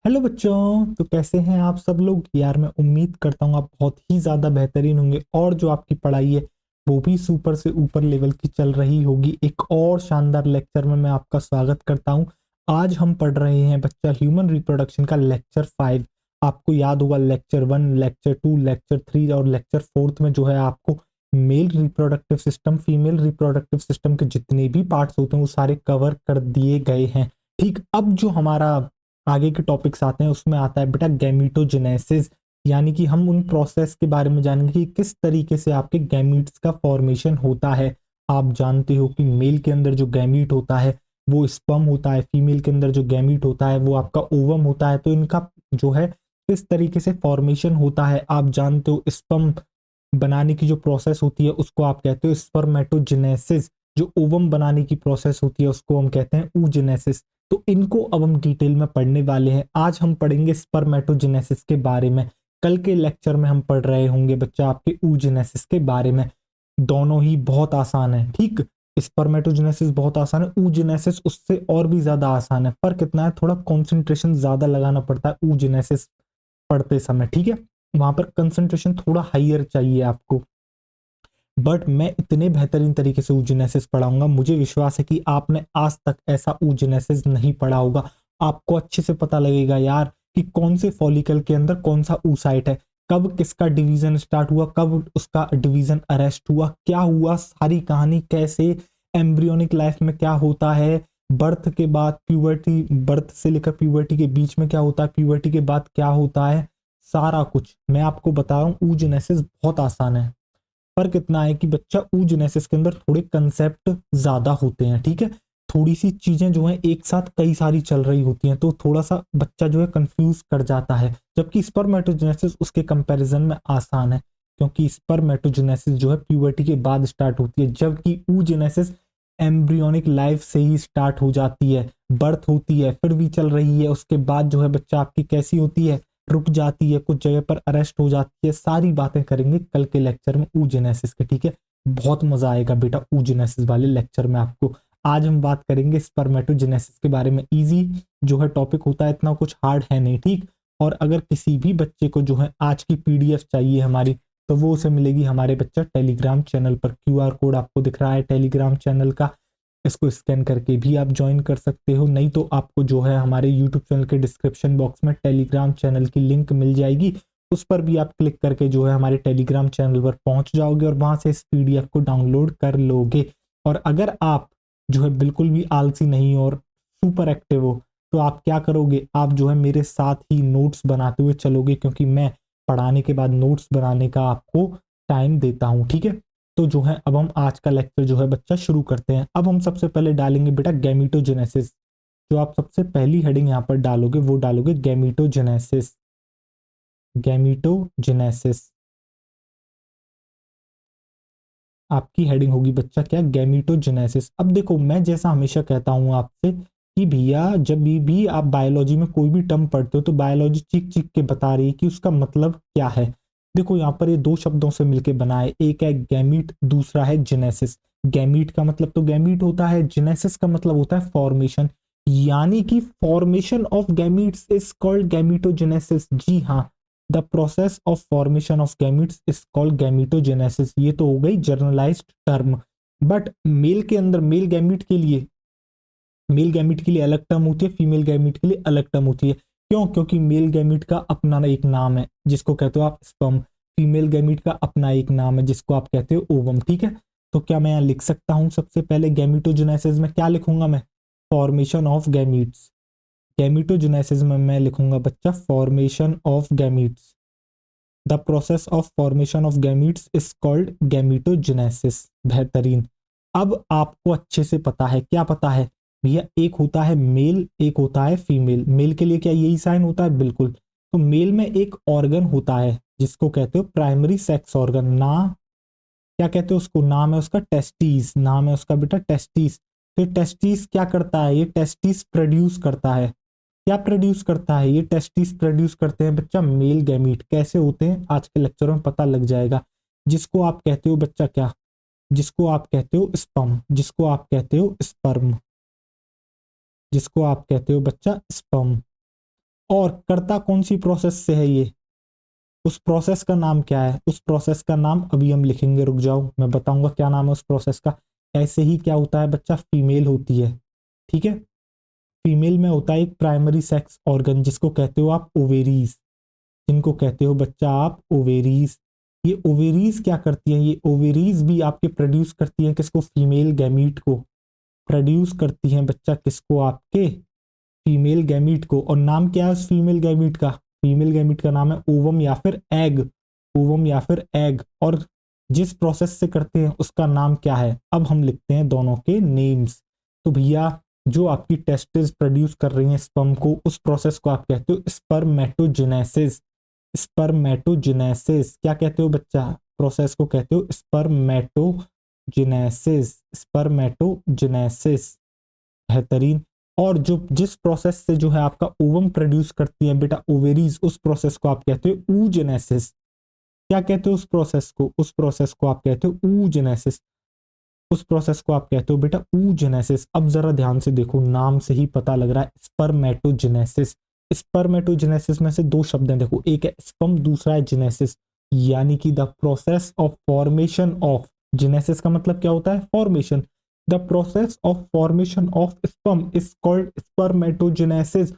Hello बच्चों, तो कैसे हैं आप सब लोग। यार मैं उम्मीद करता हूँ आप बहुत ही ज़्यादा बेहतरीन होंगे और जो आपकी पढ़ाई है वो भी सुपर से ऊपर लेवल की चल रही होगी। एक और शानदार लेक्चर में मैं आपका स्वागत करता हूँ। आज हम पढ़ रहे हैं बच्चा ह्यूमन रिप्रोडक्शन का लेक्चर 5। आपको याद होगा लेक्चर 1, लेक्चर 2, लेक्चर 3 और लेक्चर 4 में जो है आपको male reproductive system, female reproductive system के जितने भी पार्ट्स होते हैं वो सारे कवर कर दिए गए हैं। ठीक, अब जो हमारा आगे के टॉपिक्स आते हैं उसमें आता है बेटा गैमीटोजेनेसिस, यानी कि हम उन प्रोसेस के बारे में जानेंगे कि किस तरीके से आपके गैमीट्स का फॉर्मेशन होता है। आप जानते हो कि मेल के अंदर जो गैमीट होता है वो स्पर्म होता है, फीमेल के अंदर जो गैमीट होता है वो आपका ओवम होता है। तो इनका जो है किस तरीके से फॉर्मेशन होता है आप जानते हो। स्पर्म बनाने की जो प्रोसेस होती है उसको आप कहते हो स्पर्मेटोजेनेसिस। जो ओवम बनाने की प्रोसेस होती है उसको हम कहते हैं oogenesis। तो इनको अब हम डिटेल में पढ़ने वाले हैं। आज हम पढ़ेंगे स्पर्मेटोजेनेसिस के बारे में। कल के लेक्चर में हम पढ़ रहे होंगे बच्चा आपके oogenesis के बारे में। दोनों ही बहुत आसान है। ठीक, स्पर्मेटोजेनेसिस बहुत आसान है, oogenesis उससे और भी ज्यादा आसान है। पर कितना है, थोड़ा कॉन्सेंट्रेशन ज्यादा लगाना पड़ता है oogenesis पढ़ते समय। ठीक है, वहां पर कंसंट्रेशन थोड़ा हाइयर चाहिए आपको। बट मैं इतने बेहतरीन तरीके से ऊजेनेसिस पढ़ाऊंगा, मुझे विश्वास है कि आपने आज तक ऐसा ऊजेनेसिस नहीं पढ़ा होगा। आपको अच्छे से पता लगेगा यार कि कौन से फॉलिकल के अंदर कौन सा ऊसाइट है, कब किसका डिवीजन स्टार्ट हुआ, कब उसका डिवीजन अरेस्ट हुआ, क्या हुआ, सारी कहानी कैसे एम्ब्रियोनिक लाइफ में क्या होता है, बर्थ के बाद प्यूबर्टी, बर्थ से लेकर प्यूबर्टी के बीच में क्या होता है, प्यूबर्टी के बाद क्या होता है, सारा कुछ मैं आपको बता रहा हूँ। ऊजेनेसिस बहुत आसान है। फर्क इतना है कि बच्चा oogenesis के अंदर थोड़े कंसेप्ट ज्यादा होते हैं। ठीक है, थोड़ी सी चीजें जो है एक साथ कई सारी चल रही होती हैं तो थोड़ा सा बच्चा जो है कंफ्यूज कर जाता है। जबकि स्पर्मेटोजेनेसिस उसके कंपैरिजन में आसान है, क्योंकि स्पर्मेटोजेनेसिस जो है प्यूबर्टी के बाद स्टार्ट होती है, जबकि oogenesis एम्ब्रियोनिक लाइफ से ही स्टार्ट हो जाती है। बर्थ होती है, फिर भी चल रही है, उसके बाद जो है बच्चा आपकी कैसी होती है, रुक जाती है, कुछ जगह पर अरेस्ट हो जाती है। सारी बातें करेंगे कल के लेक्चर में oogenesis के। ठीक है, बहुत मजा आएगा बेटा oogenesis वाले लेक्चर में आपको। आज हम बात करेंगे स्पर्मेटोजेनेसिस के बारे में। इजी जो है टॉपिक होता है, इतना कुछ हार्ड है नहीं। ठीक, और अगर किसी भी बच्चे को जो है आज की पीडीएफ चाहिए हमारी, तो वो उसे मिलेगी हमारे बच्चा टेलीग्राम चैनल पर। क्यूआर कोड आपको दिख रहा है टेलीग्राम चैनल का, इसको स्कैन करके भी आप ज्वाइन कर सकते हो। नहीं तो आपको जो है हमारे यूट्यूब चैनल के डिस्क्रिप्शन बॉक्स में टेलीग्राम चैनल की लिंक मिल जाएगी, उस पर भी आप क्लिक करके जो है हमारे टेलीग्राम चैनल पर पहुंच जाओगे और वहां से इस पीडीएफ को डाउनलोड कर लोगे। और अगर आप जो है बिल्कुल भी आलसी नहीं और सुपर एक्टिव हो, तो आप क्या करोगे, आप जो है मेरे साथ ही नोट्स बनाते हुए चलोगे, क्योंकि मैं पढ़ाने के बाद नोट्स बनाने का आपको टाइम देता हूँ। ठीक है, तो जो है अब हम आज का लेक्चर जो है बच्चा शुरू करते हैं। अब हम सबसे पहले डालेंगे बेटा गैमीटोजेनेसिस। जो आप सबसे पहली हेडिंग यहाँ पर डालोगे वो डालोगे गैमीटोजेनेसिस। गैमीटोजेनेसिस आपकी हेडिंग होगी बच्चा क्या, गैमीटोजेनेसिस। अब देखो, मैं जैसा हमेशा कहता हूं आपसे कि भैया जब भी आप बायोलॉजी में कोई भी टर्म पढ़ते हो तो बायोलॉजी चीख चीख के बता रही है कि उसका मतलब क्या है। देखो यहाँ पर ये दो शब्दों से मिलके बना है, एक है गैमीट, दूसरा है जेनेसिस। गैमीट का मतलब तो गैमीट होता है, जेनेसिस का मतलब होता है फॉर्मेशन, यानी कि formation of gametes is called gametogenesis. जी हाँ, the process of formation of gametes is called gametogenesis. ये तो हो गई जर्नलाइज्ड टर्म। बट मेल के अंदर मेल गैमीट के लिए अलग टर्म होती है, फीमेल गैमीट के लिए अलग टर्म होती है। क्यों? क्योंकि मेल गैमीट का अपना एक नाम है जिसको कहते हो आप स्पर्म, फीमेल गैमीट का अपना एक नाम है जिसको आप कहते हो ओवम। ठीक है, तो क्या मैं यहाँ लिख सकता हूं सबसे पहले गैमीटोजेनेसिस में क्या लिखूंगा मैं, फॉर्मेशन ऑफ गैमीट्स। गैमीटोजेनेसिस में मैं लिखूंगा बच्चा formation of gametes. The process of formation of gametes is called gametogenesis. बेहतरीन। अब आपको अच्छे से पता है, क्या पता है भैया, एक होता है मेल, एक होता है फीमेल। मेल के लिए क्या यही साइन होता है? बिल्कुल। तो मेल में एक ऑर्गन होता है जिसको कहते हो प्राइमरी सेक्स ऑर्गन। ना क्या कहते हो उसको, नाम है उसका टेस्टिस, नाम है उसका बेटा टेस्टिस। तो टेस्टिस क्या करता है, ये टेस्टिस प्रोड्यूस करता है। क्या प्रोड्यूस करता है? ये टेस्टिस प्रोड्यूस करते हैं बच्चा मेल गैमीट। कैसे होते हैं आज के लेक्चर में पता लग जाएगा। जिसको आप कहते हो बच्चा क्या, जिसको आप कहते हो स्पर्म, जिसको आप कहते हो स्पर्म, जिसको आप कहते हो बच्चा स्पर्म। और करता कौन सी प्रोसेस से है ये, उस प्रोसेस का नाम क्या है, उस प्रोसेस का नाम अभी हम लिखेंगे, रुक जाओ मैं बताऊंगा क्या नाम है उस प्रोसेस का। ऐसे ही क्या होता है बच्चा, फीमेल होती है, ठीक है, फीमेल में होता है एक प्राइमरी सेक्स ऑर्गन जिसको कहते हो आप ओवेरीज, जिनको कहते हो बच्चा आप ओवेरीज। ये ओवेरीज क्या करती हैं, ये ओवेरीज भी आपके प्रोड्यूस करती हैं किसको, फीमेल गैमीट को प्रोड्यूस करती हैं बच्चा, किसको, आपके फीमेल गैमीट को। और नाम क्या है उस फीमेल गैमीट का, फीमेल गैमीट का नाम है ओवम या फिर एग, ओवम या फिर एग। और जिस प्रोसेस से करते हैं उसका नाम क्या है, अब हम लिखते हैं दोनों के नेम्स। तो भैया जो आपकी टेस्टिस प्रोड्यूस कर रही हैं स्पर्म को, उस प्रोसेस को आप कहते हो स्पर्मेटोजेनेसिस, स्पर्मेटोजेनेसिस। क्या कहते हो बच्चा, प्रोसेस को कहते हो स्पर्मेटोजेनेसिस, स्पर्मेटोजेनेसिस, बेहतरीन। और जो जिस प्रोसेस से जो है आपका ओवम प्रोड्यूस करती है बेटा ओवेरीज, उस प्रोसेस को आप कहते हो oogenesis। क्या कहते हो उस प्रोसेस को, उस प्रोसेस को आप कहते हो oogenesis, उस प्रोसेस को आप कहते हो बेटा oogenesis। अब जरा ध्यान से देखो, नाम से ही पता लग रहा है स्पर्मेटोजेनेसिस। स्पर्मेटोजेनेसिस में से दो शब्द हैं देखो, एक है स्पर्म, दूसरा है जेनेसिस, यानी कि the process of formation of, genesis का मतलब क्या होता है, formation, the process of formation of sperm is called spermatogenesis.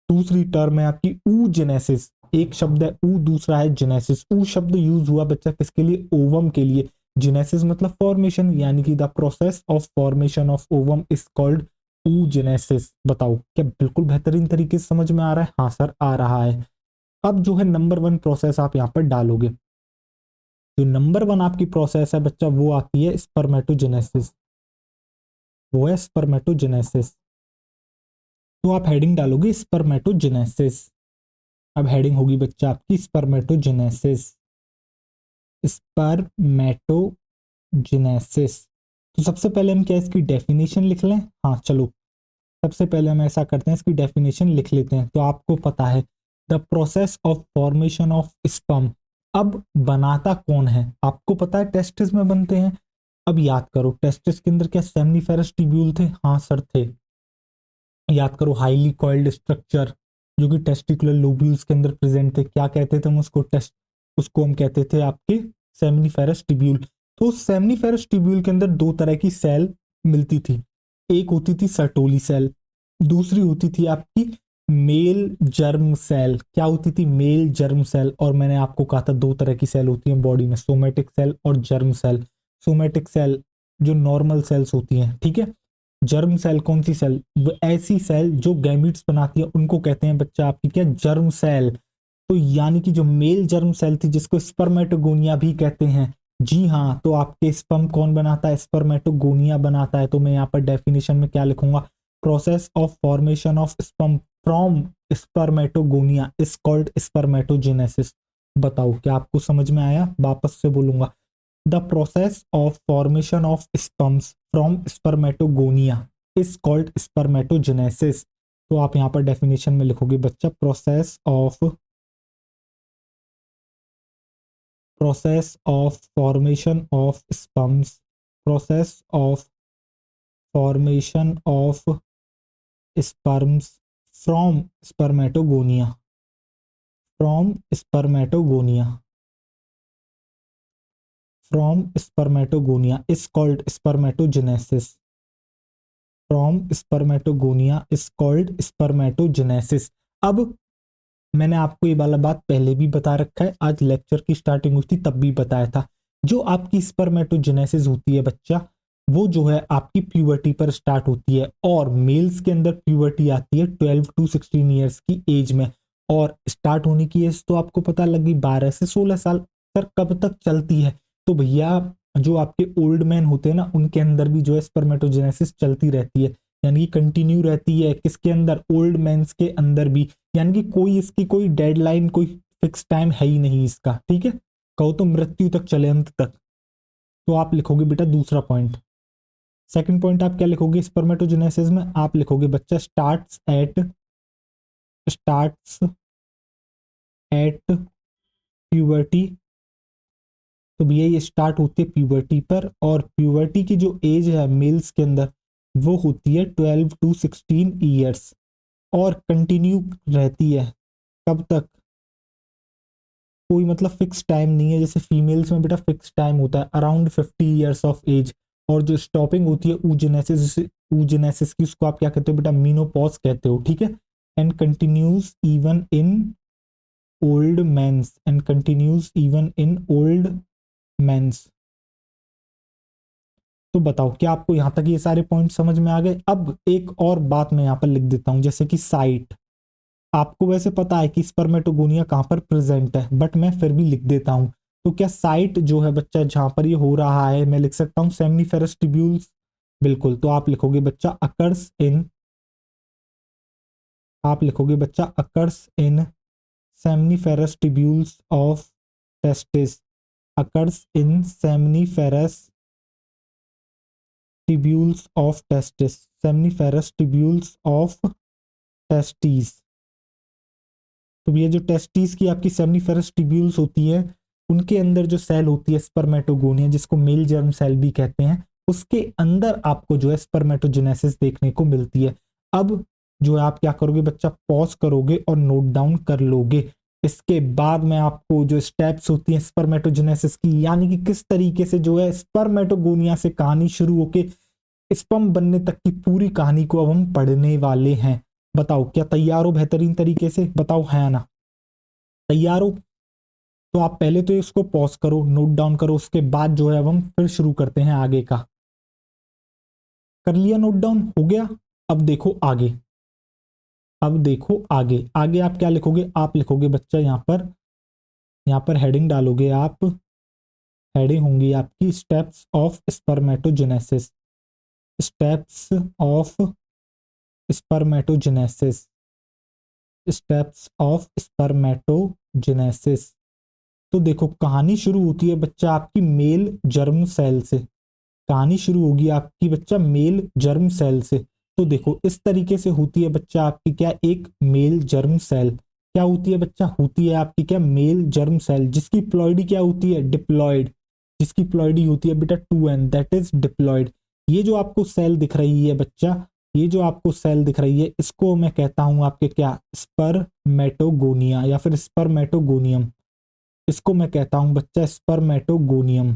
दूसरी टर्म है आपकी oogenesis, एक शब्द है ऊ, दूसरा है जेनेसिस। ऊ शब्द यूज हुआ बच्चा किसके लिए, ओवम के लिए, जेनेसिस मतलब फॉर्मेशन, यानी कि the process of formation of ovum is called oogenesis। बताओ क्या बिल्कुल बेहतरीन तरीके से समझ में आ रहा है, हाँ सर आ रहा है। अब जो है नंबर वन प्रोसेस आप यहाँ पर डालोगे, जो नंबर वन आपकी प्रोसेस है बच्चा वो आती है स्पर्मेटोजेनेसिस, वो है स्पर्मेटोजेनेसिस। तो आप हेडिंग डालोगे स्पर्मेटोजेनेसिस। अब हेडिंग होगी बच्चा आपकी स्पर्मेटोजेनेसिस, स्पर्मेटोजेनेसिस। तो सबसे पहले हम क्या इसकी डेफिनेशन लिख लें, हाँ चलो सबसे पहले हम ऐसा करते हैं इसकी डेफिनेशन लिख लेते हैं। तो आपको पता है the process of formation of sperm, अब बनाता कौन है आपको पता है, टेस्टिस में बनते हैं। अब याद करो टेस्टिस के अंदर क्या सेमनीफेरस ट्यूब्यूल थे, हाँ सर थे। याद करो हाईली कॉइल्ड स्ट्रक्चर जो कि टेस्टिकुलर लोब्यूल्स के अंदर प्रेजेंट थे, क्या कहते थे हम उसको, टेस्ट, उसको हम कहते थे आपके सेमनीफेरस ट्यूब्यूल। तो सेमनीफेरस ट्यूब्यूल के अंदर दो तरह की सेल मिलती थी, एक होती थी सर्टोली सेल, दूसरी होती थी आपकी मेल जर्म सेल। क्या होती थी, मेल जर्म सेल। और मैंने आपको कहा था दो तरह की सेल होती हैं बॉडी में, सोमेटिक सेल और जर्म सेल। सोमेटिक सेल जो नॉर्मल सेल्स होती हैं, ठीक है। जर्म सेल कौन सी सेल, वो ऐसी सेल जो गैमीट्स बनाती है उनको कहते हैं बच्चा आपकी क्या, जर्म सेल। तो यानी कि जो मेल जर्म सेल थी जिसको स्पर्मेटोगोनिया भी कहते हैं, जी हाँ, तो आपके स्पर्म कौन बनाता है, स्पर्मेटोगोनिया बनाता है। तो मैं यहाँ पर डेफिनेशन में क्या लिखूंगा, process of formation of sperm from spermatogonia is called spermatogenesis. बताओ क्या आपको समझ में आया, वापस से बोलूंगा, the process of formation of sperms from spermatogonia is called spermatogenesis. तो आप यहाँ पर डेफिनेशन में लिखोगे बच्चा process of formation of sperms, process of formation of sperms from spermatogonia, from spermatogonia, from spermatogonia is called spermatogenesis, from spermatogonia is called spermatogenesis. अब मैंने आपको ये वाला बात पहले भी बता रखा है, आज लेक्चर की स्टार्टिंग हुई थी तब भी बताया था। जो आपकी स्पर्मेटोजेनेसिस होती है बच्चा, वो जो है आपकी प्यूबर्टी पर स्टार्ट होती है, और मेल्स के अंदर प्यूबर्टी आती है 12 टू 16 ईयर्स की एज में। और स्टार्ट होने की एज तो आपको पता लगी 12 से 16 साल। सर कब तक चलती है, तो भैया जो आपके ओल्ड मैन होते हैं ना उनके अंदर भी जो है स्पर्मेटोजेनेसिस चलती रहती है, यानी कि कंटिन्यू रहती है, किसके अंदर, ओल्ड मैंस के अंदर भी। यानी कि कोई इसकी कोई डेडलाइन, कोई फिक्स टाइम है ही नहीं इसका, ठीक है, कहो तो मृत्यु तक चले, अंत तक। तो आप लिखोगे बेटा दूसरा पॉइंट। सेकंड पॉइंट आप क्या लिखोगे स्पर्मेटोजेनेसिस में, आप लिखोगे बच्चा स्टार्ट्स एट प्यूबर्टी। तो भैया ये स्टार्ट होती है प्यूबर्टी पर, और प्यूबर्टी की जो एज है मेल्स के अंदर वो होती है 12 टू 16 ईयर्स। और कंटिन्यू रहती है कब तक, कोई मतलब फिक्स टाइम नहीं है। जैसे फीमेल्स में बेटा फिक्स टाइम होता है अराउंड 50 ईयर्स ऑफ एज, और जो स्टॉपिंग होती है ऊजेनेसिस, ऊजेनेसिस की उसको आप क्या कहते हो बेटा, मीनोपॉज कहते हो, ठीक है। And continues even in old men's, and continues even in old men's. तो बताओ क्या आपको यहां तक ये सारे पॉइंट समझ में आ गए। अब एक और बात मैं यहां पर लिख देता हूं, जैसे कि साइट। आपको वैसे पता है कि स्पर्मेटोगोनिया कहां पर प्रेजेंट है, बट मैं फिर भी लिख देता हूं। तो क्या साइट जो है बच्चा जहां पर ये हो रहा है, मैं लिख सकता हूं सेमनीफेरस ट्यूब्यूल्स। बिल्कुल, तो आप लिखोगे बच्चा अकर्स इन, आप लिखोगे बच्चा occurs in seminiferous tubules of testis, occurs in seminiferous tubules of testis, seminiferous tubules of testis. तो ये जो टेस्टिस की आपकी सेमनीफेरस ट्यूब्यूल्स होती है, उनके अंदर जो सेल होती है स्पर्मेटोगोनिया, जिसको मेल जर्म सेल भी कहते हैं, उसके अंदर आपको जो है स्पर्मेटोजेनेसिस देखने को मिलती है। अब जो है आप क्या करोगे बच्चा, पॉज करोगे और नोट डाउन कर लोगे। इसके बाद में आपको जो स्टेप्स होती हैं स्पर्मेटोजेनेसिस की, यानी कि किस तरीके से जो है स्पर्मेटोगोनिया से कहानी शुरू होके स्पर्म बनने तक की पूरी कहानी को अब हम पढ़ने वाले हैं। बताओ क्या तैयार हो बेहतरीन तरीके से, बताओ है ना, तैयार हो। तो आप पहले तो इसको पॉज करो, नोट डाउन करो, उसके बाद जो है अब हम फिर शुरू करते हैं आगे का। कर लिया नोट डाउन, हो गया। अब देखो आगे, अब देखो आगे, आगे आप क्या लिखोगे, आप लिखोगे बच्चा यहाँ पर हेडिंग डालोगे आप, हेडिंग होंगी आपकी steps of spermatogenesis, steps of spermatogenesis, steps of spermatogenesis. तो देखो कहानी शुरू होती है बच्चा आपकी मेल जर्म सेल से, कहानी शुरू होगी आपकी बच्चा मेल जर्म सेल से। तो देखो इस तरीके से होती है बच्चा आपकी क्या, एक मेल जर्म सेल क्या होती है बच्चा, होती है आपकी क्या मेल जर्म सेल, जिसकी प्लॉइडी क्या होती है, डिप्लॉइड, जिसकी प्लॉइडी होती है बेटा 2n, दैट इज डिप्लॉइड। ये जो आपको सेल दिख रही है बच्चा, ये जो आपको सेल दिख रही है, इसको मैं कहता हूं आपके क्या, स्पर्मेटोगोनिया या फिर स्पर्मेटोगोनियम। इसको मैं कहता हूं बच्चा स्पर्मेटोगोनियम।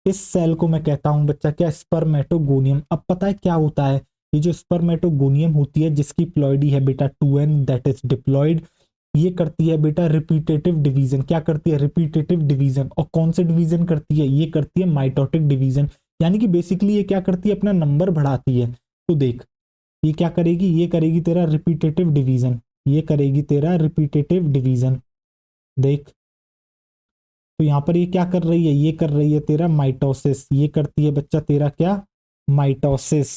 इस सेल को मैं कहता हूं बच्चा क्या, स्पर्मेटोगोनियम। अब पता है क्या होता है, ये जो स्पर्मेटोगोनियम होती है जिसकी प्लॉइडी है बेटा 2n, दैट इज डिप्लॉइड, ये करती है बेटा रिपीटेटिव डिवीजन। क्या करती है, रिपीटेटिव डिवीजन। और कौन से डिवीजन करती है, ये करती है माइटोटिक डिवीजन। यानी कि बेसिकली ये क्या करती है, अपना नंबर बढ़ाती है। तो देख ये क्या करेगी, ये करेगी तेरा रिपीटेटिव डिवीजन, ये करेगी तेरा रिपीटेटिव डिवीजन। देख तो यहां पर ये क्या कर रही है, ये कर रही है तेरा माइटोसिस, ये करती है बच्चा तेरा क्या, माइटोसिस,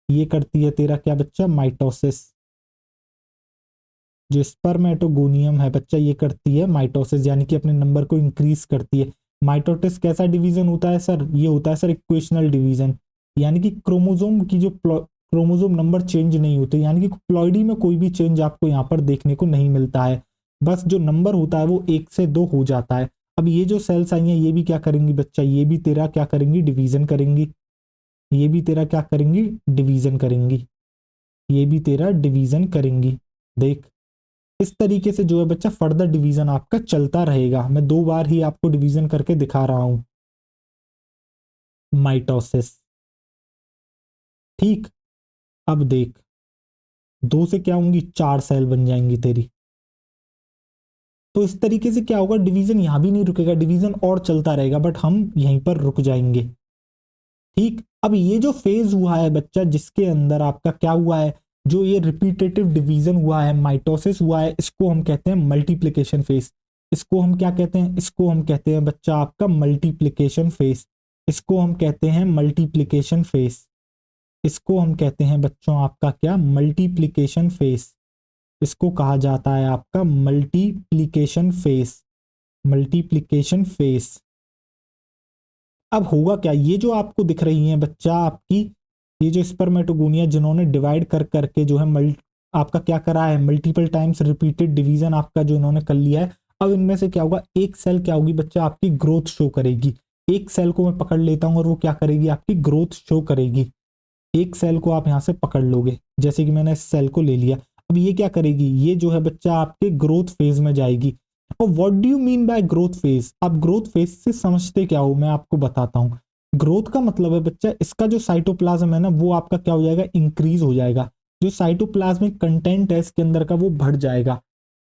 ये करती है तेरा क्या बच्चा, माइटोसिस। जो स्पर्मेटोगोनियम है बच्चा, ये करती है माइटोसिस, यानी कि अपने नंबर को इंक्रीज करती है। माइटोसिस कैसा डिवीजन होता है सर, ये होता है सर इक्वेशनल डिवीजन, यानी कि क्रोमोसोम की जो क्रोमोसोम नंबर चेंज नहीं होते, यानी कि प्लॉइडी में कोई भी चेंज आपको यहाँ पर देखने को नहीं मिलता है, बस जो नंबर होता है वो 1 से 2 हो जाता है। अब ये जो सेल्स आई हैं ये भी क्या करेंगी बच्चा, ये भी तेरा क्या करेंगी, डिवीजन करेंगी, ये भी तेरा क्या करेंगी, डिवीजन करेंगी, ये भी तेरा डिवीजन करेंगी। देख इस तरीके से जो है बच्चा फर्दर डिवीजन आपका चलता रहेगा। मैं 2 बार ही आपको डिवीजन करके दिखा रहा हूं, माइटोसिस। ठीक, अब देख 2 से क्या होंगी, 4 सेल बन जाएंगी तेरी। तो इस तरीके से क्या होगा, डिवीजन यहां भी नहीं रुकेगा, डिवीजन और चलता रहेगा, बट हम यहीं पर रुक जाएंगे। ठीक, अब ये जो फेज हुआ है बच्चा, जिसके अंदर आपका क्या हुआ है, जो ये रिपीटेटिव डिवीजन हुआ है, माइटोसिस हुआ है, इसको हम कहते हैं मल्टीप्लिकेशन फेज। इसको हम क्या कहते हैं, इसको हम कहते हैं बच्चा आपका मल्टीप्लिकेशन फेज, इसको हम कहते हैं मल्टीप्लिकेशन फेज, इसको हम कहते हैं बच्चों आपका क्या, मल्टीप्लिकेशन फेज। इसको कहा जाता है आपका मल्टीप्लिकेशन फेज, मल्टीप्लिकेशन फेज। अब होगा क्या, ये जो आपको दिख रही है बच्चा आपकी, ये जो स्पर्मेटोगोनिया जिन्होंने डिवाइड कर करके जो है आपका क्या करा है, मल्टीपल टाइम्स रिपीटेड डिवीजन आपका जो इन्होंने कर लिया है। अब इनमें से क्या होगा, एक सेल क्या होगी बच्चा, आपकी ग्रोथ शो करेगी। एक सेल को मैं पकड़ लेता हूं और वो क्या करेगी, आपकी ग्रोथ शो करेगी। एक सेल को आप यहां से पकड़ लोगे, जैसे कि मैंने इस सेल को ले लिया। अब ये क्या करेगी, ये जो है बच्चा आपके ग्रोथ फेज में जाएगी। और what do you mean by growth phase, आप ग्रोथ फेज से समझते क्या हो, मैं आपको बताता हूँ। ग्रोथ का मतलब है बच्चा, इसका जो साइटोप्लाज्म है ना वो आपका क्या हो जाएगा, इंक्रीज हो जाएगा। जो साइटोप्लाज्मिक कंटेंट है इसके अंदर का वो बढ़ जाएगा।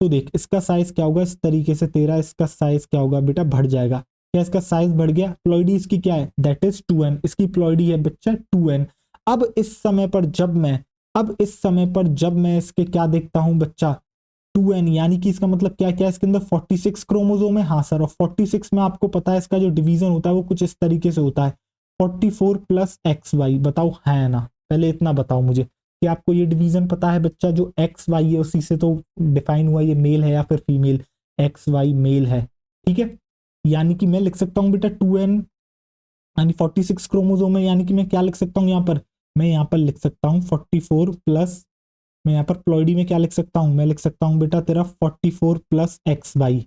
तो देख इसका साइज क्या होगा, इस तरीके से तेरा इसका साइज क्या होगा बेटा, बढ़ जाएगा। क्या इसका साइज बढ़ गया, प्लॉइडी इसकी क्या है, दैट इज 2n, इसकी प्लॉइडी है बच्चा 2n। अब इस समय पर जब मैं इसके क्या देखता हूं बच्चा, 2n, यानी कि इसका मतलब क्या क्या है, इसके अंदर 46 क्रोमोसोम है। हाँ सर, और 46 में आपको पता है इसका जो डिवीजन होता है वो कुछ इस तरीके से होता है, 44 प्लस एक्स वाई। बताओ है ना, पहले इतना बताओ मुझे कि आपको ये डिवीजन पता है बच्चा, जो एक्स वाई है उसी से तो डिफाइन हुआ ये मेल है या फिर फीमेल, एक्स वाई मेल है, ठीक है। यानी कि मैं लिख सकता हूँ बेटा 2n, यानी 46 क्रोमोसोम है, यानी कि मैं क्या लिख सकता हूँ यहाँ पर, मैं यहाँ पर लिख सकता हूँ 44 प्लस, मैं यहाँ पर प्लॉइडी में क्या लिख सकता हूँ, मैं लिख सकता हूँ बेटा तेरा 44 plus X Y,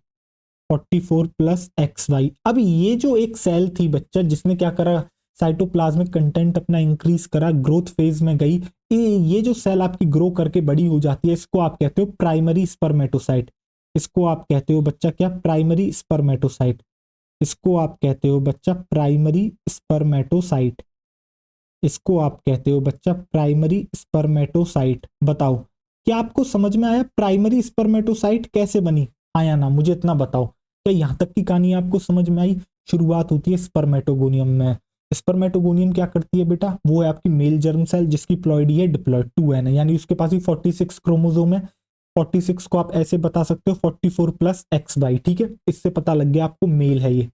44 plus X Y. अब ये जो एक सेल थी बच्चा जिसने क्या करा, साइटोप्लाज्मिक कंटेंट अपना इंक्रीज करा, ग्रोथ फेज में गई, ये जो सेल आपकी ग्रो करके बड़ी हो जाती है इसको आप कहते हो प्राइमरी स्पर्मेटोसाइट। इसको आप कहते हो बच्चा क्या, प्राइमरी स्पर्मेटोसाइट। इसको आप कहते हो बच्चा प्राइमरी स्पर्मेटोसाइट। इसको आप कहते हो बच्चा प्राइमरी स्पर्मेटोसाइट। बताओ क्या आपको समझ में आया प्राइमरी स्पर्मेटोसाइट कैसे बनी, आया ना, मुझे इतना बताओ, क्या यहां तक की कहानी आपको समझ में आई। शुरुआत होती है स्पर्मेटोगोनियम में। स्पर्मेटोगोनियम क्या करती है बेटा, वो है आपकी मेल जर्म सेल जिसकी प्लॉइडी है डिप्लॉइड 2n है, यानी उसके पास भी 46 क्रोमोसोम है। 46 को आप ऐसे बता सकते हो 44 प्लस एक्स वाई, ठीक है, इससे पता लग गया आपको मेल है ये।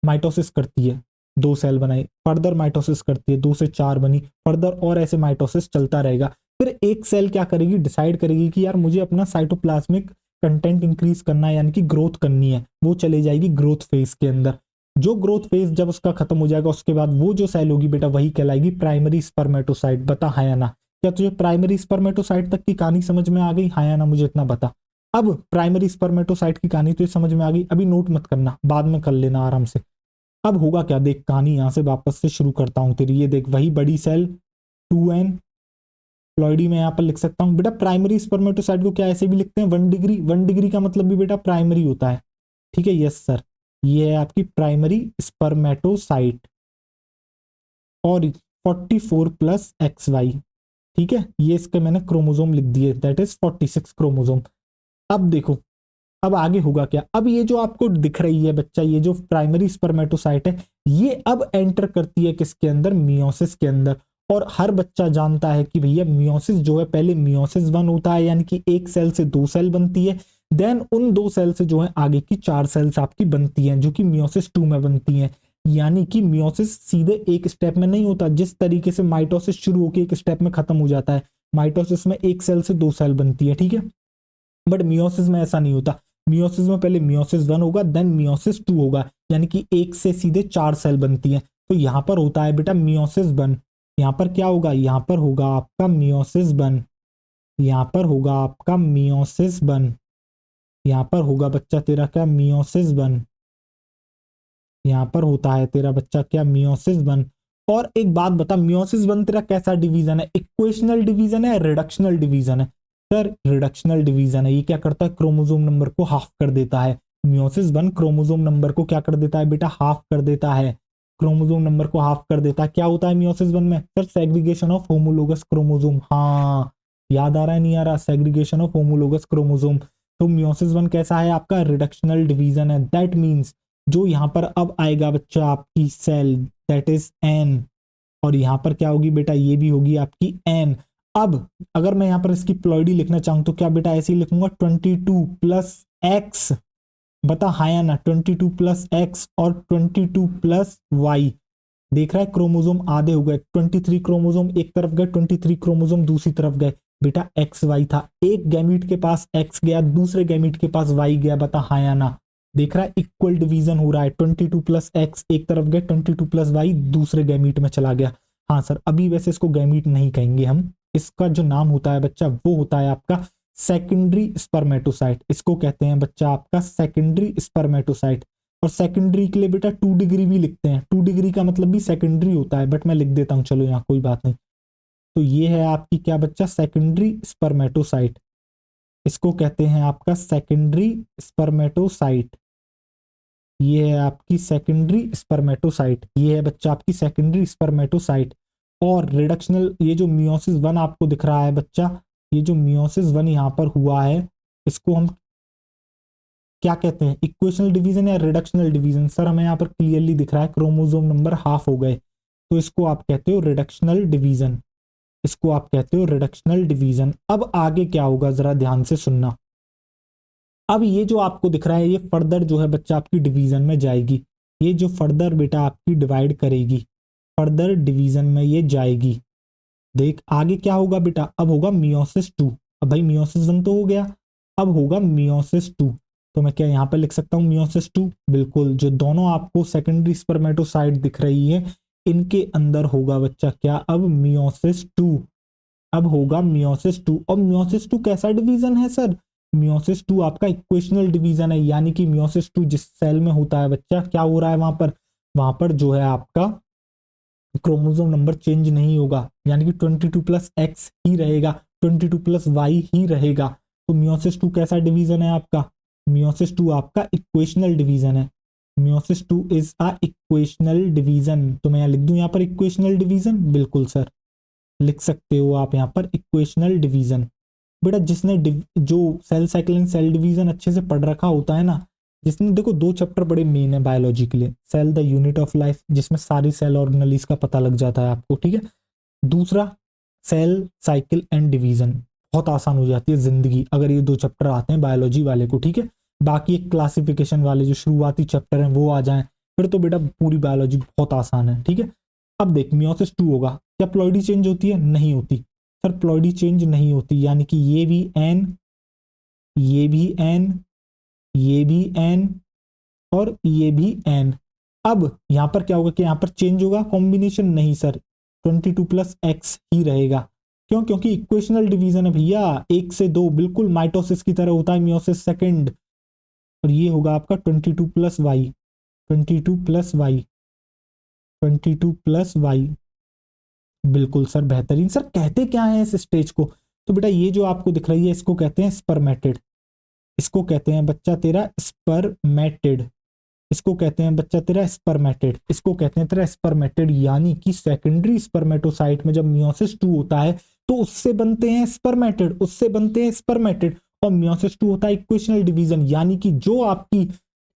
माइटोसिस करती है, 2 सेल बनाई, फर्दर माइटोसिस करती है, 2 से 4 बनी, फर्दर और ऐसे माइटोसिस चलता रहेगा। फिर एक सेल क्या करेगी, डिसाइड करेगी कि यार मुझे अपना साइटोप्लाज्मिक कंटेंट इंक्रीज करना है, यानी कि ग्रोथ करनी है, वो चले जाएगी ग्रोथ फेज के अंदर। जो ग्रोथ फेज जब उसका खत्म हो जाएगा उसके बाद वो जो सेल होगी बेटा वही कहलाएगी प्राइमरी स्पर्मेटोसाइट। बता हाँ या ना, क्या तुझे प्राइमरी स्पर्मेटोसाइट तक की कहानी समझ में आ गई, हाँ या ना मुझे इतना बता। अब प्राइमरी स्पर्मेटोसाइट की कहानी तुझे समझ में आ गई, अभी नोट मत करना, बाद में कर लेना आराम से। अब होगा क्या, देख कहानी यहां से वापस से शुरू करता हूं तेरी, ये देख वही बड़ी सेल 2n, प्लॉइडी में यहां पर लिख सकता हूं बेटा प्राइमरी स्पर्मेटोसाइट को क्या ऐसे भी लिखते हैं 1 डिग्री, 1 डिग्री का मतलब भी बेटा प्राइमरी होता है, ठीक है, यस सर। ये है आपकी प्राइमरी स्पर्मेटोसाइट और 44 प्लस एक्स वाई, ठीक है, ये इसके मैंने क्रोमोजोम लिख दिए, दैट इज 46 क्रोमोजोम। अब देखो अब आगे होगा क्या, अब ये जो आपको दिख रही है बच्चा, ये जो प्राइमरी स्पर्मेटोसाइट है ये अब एंटर करती है किसके अंदर, मियोसिस के अंदर। और हर बच्चा जानता है कि भैया मियोसिस जो है, पहले मियोसिस 1 होता है, यानी कि एक सेल से 2 सेल बनती है, देन उन 2 सेल से जो है आगे की 4 सेल्स आपकी बनती हैं जो कि मियोसिस 2 में बनती हैं। यानी कि मियोसिस सीधे एक स्टेप में नहीं होता, जिस तरीके से माइटोसिस शुरू होकर एक स्टेप में खत्म हो जाता है, माइटोसिस में एक सेल से 2 सेल बनती है, ठीक है, बट मियोसिस में ऐसा नहीं होता। मियोसिस में पहले मियोसिस 1 होगा, देन मियोसिस 2 होगा, यानी कि एक से सीधे 4 सेल बनती हैं। तो यहां पर होता है बेटा मियोसिस 1, यहां पर क्या होगा, यहां पर होगा आपका मियोसिस 1, यहां पर होगा आपका मियोसिस 1, यहां पर होगा बच्चा तेरा क्या, मियोसिस 1, यहां पर होता है तेरा बच्चा क्या, मियोसिस 1। और एक बात बता, मियोसिस 1 तेरा कैसा डिवीजन है, इक्वेशनल डिवीजन है, रिडक्शनल डिवीजन है। सर रिडक्शनल डिवीजन है, ये क्या करता है, क्रोमोसोम नंबर को हाफ कर देता है। मियोसिस 1 क्रोमोसोम नंबर को क्या कर देता है बेटा, हाफ कर देता है, क्रोमोसोम नंबर को हाफ कर देता है। क्या होता है मियोसिस 1 में, sir segregation of homologous chromosome, हाँ याद आ रहा है नहीं आ रहा, सेग्रीगेशन ऑफ होमोलोगस क्रोमोसोम। तो मियोसिस 1 कैसा है आपका, रिडक्शनल डिवीजन है, दैट मीन्स जो यहां पर अब आएगा बच्चा आपकी सेल, दैट इज एन, और यहां पर क्या होगी बेटा, ये भी होगी आपकी एन। अब अगर मैं यहां पर इसकी प्लॉइडी लिखना चाहूं तो क्या बेटा ऐसे ही लिखूंगा 22 प्लस एक्स, बता हाँ या ना, 22 प्लस एक्स और 22 प्लस वाई। देख रहा है क्रोमोसोम आधे हो गए, 23 क्रोमोसोम एक तरफ गए, 23 क्रोमोसोम दूसरी तरफ गए, बेटा एक्स वाई था, एक गैमीट के पास एक्स गया, दूसरे गैमीट के पास वाई गया, बता हाँ या ना। देख रहा है इक्वल डिवीजन हो रहा है, 22 प्लस एक्स एक तरफ गए, 22 प्लस वाई दूसरे गैमीट में चला गया। हाँ सर, अभी वैसे इसको गैमीट नहीं कहेंगे हम, इसका जो नाम होता है बच्चा वो होता है आपका सेकेंडरी स्पर्मेटोसाइट, इसको कहते हैं बच्चा आपका सेकेंडरी स्पर्मेटोसाइट। और सेकेंडरी के लिए बेटा 2 डिग्री भी लिखते हैं, 2 डिग्री का मतलब भी सेकेंडरी होता है, बट मैं लिख देता हूं, चलो यहाँ कोई बात नहीं। तो ये है आपकी क्या बच्चा, सेकेंडरी स्पर्मेटोसाइट। इसको कहते हैं आपका सेकेंडरी स्पर्मेटोसाइट। ये है आपकी सेकेंडरी स्पर्मेटोसाइट, ये है बच्चा आपकी सेकेंडरी स्पर्मेटोसाइट। और रिडक्शनल, ये जो मियोसिस वन आपको दिख रहा है बच्चा, ये जो मियोसिस वन यहाँ पर हुआ है, इसको हम क्या कहते हैं, इक्वेशनल डिवीजन या रिडक्शनल डिवीजन? सर हमें यहाँ पर क्लियरली दिख रहा है क्रोमोसोम नंबर हाफ हो गए, तो इसको आप कहते हो रिडक्शनल डिवीजन। इसको आप कहते हो रिडक्शनल डिवीजन। अब आगे क्या होगा जरा ध्यान से सुनना। अब ये जो आपको दिख रहा है, ये फर्दर जो है बच्चा आपकी डिवीजन में जाएगी। ये जो फर्दर बेटा आपकी डिवाइड करेगी, फर्दर डिवीजन में ये जाएगी। देख आगे क्या होगा बेटा, अब होगा मियोसिस टू। अब भाई मियोसिस वन तो हो गया, अब होगा मियोसिस टू। तो मैं क्या यहाँ पे लिख सकता हूँ मियोसिस टू? बिल्कुल, जो दोनों आपको सेकेंडरी स्पर्मेटोसाइट दिख रही है, इनके अंदर होगा बच्चा क्या, अब मियोसिस टू। अब होगा मियोसिस टू। और मियोसिस टू कैसा डिवीजन है सर? मियोसिस टू आपका इक्वेशनल डिवीजन है, यानी कि मियोसिस टू जिस सेल में होता है बच्चा, क्या हो रहा है वहां पर जो है आपका क्रोमोसोम नंबर चेंज नहीं होगा, यानी कि 22+X ही रहेगा, 22+Y ही रहेगा। तो मियोसिस टू कैसा डिवीजन है आपका? मियोसिस टू आपका इक्वेशनल डिवीजन है। Meiosis two is a equational division. तो मैं यहाँ लिख दूं यहाँ पर इक्वेशनल डिवीजन? बिल्कुल सर, लिख सकते हो आप यहाँ पर इक्वेशनल डिवीजन। बेटा जिसने जो cell cycle and cell division अच्छे से पढ़ रखा होता है ना, जिसने, देखो 2 चैप्टर बड़े मेन है बायोलॉजी के लिए, cell the unit of life, जिसमें सारी सेल ऑर्गेनेलिस का पता लग जाता है आपको, ठीक है। दूसरा सेल साइकिल एंड डिवीजन, बहुत आसान हो जाती है जिंदगी अगर ये 2 चैप्टर आते हैं बायोलॉजी वाले को, ठीक है। बाकी एक क्लासिफिकेशन वाले जो शुरुआती चैप्टर हैं वो आ जाएं, फिर तो बेटा पूरी बायोलॉजी बहुत आसान है, ठीक है। अब देख मियोसिस टू होगा, क्या प्लॉइडी चेंज होती है? नहीं होती सर, प्लॉइडी चेंज नहीं होती, यानी कि ये भी एन, ये भी एन, ये भी एन और ये भी एन। अब यहां पर क्या होगा कि यहां पर चेंज होगा कॉम्बिनेशन? नहीं सर, 22+X ही रहेगा। क्यों? क्योंकि इक्वेशनल डिवीजन है भैया, 1 से 2, बिल्कुल माइटोसिस की तरह होता है मियोसिस सेकंड। और ये होगा आपका 22+Y, 22+Y, 22+Y। बिल्कुल सर, बेहतरीन। सर कहते क्या है इस स्टेज को? तो बेटा ये जो आपको दिख रही है इसको कहते हैं स्पर्मेटेड। इसको कहते हैं बच्चा तेरा स्पर्मेटेड। इसको कहते हैं बच्चा तेरा स्पर्मेटेड। इसको कहते हैं तेरा स्पर्मेटेड, यानी कि सेकेंडरी स्पर्मेटोसाइट में जब मियोसिस टू होता है तो उससे बनते हैं स्पर्मेटेड, उससे बनते हैं स्पर्मेटेड। और मियोसिस टू होता है इक्वेशनल डिवीजन, यानी कि जो आपकी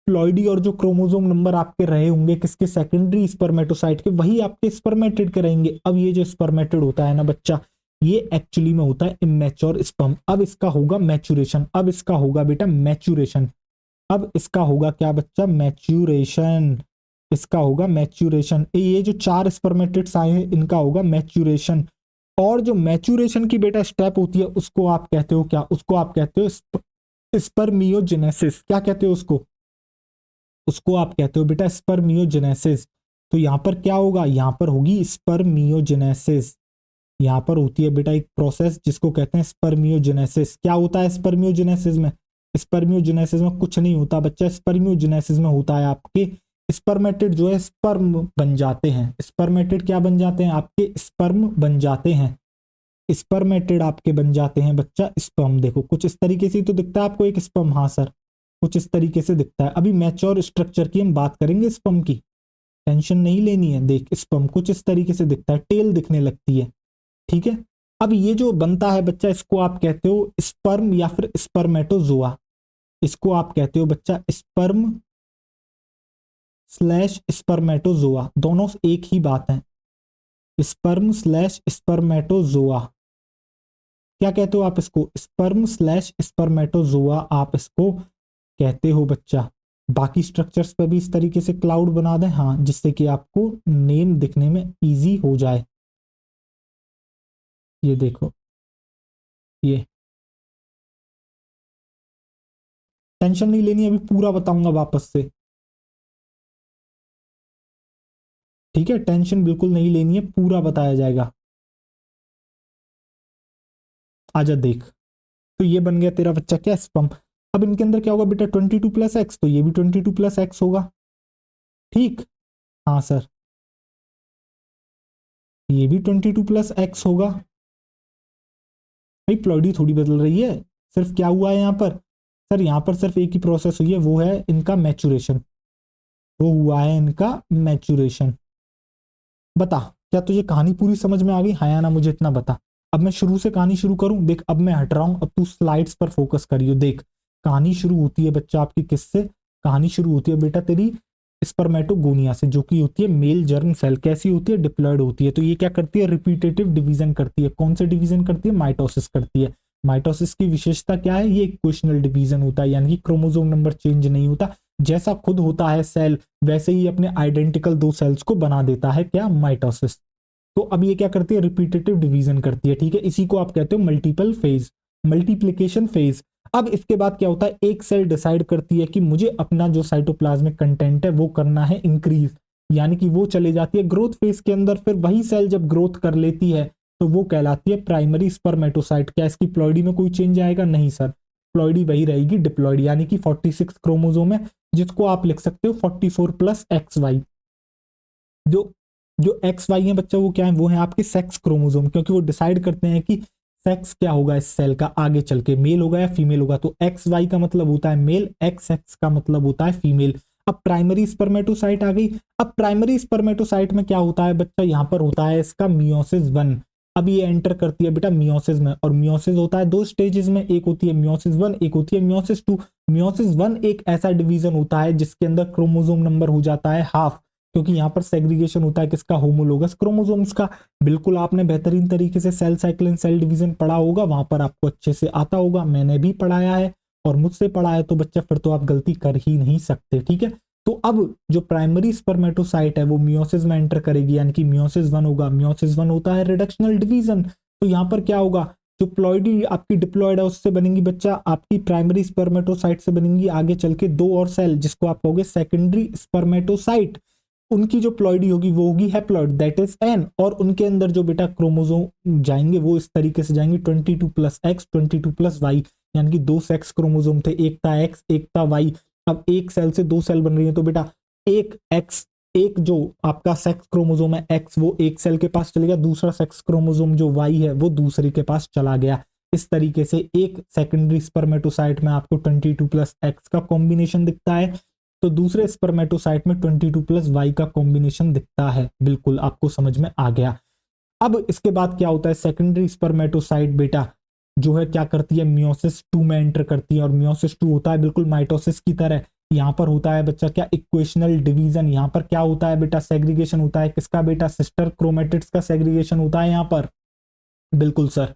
प्लॉइडी और जो क्रोमोसोम नंबर आपके रहे होंगे किसके, सेकेंडरी स्पर्मेटोसाइट के, वही आपके स्पर्मेटेड के रहेंगे। अब ये जो स्पर्मेटेड होता है ना बच्चा, ये एक्चुअली में होता है इमेच्योर स्पर्म। अब इसका होगा मैच्यूरेशन, अब इसका होगा बेटा मैच्यूरेशन। अब इसका होगा क्या बच्चा? मैच्यूरेशन। इसका होगा मैच्यूरेशन। ये जो 4 स्पर्मेटिड्स आए हैं इनका होगा मैच्यूरेशन। और जो मैच्यूरेशन की बेटा स्टेप होती है उसको आप कहते हो क्या? उसको आप कहते हो स्पर्मियोजेनेसिस। क्या कहते हो उसको? उसको आप कहते हो बेटा स्पर्मियोजेनेसिस। तो यहां पर क्या होगा? यहां पर होगी स्पर्मियोजेनेसिस। यहां पर होती है बेटा एक प्रोसेस जिसको कहते हैं स्पर्मियोजेनेसिस। क्या होता है स्पर्मियोजेनेसिस में? स्पर्मियोजेनेसिस में कुछ नहीं होता बच्चा, स्पर्मियोजेनेसिस में होता है आपके स्पर्मेटिड जो है स्पर्म बन जाते हैं। स्पर्मेटिड क्या बन जाते हैं? आपके स्पर्म बन जाते हैं। स्पर्मेटिड आपके बन जाते हैं बच्चा स्पर्म। देखो कुछ इस तरीके से ही तो दिखता है आपको एक स्पर्म। हाँ सर, कुछ इस तरीके से दिखता है। अभी मैच्योर स्ट्रक्चर की हम बात करेंगे स्पर्म की, टेंशन नहीं लेनी है। देख स्पर्म कुछ इस तरीके से दिखता है, टेल दिखने लगती है, ठीक है। अब ये जो बनता है बच्चा इसको आप कहते हो स्पर्म या फिर स्पर्मेटोजोआ। इसको आप कहते हो बच्चा स्पर्म स्लैश स्पर्मेटोजोआ, दोनों एक ही बात है। स्पर्म स्लैश स्पर्मेटोजोआ, क्या कहते हो आप इसको? स्पर्म स्लैश स्पर्मेटोजोआ आप इसको कहते हो बच्चा। बाकी स्ट्रक्चर्स पे भी इस तरीके से क्लाउड बना दें, हाँ, जिससे कि आपको नेम दिखने में इजी हो जाए। ये देखो, ये टेंशन नहीं लेनी, अभी पूरा बताऊंगा वापस से, ठीक है। टेंशन बिल्कुल नहीं लेनी है, पूरा बताया जाएगा। आजा देख, तो ये बन गया तेरा बच्चा क्या, स्पर्म। अब इनके अंदर क्या होगा बेटा? 22+X, तो ये भी 22+X होगा, ठीक। हाँ सर, ये भी 22+X होगा। भाई प्लॉइडी थोड़ी बदल रही है, सिर्फ क्या हुआ है यहाँ पर सर, यहाँ पर सिर्फ एक ही प्रोसेस हुई है, वो है इनका मैचुरेशन, वो हुआ है इनका मैचुरेशन। बता क्या तुझे कहानी पूरी समझ में आ गई, हाँ या ना, मुझे इतना बता। अब मैं शुरू से कहानी शुरू करूं, देख अब मैं हट रहा हूं, अब तू स्लाइड्स पर फोकस करियो। देख कहानी शुरू होती है बच्चा आपकी किससे, कहानी शुरू होती है बेटा तेरी स्पर्मेटोगोनिया से, जो कि होती है मेल जर्म सेल। कैसी होती है, डिप्लॉयड होती है। तो ये क्या करती है, रिपीटेटिव डिवीजन करती है। कौन से डिवीजन करती है, माइटोसिस करती है। माइटोसिस की विशेषता क्या है, ये इक्वेशनल डिवीजन होता है, यानी कि क्रोमोसोम नंबर चेंज नहीं होता, जैसा खुद होता है सेल वैसे ही अपने आइडेंटिकल दो सेल्स को बना देता है, क्या, माइटोसिस। तो अब ये क्या करती है, रिपीटेटिव डिवीजन करती है, ठीक है। इसी को आप कहते हो मल्टीपल फेज, मल्टीप्लिकेशन फेज। अब इसके बाद क्या होता है, एक सेल डिसाइड करती है कि मुझे अपना जो साइटोप्लाज्मिक कंटेंट है वो करना है इंक्रीज, यानी कि वो चले जाती है ग्रोथ फेज के अंदर। फिर वही सेल जब ग्रोथ कर लेती है तो वो कहलाती है प्राइमरी स्पर्मेटोसाइट। क्या इसकी प्लॉइडी में कोई चेंज आएगा, नहीं सर, प्लॉइडी वही रहेगी डिप्लॉइड, यानी कि 46 क्रोमोसोम है, जिसको आप लिख सकते हो 44+XY। जो जो एक्स वाई है बच्चा, वो क्या है, वो है आपके सेक्स क्रोमोसोम, क्योंकि वो डिसाइड करते हैं कि सेक्स क्या होगा इस सेल का आगे चल के, मेल होगा या फीमेल होगा। तो एक्स वाई का मतलब होता है मेल, एक्स एक्स का मतलब होता है फीमेल। अब प्राइमरी स्पर्मेटोसाइट आ गई। अब प्राइमरी स्पर्मेटोसाइट में क्या होता है बच्चा, यहाँ पर होता है इसका मियोसिस 1। अब ये एंटर करती है बेटा मियोसिस में, और मियोसिस होता है दो स्टेजेस में, एक होती है मियोसिस 1, एक होती है मियोसिस 2। मियोसिस 1 एक ऐसा डिवीजन होता है जिसके अंदर क्रोमोसोम नंबर हो जाता है हाफ, क्योंकि यहाँ पर सेग्रीगेशन होता है किसका, होमोलोगस क्रोमोसोम्स का। बिल्कुल आपने बेहतरीन तरीके से cell cycle and cell division पढ़ा होगा, वहां पर आपको अच्छे से आता होगा, मैंने भी पढ़ाया है और मुझसे पढ़ा है, तो बच्चा फिर तो आप गलती कर ही नहीं सकते, ठीक है। तो अब जो प्राइमरी स्पर्मेटोसाइट है वो मियोसिस में एंटर करेगी, यानी कि मियोसिस 1 होगा। मियोसिस 1 होता है रिडक्शनल डिवीजन। तो यहाँ पर क्या होगा, जो प्लॉइडी आपकी डिप्लॉयड है उससे बनेंगी बच्चा आपकी प्राइमरी स्पर्मेटोसाइट से बनेंगी आगे चल के दो और सेल, जिसको आप कहोगे सेकेंडरी स्पर्मेटोसाइट। उनकी जो प्लॉइडी होगी वो होगी हैप्लॉइड, दैट इज एन, और उनके अंदर जो बेटा क्रोमोसोम जाएंगे वो इस तरीके से जाएंगे 22+X 22+Y, यानी कि दो सेक्स क्रोमोसोम थे, एक था एक्स एक था वाई। अब एक सेल से दो सेल बन रही है, तो बेटा एक एक्स, एक जो आपका सेक्स क्रोमोसोम है एक्स वो एक सेल के पास चले गया, दूसरा सेक्स क्रोमोसोम जो वाई है वो दूसरे के पास चला गया। इस तरीके से एक सेकेंडरी स्पर्मेटोसाइट में आपको 22+X का कॉम्बिनेशन दिखता है, तो दूसरे स्पर्मेटोसाइट में 22+Y का कॉम्बिनेशन दिखता है। बिल्कुल आपको समझ में आ गया। अब इसके बाद क्या होता है, सेकेंडरी स्पर्मेटोसाइट बेटा जो है क्या करती है, मियोसिस 2 में एंटर करती है, और मियोसिस 2 होता है बिल्कुल माइटोसिस की तरह। यहाँ पर होता है बच्चा क्या, इक्वेशनल डिवीजन। यहाँ पर क्या होता है बेटा, सेग्रीगेशन होता है किसका बेटा, सिस्टर क्रोमेटिड्स का सेग्रीगेशन होता है यहाँ पर, बिल्कुल सर।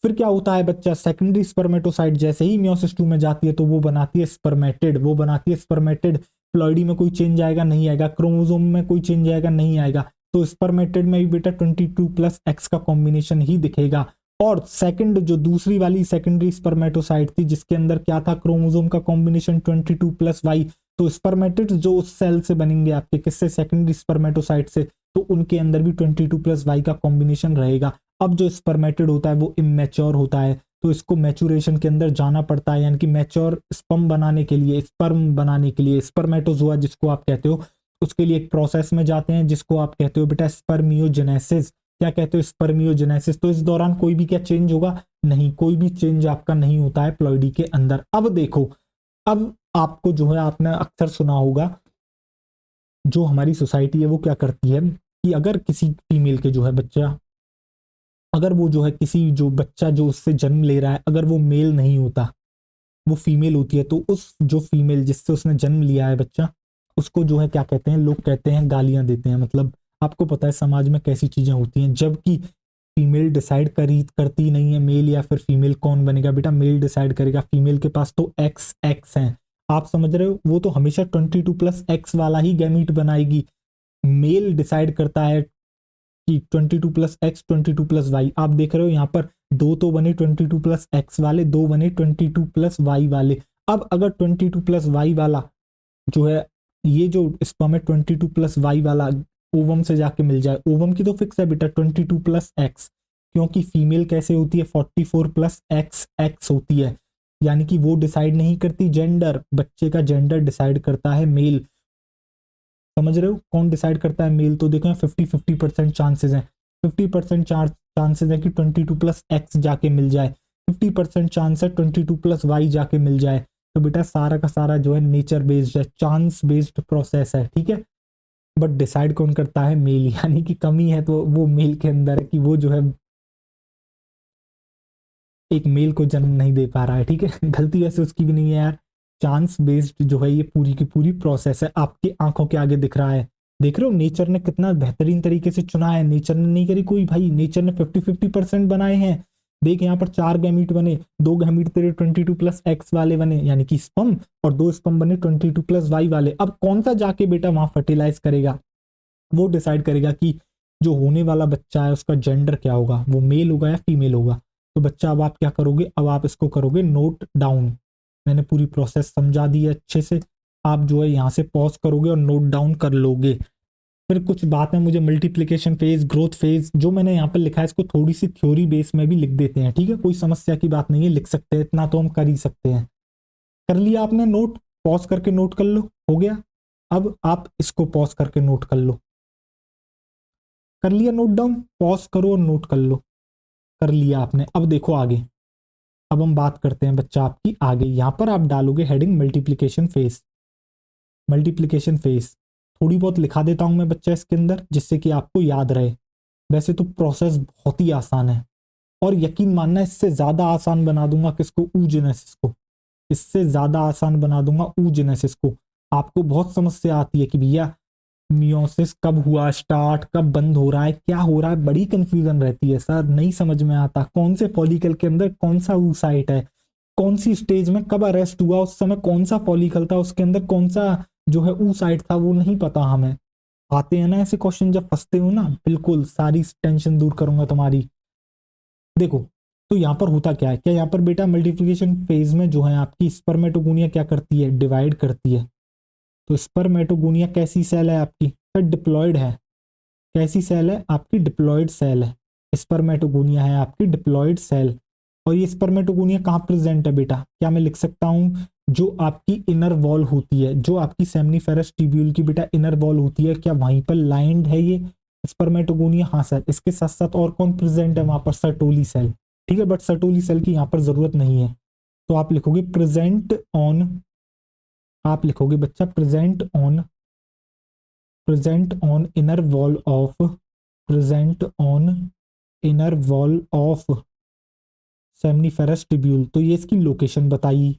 फिर क्या होता है बच्चा, सेकेंडरी स्पर्मेटोसाइट जैसे ही मियोसिस 2 में जाती है तो वो बनाती है स्पर्मेटिड, वो बनाती है स्पर्मेटिड। प्लॉइडी में कोई चेंज आएगा, नहीं आएगा, क्रोमोसोम में कोई चेंज आएगा, नहीं आएगा, तो स्पर्मेटिड में भी बेटा 22+X का कॉम्बिनेशन ही दिखेगा। और सेकंड जो दूसरी वाली सेकेंडरी स्पर्मेटोसाइट थी जिसके अंदर क्या था, क्रोमोसोम का कॉम्बिनेशन 22+Y, तो स्पर्मेटिड जो उस सेल से बनेंगे आपके किससे, सेकेंडरी स्पर्मेटोसाइट से, तो उनके अंदर भी 22+Y का कॉम्बिनेशन रहेगा। अब जो स्पर्मेटिड होता है वो इमेच्योर होता है, तो इसको मैचुरेशन के अंदर जाना पड़ता है, यानी कि मैच्योर स्पर्म बनाने के लिए, स्पर्म बनाने के लिए, स्पर्मेटोजोआ जिसको आप कहते हो, उसके लिए एक प्रोसेस में जाते हैं जिसको आप कहते हो बेटा स्पर्मियोजेनेसिस। क्या कहते हो, स्पर्मियोजेनेसिस। तो इस दौरान कोई भी क्या चेंज होगा, नहीं, कोई भी चेंज आपका नहीं होता है प्लॉइडी के अंदर। अब देखो, अब आपको जो है आपने अक्सर सुना होगा, जो हमारी सोसाइटी है वो क्या करती है कि अगर किसी फीमेल के जो है बच्चा, अगर वो जो है किसी जो बच्चा जो उससे जन्म ले रहा है अगर वो मेल नहीं होता, वो फीमेल होती है, तो उस जो फीमेल जिससे उसने जन्म लिया है बच्चा, उसको जो है क्या कहते हैं, लोग कहते हैं गालियां देते हैं। मतलब आपको पता है समाज में कैसी चीजें होती हैं, जबकि फीमेल डिसाइड करती नहीं है मेल या फिर फीमेल कौन बनेगा, बेटा मेल डिसाइड करेगा। फीमेल के पास तो एक्स एक्स है, आप समझ रहे हो, वो तो हमेशा 22+X वाला ही गैमीट बनाएगी। मेल डिसाइड करता है कि 22+X 22+Y। आप देख रहे हो यहाँ पर दो तो बने 22+X वाले, दो बने 22+Y वाले। अब अगर 22+Y वाला जो है, ये जो स्पर्म है 22+Y वाला ओवम से जाके मिल जाए, ओवम की तो फिक्स है बेटा 22+X, क्योंकि फीमेल कैसे होती है 44+XX होती है, यानी कि वो डिसाइड नहीं करती जेंडर, बच्चे का जेंडर डिसाइड करता है मेल। समझ रहे हो, कौन डिसाइड करता है, मेल। तो देखो 50-50% चांसेस हैं, 50% चांसेस है कि 22+x जाके मिल जाए, 50% चांस है 22+y जाके मिल जाए। तो बेटा सारा का सारा जो है नेचर बेस्ड है, चांस बेस्ड प्रोसेस है, ठीक है। बट डिसाइड कौन करता है? मेल, यानी कि कमी है तो वो मेल के अंदर है कि वो जो है एक मेल को जन्म नहीं दे पा रहा है, ठीक है। गलती वैसे उसकी भी नहीं है यार, चांस बेस्ड जो है ये पूरी की पूरी प्रोसेस है, आपकी आंखों के आगे दिख रहा है। देख रहे हो नेचर ने कितना बेहतरीन तरीके से चुना है, नेचर ने नहीं करी कोई भाई, नेचर ने 50-50% बनाए हैं। देख यहाँ पर 4 गैमीट बने, 2 गैमीट तेरे 22+x वाले बने यानी कि स्पर्म, और 2 स्पर्म बने 22+y वाले। अब कौन सा जाके बेटा वहां फर्टिलाइज करेगा? वो डिसाइड करेगा कि जो होने वाला बच्चा है उसका जेंडर क्या होगा, वो मेल होगा या फीमेल होगा। तो बच्चा अब आप क्या करोगे? अब आप इसको करोगे नोट डाउन। मैंने पूरी प्रोसेस समझा दी है अच्छे से, आप जो है यहाँ से पॉज करोगे और नोट डाउन कर लोगे। फिर कुछ बातें मुझे मल्टीप्लिकेशन फेज, ग्रोथ फेज जो मैंने यहाँ पर लिखा है इसको थोड़ी सी थ्योरी बेस में भी लिख देते हैं, ठीक है, कोई समस्या की बात नहीं है, लिख सकते हैं, इतना तो हम कर ही सकते हैं। कर लिया आपने नोट? पॉज करके नोट कर लो, हो गया। अब आप इसको पॉज करके नोट कर लो। कर लिया नोट डाउन? पॉज करो और नोट कर लो। कर लिया आपने? अब देखो आगे, अब हम बात करते हैं बच्चा आपकी आगे। यहां पर आप डालोगे heading multiplication phase. Multiplication phase थोड़ी बहुत लिखा देता हूं मैं बच्चा इसके अंदर, जिससे कि आपको याद रहे। वैसे तो प्रोसेस बहुत ही आसान है, और यकीन मानना इससे ज्यादा आसान बना दूंगा किसको? ऊजेनेसिस को। इससे ज्यादा आसान बना दूंगा ऊजेनेसिस को। आपको बहुत समस्या आती है कि भैया मियोसिस कब हुआ स्टार्ट, कब बंद हो रहा है, क्या हो रहा है, बड़ी कंफ्यूजन रहती है सर, नहीं समझ में आता कौन से फॉलिकल के अंदर कौन सा ऊसाइट है, कौन सी स्टेज में कब अरेस्ट हुआ, उस समय कौन सा फॉलिकल था, उसके अंदर कौन सा जो है ऊसाइट था, वो नहीं पता हमें। आते हैं ना ऐसे क्वेश्चन, जब फंसते हो ना, बिल्कुल सारी टेंशन दूर करूंगा तुम्हारी। देखो, तो यहाँ पर होता क्या है, क्या यहाँ पर बेटा मल्टीप्लिकेशन फेज में जो है आपकी स्पर्मेटोगोनिया क्या करती है? डिवाइड करती है। तो स्पर्मेटोगोनिया कैसी सेल है आपकी? डिप्लॉयड है। कैसी सेल है आपकी? डिप्लॉयड सेल है। स्पर्मेटोगोनिया है आपकी डिप्लॉयड सेल। और ये स्पर्मेटोगोनिया कहाँ प्रेजेंट है बेटा? क्या मैं लिख सकता हूँ जो आपकी इनर वॉल होती है, जो आपकी सेमनीफेरस ट्यूब्यूल की बेटा इनर वॉल होती है, क्या वहीं पर लाइंड है ये स्पर्मेटोगोनिया? हाँ सर। इसके साथ साथ और कौन प्रेजेंट है वहां पर? सर्टोली सेल, ठीक है, बट सर्टोली सेल की यहाँ पर जरूरत नहीं है। तो आप लिखोगे प्रेजेंट ऑन, आप लिखोगे बच्चा present on inner wall of, present on inner wall of seminiferous tubule. तो ये इसकी लोकेशन बताई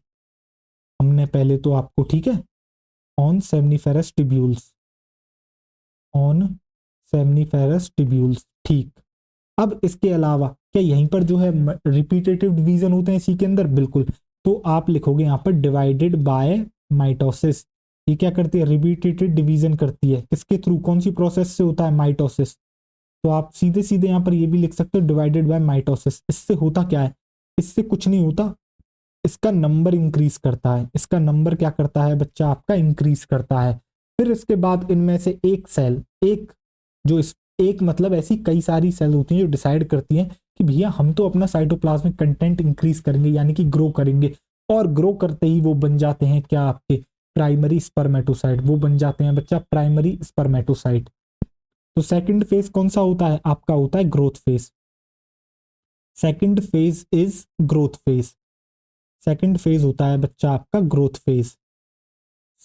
हमने पहले तो आपको, ठीक है, on seminiferous tubules, on seminiferous tubules, ठीक। अब इसके अलावा क्या यहीं पर जो है रिपीटेटिव डिवीजन होते हैं इसी के अंदर? बिल्कुल। तो आप लिखोगे यहाँ पर डिवाइडेड बाय माइटोसिस। ये क्या करती है? रिपीटेटिव डिवीजन करती है। किसके थ्रू? कौन सी प्रोसेस से होता है? माइटोसिस। तो आप सीधे सीधे यहाँ पर ये भी लिख सकते हो डिवाइडेड बाय माइटोसिस। इससे होता क्या है? इससे कुछ नहीं होता, इसका नंबर इंक्रीज करता है। इसका नंबर क्या करता है बच्चा आपका? इंक्रीज करता है। फिर इसके बाद इनमें से एक सेल, एक जो इस एक मतलब ऐसी कई सारी सेल होती हैं जो डिसाइड करती हैं कि भैया हम तो अपना साइटोप्लाज्मिक कंटेंट इंक्रीज करेंगे, यानी कि ग्रो करेंगे, और ग्रो करते ही वो बन जाते हैं क्या? आपके प्राइमरी स्पर्मेटोसाइट। वो बन जाते हैं बच्चा प्राइमरी स्पर्मेटोसाइट। तो सेकंड फेज कौन सा होता है आपका? होता है growth phase. Second phase is growth phase. Second phase होता है बच्चा आपका ग्रोथ फेज।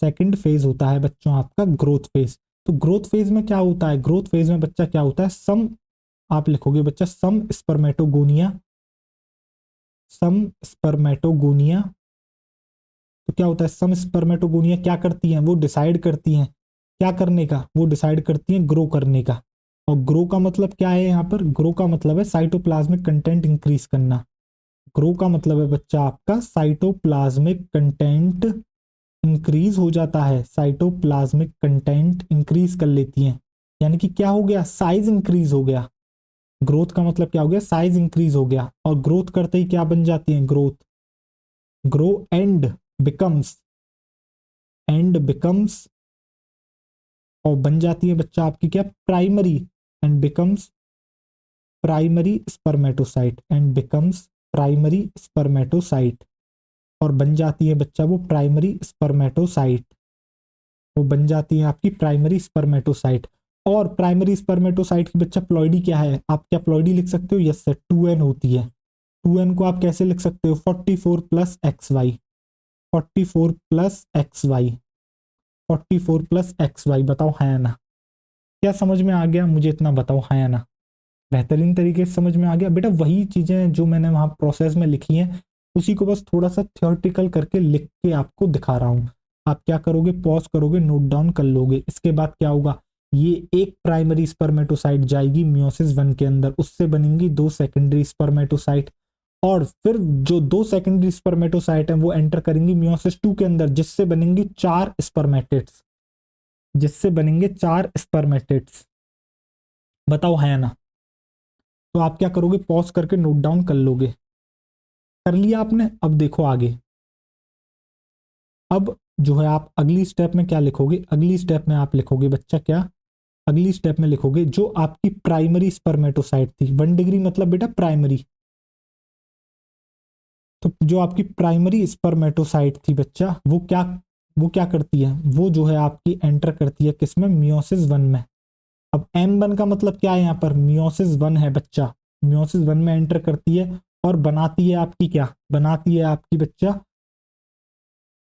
सेकंड फेज होता है बच्चों आपका ग्रोथ फेज। तो ग्रोथ फेज में क्या होता है? ग्रोथ फेज में बच्चा क्या होता है? सम, आप लिखोगे बच्चा सम स्पर्मेटोगोनिया, सम स्पर्मेटोगोनिया। तो क्या होता है? सम स्पर्मेटोगोनिया क्या करती हैं? वो डिसाइड करती हैं क्या करने का? वो डिसाइड करती हैं ग्रो करने का। और ग्रो का मतलब क्या है यहाँ पर? ग्रो का मतलब है साइटोप्लाज्मिक कंटेंट इंक्रीज करना। ग्रो का मतलब है बच्चा आपका साइटोप्लाज्मिक कंटेंट इंक्रीज हो जाता है। साइटोप्लाज्मिक कंटेंट इंक्रीज कर लेती हैं, यानी कि क्या हो गया? साइज इंक्रीज हो गया। ग्रोथ का मतलब क्या हो गया? साइज इंक्रीज हो गया। और ग्रोथ करते ही क्या बन जाती है? Growth, grow becomes and becomes और बन जाती है बच्चा आपकी क्या? Primary, and becomes primary spermatocyte, and becomes primary spermatocyte. और बन जाती है बच्चा वो प्राइमरी स्पर्मेटोसाइट। वो बन जाती है आपकी प्राइमरी स्पर्मेटोसाइट। और प्राइमरी स्पर्मेटोसाइट की बच्चा प्लॉइडी क्या है, आप क्या प्लॉइडी लिख सकते हो, यस सर 2n होती है। 2n को आप कैसे लिख सकते हो, 44 plus X Y, 44 plus X Y, 44 plus X Y, बताओ है या ना। क्या समझ में आ गया, मुझे इतना बताओ है या ना। बेहतरीन तरीके से समझ में आ गया बेटा, वही चीजें जो मैंने वहां प्रोसेस में लिखी हैं उसी को बस थोड़ा सा थियोरटिकल करके लिख के आपको दिखा रहा हूं। आप क्या करोगे, पॉज करोगे, नोट डाउन कर लोगे। इसके बाद क्या होगा, ये एक प्राइमरी स्पर्मेटोसाइट जाएगी मियोसिस 1 के अंदर, उससे बनेंगी 2 सेकेंडरी स्पर्मेटोसाइट, और फिर जो 2 सेकेंडरी स्पर्मेटोसाइट हैं वो एंटर करेंगी मियोसिस 2 के अंदर, जिससे बनेंगी 4 स्पर्मेटिड्स, जिससे बनेंगे 4 स्पर्मेटिड्स। बताओ है ना। तो आप क्या करोगे, पॉज करके नोट डाउन कर लोगे। कर लिया आपने, अब देखो आगे। अब जो है आप अगली स्टेप में क्या लिखोगे, अगली स्टेप में आप लिखोगे बच्चा क्या, अगली स्टेप में लिखोगे जो आपकी प्राइमरी स्पर्मेटोसाइट थी, 1 डिग्री मतलब बेटा प्राइमरी, तो जो आपकी प्राइमरी स्पर्मेटोसाइट थी बच्चा वो क्या करती है, वो जो है आपकी एंटर करती है किसमें, मियोसिस 1 में। अब M1 का मतलब क्या है, यहाँ पर मियोसिस 1 है बच्चा, मियोसिस 1 में एंटर करती है और बनाती है आपकी क्या, बनाती है आपकी बच्चा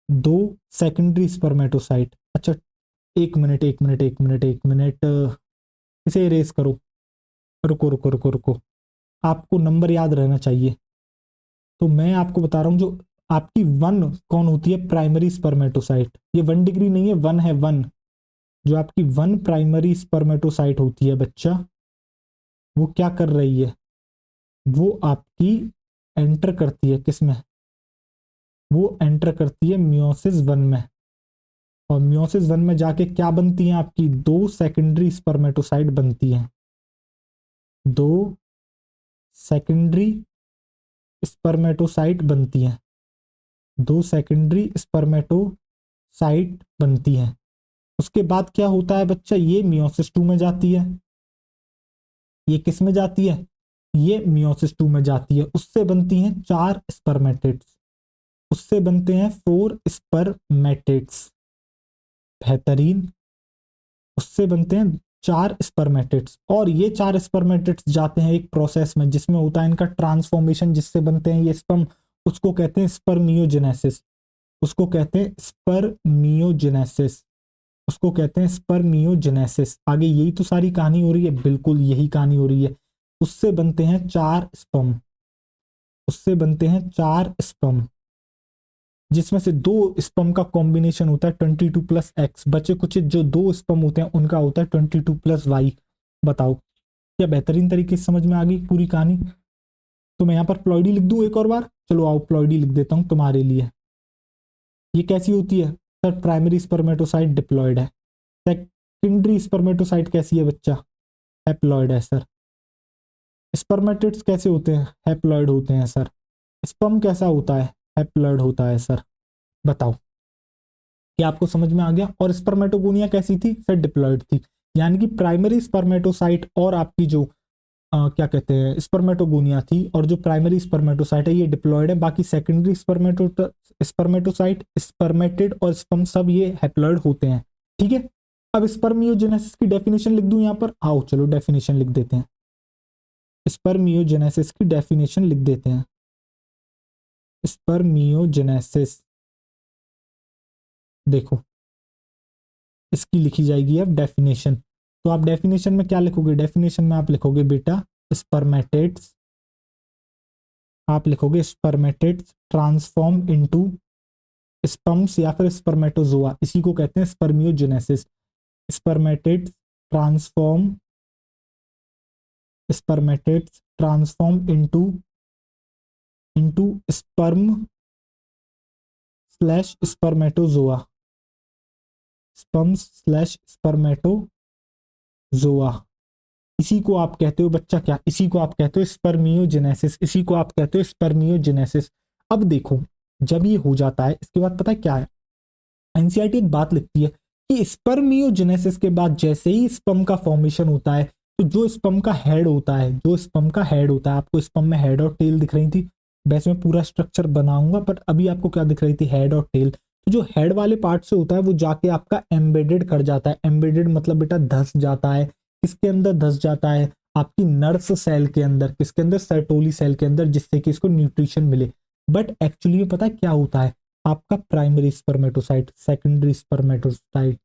2 सेकेंडरी स्पर्मेटोसाइट। अच्छा एक मिनट एक मिनट एक मिनट एक मिनट, इसे इरेज करो, रुको रुको रुको रुको, आपको नंबर याद रहना चाहिए। तो मैं आपको बता रहा हूं जो आपकी 1 कौन होती है, प्राइमरी स्पर्मेटोसाइट, ये 1 डिग्री नहीं है, 1 है 1, जो आपकी 1 प्राइमरी स्पर्मेटोसाइट होती है बच्चा, वो क्या कर रही है, वो आपकी एंटर करती है किसमें, वो एंटर करती है मियोसिस 1 में, और मियोसिस 1 में जाके क्या बनती हैं, आपकी 2 सेकेंडरी स्पर्मेटोसाइट बनती हैं, 2 सेकेंडरी स्पर्मेटोसाइट बनती हैं, 2 सेकेंडरी स्पर्मेटोसाइट बनती हैं। उसके बाद क्या होता है बच्चा, ये मियोसिस 2 में जाती है, ये किस में जाती है, ये मियोसिस 2 में जाती है, उससे बनती हैं 4 स्पर्मेटिड्स, उससे बनते हैं 4 स्पर्मेटिड्स, बेहतरीन, उससे बनते हैं 4 स्पर्मेटिड्स, और ये 4 स्पर्मेटिड्स जाते हैं एक प्रोसेस में जिसमें होता है इनका ट्रांसफॉर्मेशन, जिससे बनते हैं ये स्पर्म, उसको कहते हैं स्पर्मियोजेनेसिस, उसको कहते हैं स्पर्मियोजेनेसिस, उसको कहते हैं स्पर्मियोजेनेसिस। आगे यही तो सारी कहानी हो रही है, बिल्कुल यही कहानी हो रही है। उससे बनते हैं 4 स्पर्म, उससे बनते हैं 4 स्पर्म, जिसमें से 2 स्पर्म का कॉम्बिनेशन होता है 22 प्लस एक्स, बचे कुछ जो 2 स्पर्म होते हैं उनका होता है 22 प्लस वाई। बताओ क्या बेहतरीन तरीके से समझ में आ गई पूरी कहानी। तो मैं यहाँ पर प्लॉइडी लिख दूं एक और बार, चलो आओ प्लॉइडी लिख देता हूं तुम्हारे लिए। ये कैसी होती है सर, प्राइमरी स्पर्मेटोसाइट डिप्लॉयड है। सेकेंडरी स्पर्मेटोसाइट कैसी है बच्चा, हैप्लॉयड है सर। स्पर्मेटिड्स कैसे होते हैं, हैप्लॉयड होते हैं सर। स्पर्म कैसा होता है, हैप्लॉयड होता है सर। बताओ क्या आपको समझ में आ गया। और स्पर्मेटोगोनिया कैसी थी सर, डिप्लॉयड थी। यानी कि प्राइमरी स्पर्मेटोसाइट और आपकी जो क्या कहते हैं स्पर्मेटोगोनिया थी, और जो प्राइमरी स्पर्मेटोसाइट है ये डिप्लॉयड है, बाकी सेकेंडरी स्पर्मेटोसाइट, स्पर्मेटिड और स्पर्म सब ये हैप्लॉयड होते हैं। ठीक है, अब स्पर्मियोजेनेसिस की डेफिनेशन लिख दूं यहाँ पर, आओ चलो डेफिनेशन लिख देते हैं, स्पर्मियोजेनेसिस की डेफिनेशन लिख देते हैं। स्पर्मियोजेनेसिस देखो इसकी लिखी जाएगी अब डेफिनेशन। तो आप डेफिनेशन में क्या लिखोगे, डेफिनेशन में आप लिखोगे बेटा स्पर्मेटिड्स, आप लिखोगे स्पर्मेटिड्स ट्रांसफॉर्म इनटू स्पर्म्स या फिर स्पर्मेटोजोआ, इसी को कहते हैं spermiogenesis. Spermatids transform, spermatids transform into into sperm slash spermatozoa, sperms slash spermatozoa. इसी को आप कहते हो बच्चा क्या, इसी को आप कहते हो स्पर्मियोजेनेसिस, इसी को आप कहते हो स्पर्मियोजेनेसिस। अब देखो जब ये हो जाता है इसके बाद पता है क्या है, एनसीईआरटी एक बात लिखती है कि स्पर्मियोजेनेसिस के बाद जैसे ही स्पर्म का फॉर्मेशन होता है, तो जो स्पर्म का हेड होता है, जो स्पर्म का हेड होता है, आपको स्पर्म में हेड और टेल दिख रही थी, वैसे मैं पूरा स्ट्रक्चर बनाऊंगा, बट अभी आपको क्या दिख रही थी, हेड और टेल। तो तो जो हेड वाले पार्ट से होता है वो जाके आपका एम्बेडेड कर जाता है। एम्बेडेड मतलब बेटा धस जाता है। किसके अंदर धस जाता है? आपकी नर्स सेल के अंदर। किसके अंदर? सर्टोली सेल के अंदर, जिससे कि इसको न्यूट्रिशन मिले। बट एक्चुअली में पता है क्या होता है? आपका प्राइमरी स्पर्मेटोसाइट, सेकेंडरी स्पर्मेटोसाइट,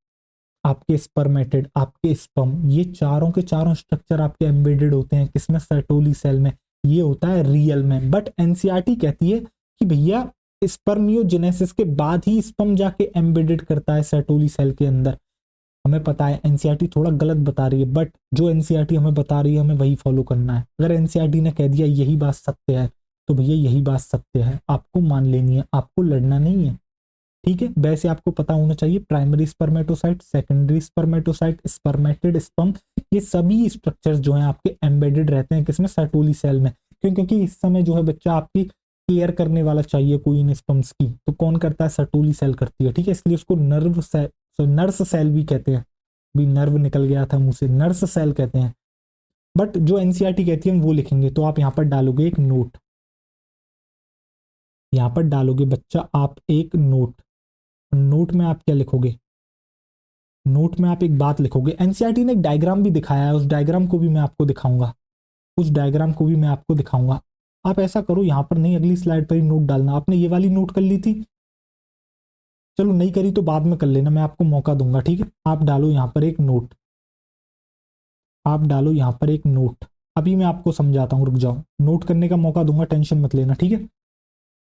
आपके स्पर्मेटिड, आपके स्पर्म, ये चारों के चारों स्ट्रक्चर आपके एम्बेडेड होते हैं किसमें? सर्टोली सेल में। ये होता है रियल में। बट एनसीईआरटी कहती है कि भैया स्पर्मियोजेनेसिस के बाद ही स्पर्म जाके एम्बेडेड करता है सर्टोली सेल के अंदर। हमें पता है एनसीईआरटी थोड़ा गलत बता रही है, बट जो एनसीईआरटी हमें बता रही है हमें वही फॉलो करना है। अगर एनसीईआरटी ने कह दिया यही बात सत्य है, तो भैया यही बात सत्य है, आपको मान लेनी है, आपको लड़ना नहीं है। ठीक है, वैसे आपको पता होना चाहिए primary spermatocyte, secondary spermatocyte, spermatid, sperm, ये सभी स्ट्रक्चर्स जो हैं आपके एम्बेडेड रहते हैं किसमें? सर्टोली सेल में। क्यों? क्योंकि इस समय जो है बच्चा आपकी केयर करने वाला चाहिए कोई इन स्पर्म्स की, तो कौन करता है? सर्टोली सेल करती है। ठीक है, इसलिए उसको नर्व सेल, नर्स सेल भी कहते हैं। भी नर्व निकल गया था मुंह से, नर्स सेल कहते हैं। बट जो एनसीईआरटी कहती है हम वो लिखेंगे। तो आप यहाँ पर डालोगे एक नोट, यहाँ पर डालोगे बच्चा आप एक नोट। नोट में आप क्या लिखोगे? नोट में आप एक बात लिखोगे। एनसीईआरटी ने एक डायग्राम भी दिखाया है, उस डायग्राम को भी मैं आपको दिखाऊंगा, उस डायग्राम को भी मैं आपको दिखाऊंगा। आप ऐसा करो, यहाँ पर नहीं, अगली स्लाइड पर ही नोट डालना। आपने ये वाली नोट कर ली थी, चलो नहीं करी तो बाद में कर लेना, मैं आपको मौका दूंगा। ठीक है, आप डालो यहाँ पर एक नोट, आप डालो यहाँ पर एक नोट। अभी मैं आपको समझाता हूँ, रुक जाओ, नोट करने का मौका दूंगा, टेंशन मत लेना। ठीक है,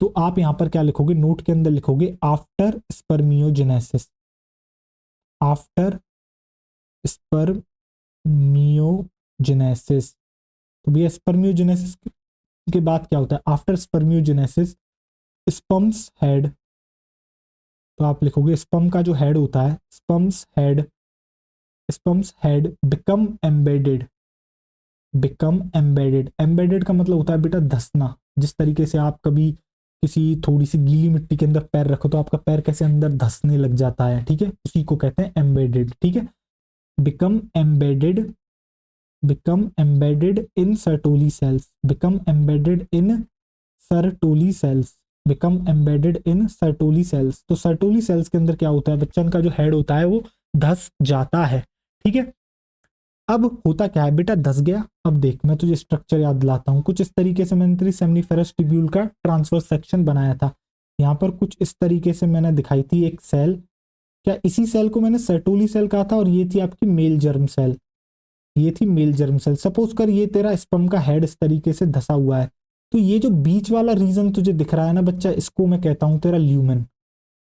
तो आप यहाँ पर क्या लिखोगे? नोट के अंदर लिखोगे आफ्टर स्पर्मियोजेनेसिस, आफ्टर स्पर्मियोजेनेसिस। तो भैया स्पर्मियोजेनेसिस के बाद क्या होता है? आफ्टर स्पर्मियोजेनेसिस स्पर्म्स हेड, तो आप लिखोगे स्पर्म का जो हेड होता है, sperms head, sperms head become embedded, become embedded. Embedded का मतलब होता है बेटा धंसना। जिस तरीके से आप कभी किसी थोड़ी सी गीली मिट्टी के अंदर पैर रखो तो आपका पैर कैसे अंदर धंसने लग जाता है, ठीक है, उसी को कहते हैं एम्बेडेड। ठीक है, become embedded, become embedded in Sertoli cells, become embedded in Sertoli cells, become embedded in Sertoli cells। तो Sertoli cells के अंदर क्या होता है? बच्चन का जो हेड होता है वो धस जाता है। ठीक है, अब होता क्या है बेटा? धस गया। अब देख मैं तुझे स्ट्रक्चर याद दिलाता हूँ। कुछ इस तरीके से मैंने तेरी सेमनीफेरस ट्यूब्यूल का ट्रांसवर्स सेक्शन बनाया था। यहाँ पर कुछ इस तरीके से मैंने दिखाई थी एक सेल। क्या इसी सेल को मैंने सर्टोली सेल कहा था? और ये थी आपकी मेल जर्म सेल, ये थी मेल जर्म सेल। सपोज कर ये तेरा स्पर्म का हेड इस तरीके से धसा हुआ है, तो ये जो बीच वाला रीजन तुझे दिख रहा है ना बच्चा, इसको मैं कहता हूं तेरा ल्यूमेन।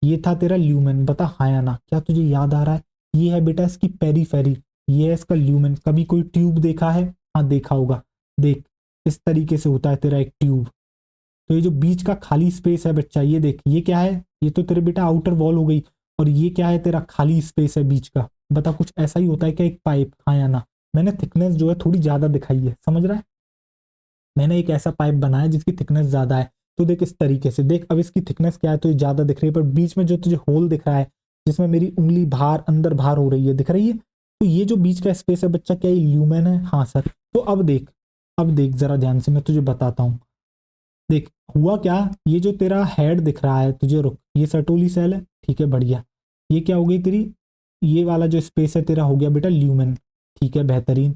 ये था तेरा ल्यूमेन, बता हाँ या ना, क्या तुझे याद आ रहा है? ये है बेटा इसकी पेरीफेरी, ये है इसका ल्यूमेन। कभी कोई ट्यूब देखा है? हाँ देखा होगा, देख इस तरीके से होता है तेरा एक ट्यूब। तो ये जो बीच का खाली स्पेस है बच्चा, ये देख, ये क्या है? ये तो तेरे बेटा आउटर वॉल हो गई, और ये क्या है? तेरा खाली स्पेस है बीच का। बता कुछ ऐसा ही होता है क्या एक पाइप? हाँ या ना? मैंने थिकनेस जो है थोड़ी ज्यादा दिखाई है, समझ रहा है? मैंने एक ऐसा पाइप बनाया जिसकी थिकनेस ज्यादा है। तो देख इस तरीके से देख, अब इसकी थिकनेस क्या है? तो ये ज्यादा दिख रही है, पर बीच में जो तुझे होल दिख रहा है जिसमें मेरी उंगली बाहर अंदर बाहर हो रही है, दिख रही है? तो ये जो बीच का स्पेस है बच्चा, क्या ये ल्यूमेन है? हाँ सर। तो अब देख, अब देख जरा ध्यान से, मैं तुझे बताता हूँ। देख हुआ क्या, ये जो तेरा हेड दिख रहा है तुझे, रुक, ये सर्टोली सेल है, ठीक है बढ़िया। ये क्या हो गई तेरी, ये वाला जो स्पेस है तेरा हो गया बेटा ल्यूमेन, ठीक है बेहतरीन।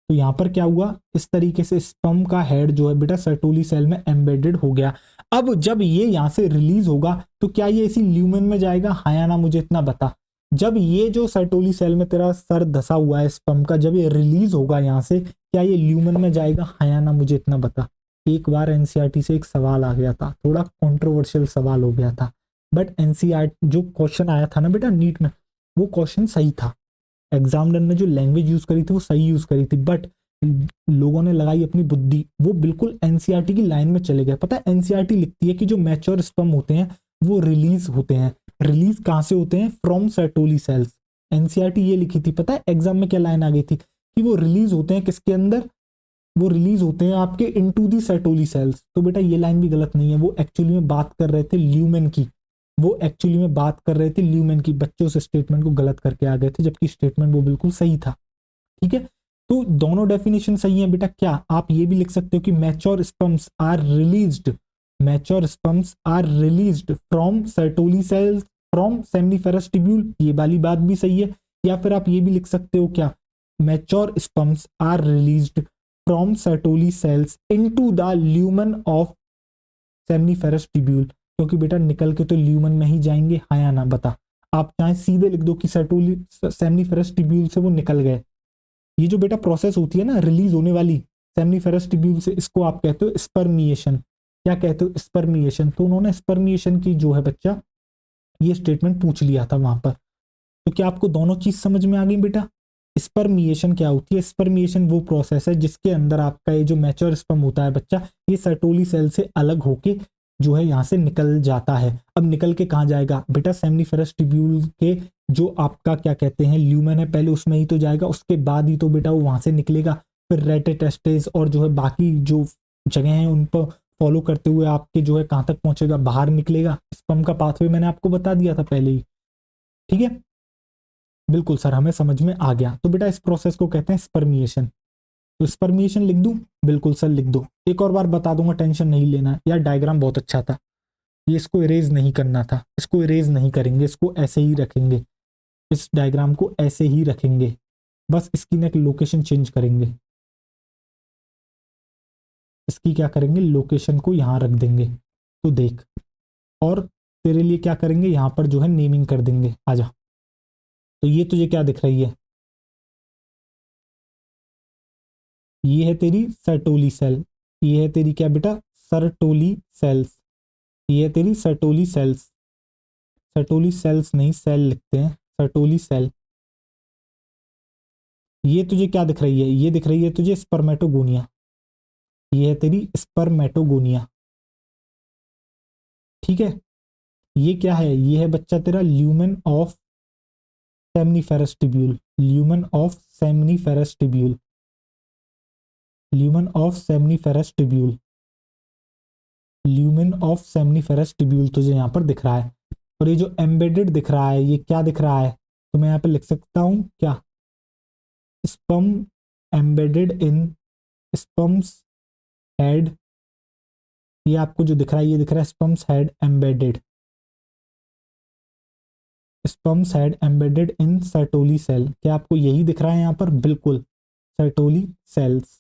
तो यहाँ पर क्या हुआ, इस तरीके से स्पर्म का हेड जो है बेटा सर्टोली सेल में एम्बेडेड हो गया। अब जब ये यहाँ से रिलीज होगा तो क्या ये इसी ल्यूमेन में जाएगा? हाँ या ना, मुझे इतना बता। जब ये जो सर्टोली सेल में तेरा सर धसा हुआ है स्पर्म का, जब ये रिलीज होगा यहाँ से, क्या ये ल्यूमेन में जाएगा? हाँ या ना, मुझे इतना बता। एक बार एनसीईआरटी से एक सवाल आ गया था, थोड़ा कंट्रोवर्शियल सवाल हो गया था, बट एनसीईआरटी जो क्वेश्चन आया था ना बेटा नीट में, वो क्वेश्चन सही था। एग्जामिनर ने जो लैंग्वेज यूज करी थी वो सही यूज करी थी, बट लोगों ने लगाई अपनी बुद्धि, वो बिल्कुल एनसीईआरटी की लाइन में चले गए। पता है एनसीईआरटी लिखती है कि जो मैच्योर स्पर्म होते हैं वो रिलीज होते हैं। रिलीज कहाँ से होते हैं? From Sertoli sales. एनसीईआरटी ये लिखी थी, पता है एग्जाम में क्या लाइन आ गई थी कि वो रिलीज होते हैं किसके अंदर? वो रिलीज होते हैं आपके इनटू दी सर्टोली सेल्स। तो बेटा ये लाइन भी गलत नहीं है, वो एक्चुअली में बात कर रहे थे ल्यूमेन की, वो एक्चुअली में बात कर रहे थे ल्यूमेन की। बच्चों से स्टेटमेंट को गलत करके आ गए थे, जबकि स्टेटमेंट वो बिल्कुल सही था। ठीक है, तो दोनों डेफिनेशन सही है बेटा। क्या आप ये भी लिख सकते हो कि mature sperms are released, mature sperms are released from Sertoli cells from seminiferous tubule, ये वाली बात भी सही है। या फिर आप ये भी लिख सकते हो क्या, mature sperms are released from Sertoli cells into the lumen of seminiferous tubule, क्योंकि बेटा निकल के तो ल्यूमन में ही जाएंगे, हाँ या ना बता। आप चाहे सीधे लिख दो कि सर्टोली सेमनीफेरस ट्यूब्यूल से वो निकल गए। ये जो बेटा प्रोसेस होती है ना रिलीज होने वाली सेमनीफेरस ट्यूब्यूल से, इसको आप कहते हो स्पर्मिएशन। क्या कहते हो, स्पर्मिएशन। तो उन्होंने स्पर्मिएशन की जो है बच्चा ये स्टेटमेंट पूछ लिया था वहां पर। तो क्या आपको दोनों चीज समझ में आ गई बेटा। स्पर्मिएशन क्या होती है, स्पर्मिएशन वो प्रोसेस है जिसके अंदर आपका ये जो मैच्योर स्पर्म होता है बच्चा, ये सर्टोली सेल से अलग होके जो है यहाँ से निकल जाता है। अब निकल के कहाँ जाएगा बेटा, सेमनीफेरस ट्यूब्यूल के जो आपका क्या कहते हैं ल्यूमेन है पहले उसमें ही तो जाएगा, उसके बाद ही तो बेटा वो वहां से निकलेगा। फिर रेटेटेस्टेस और जो है बाकी जो जगह हैं उन पर फॉलो करते हुए आपके जो है कहाँ तक पहुंचेगा, बाहर निकलेगा। स्पर्म का पाथवे मैंने आपको बता दिया था पहले ही, ठीक है। बिल्कुल सर, हमें समझ में आ गया। तो बेटा इस प्रोसेस को कहते हैं स्पर्मिएशन। तो स्पर्मिएशन लिख दूं, बिल्कुल सर लिख दो। एक और बार बता दूंगा, टेंशन नहीं लेना यार। डायग्राम बहुत अच्छा था ये, इसको इरेज नहीं करना था, इसको इरेज नहीं करेंगे, इसको ऐसे ही रखेंगे, इस डायग्राम को ऐसे ही रखेंगे, बस इसकी ना लोकेशन चेंज करेंगे। इसकी क्या करेंगे, लोकेशन को यहां रख देंगे। तो देख, और तेरे लिए क्या करेंगे, यहां पर जो है नेमिंग कर देंगे। आजा। तो ये तुझे क्या दिख रही है, ये है तेरी सर्टोली सेल। ये है तेरी क्या बेटा, सर्टोली सेल्स। ये है तेरी सर्टोली सेल्स। सर्टोली सेल्स नहीं, सेल लिखते हैं, सर्टोली सेल। ये तुझे क्या दिख रही है, ये दिख रही है तुझे स्पर्मेटोगोनिया। ये है तेरी स्पर्मेटोगोनिया, ठीक है। ये क्या है, ये है बच्चा तेरा lumen of seminiferous tubule. Lumen of seminiferous tubule, lumen of seminiferous tubule, lumen of seminiferous tubule तुझे यहाँ पर दिख रहा है। और ये जो एम्बेडेड दिख रहा है, ये क्या दिख रहा है, तो मैं यहाँ पे लिख सकता हूँ क्या, sperm embedded in sperms head. ये आपको जो दिख रहा है, ये दिख रहा है sperms head embedded, sperms head embedded in Sertoli cell. क्या आपको यही दिख रहा है यहाँ पर, बिल्कुल, सर्टोली सेल्स,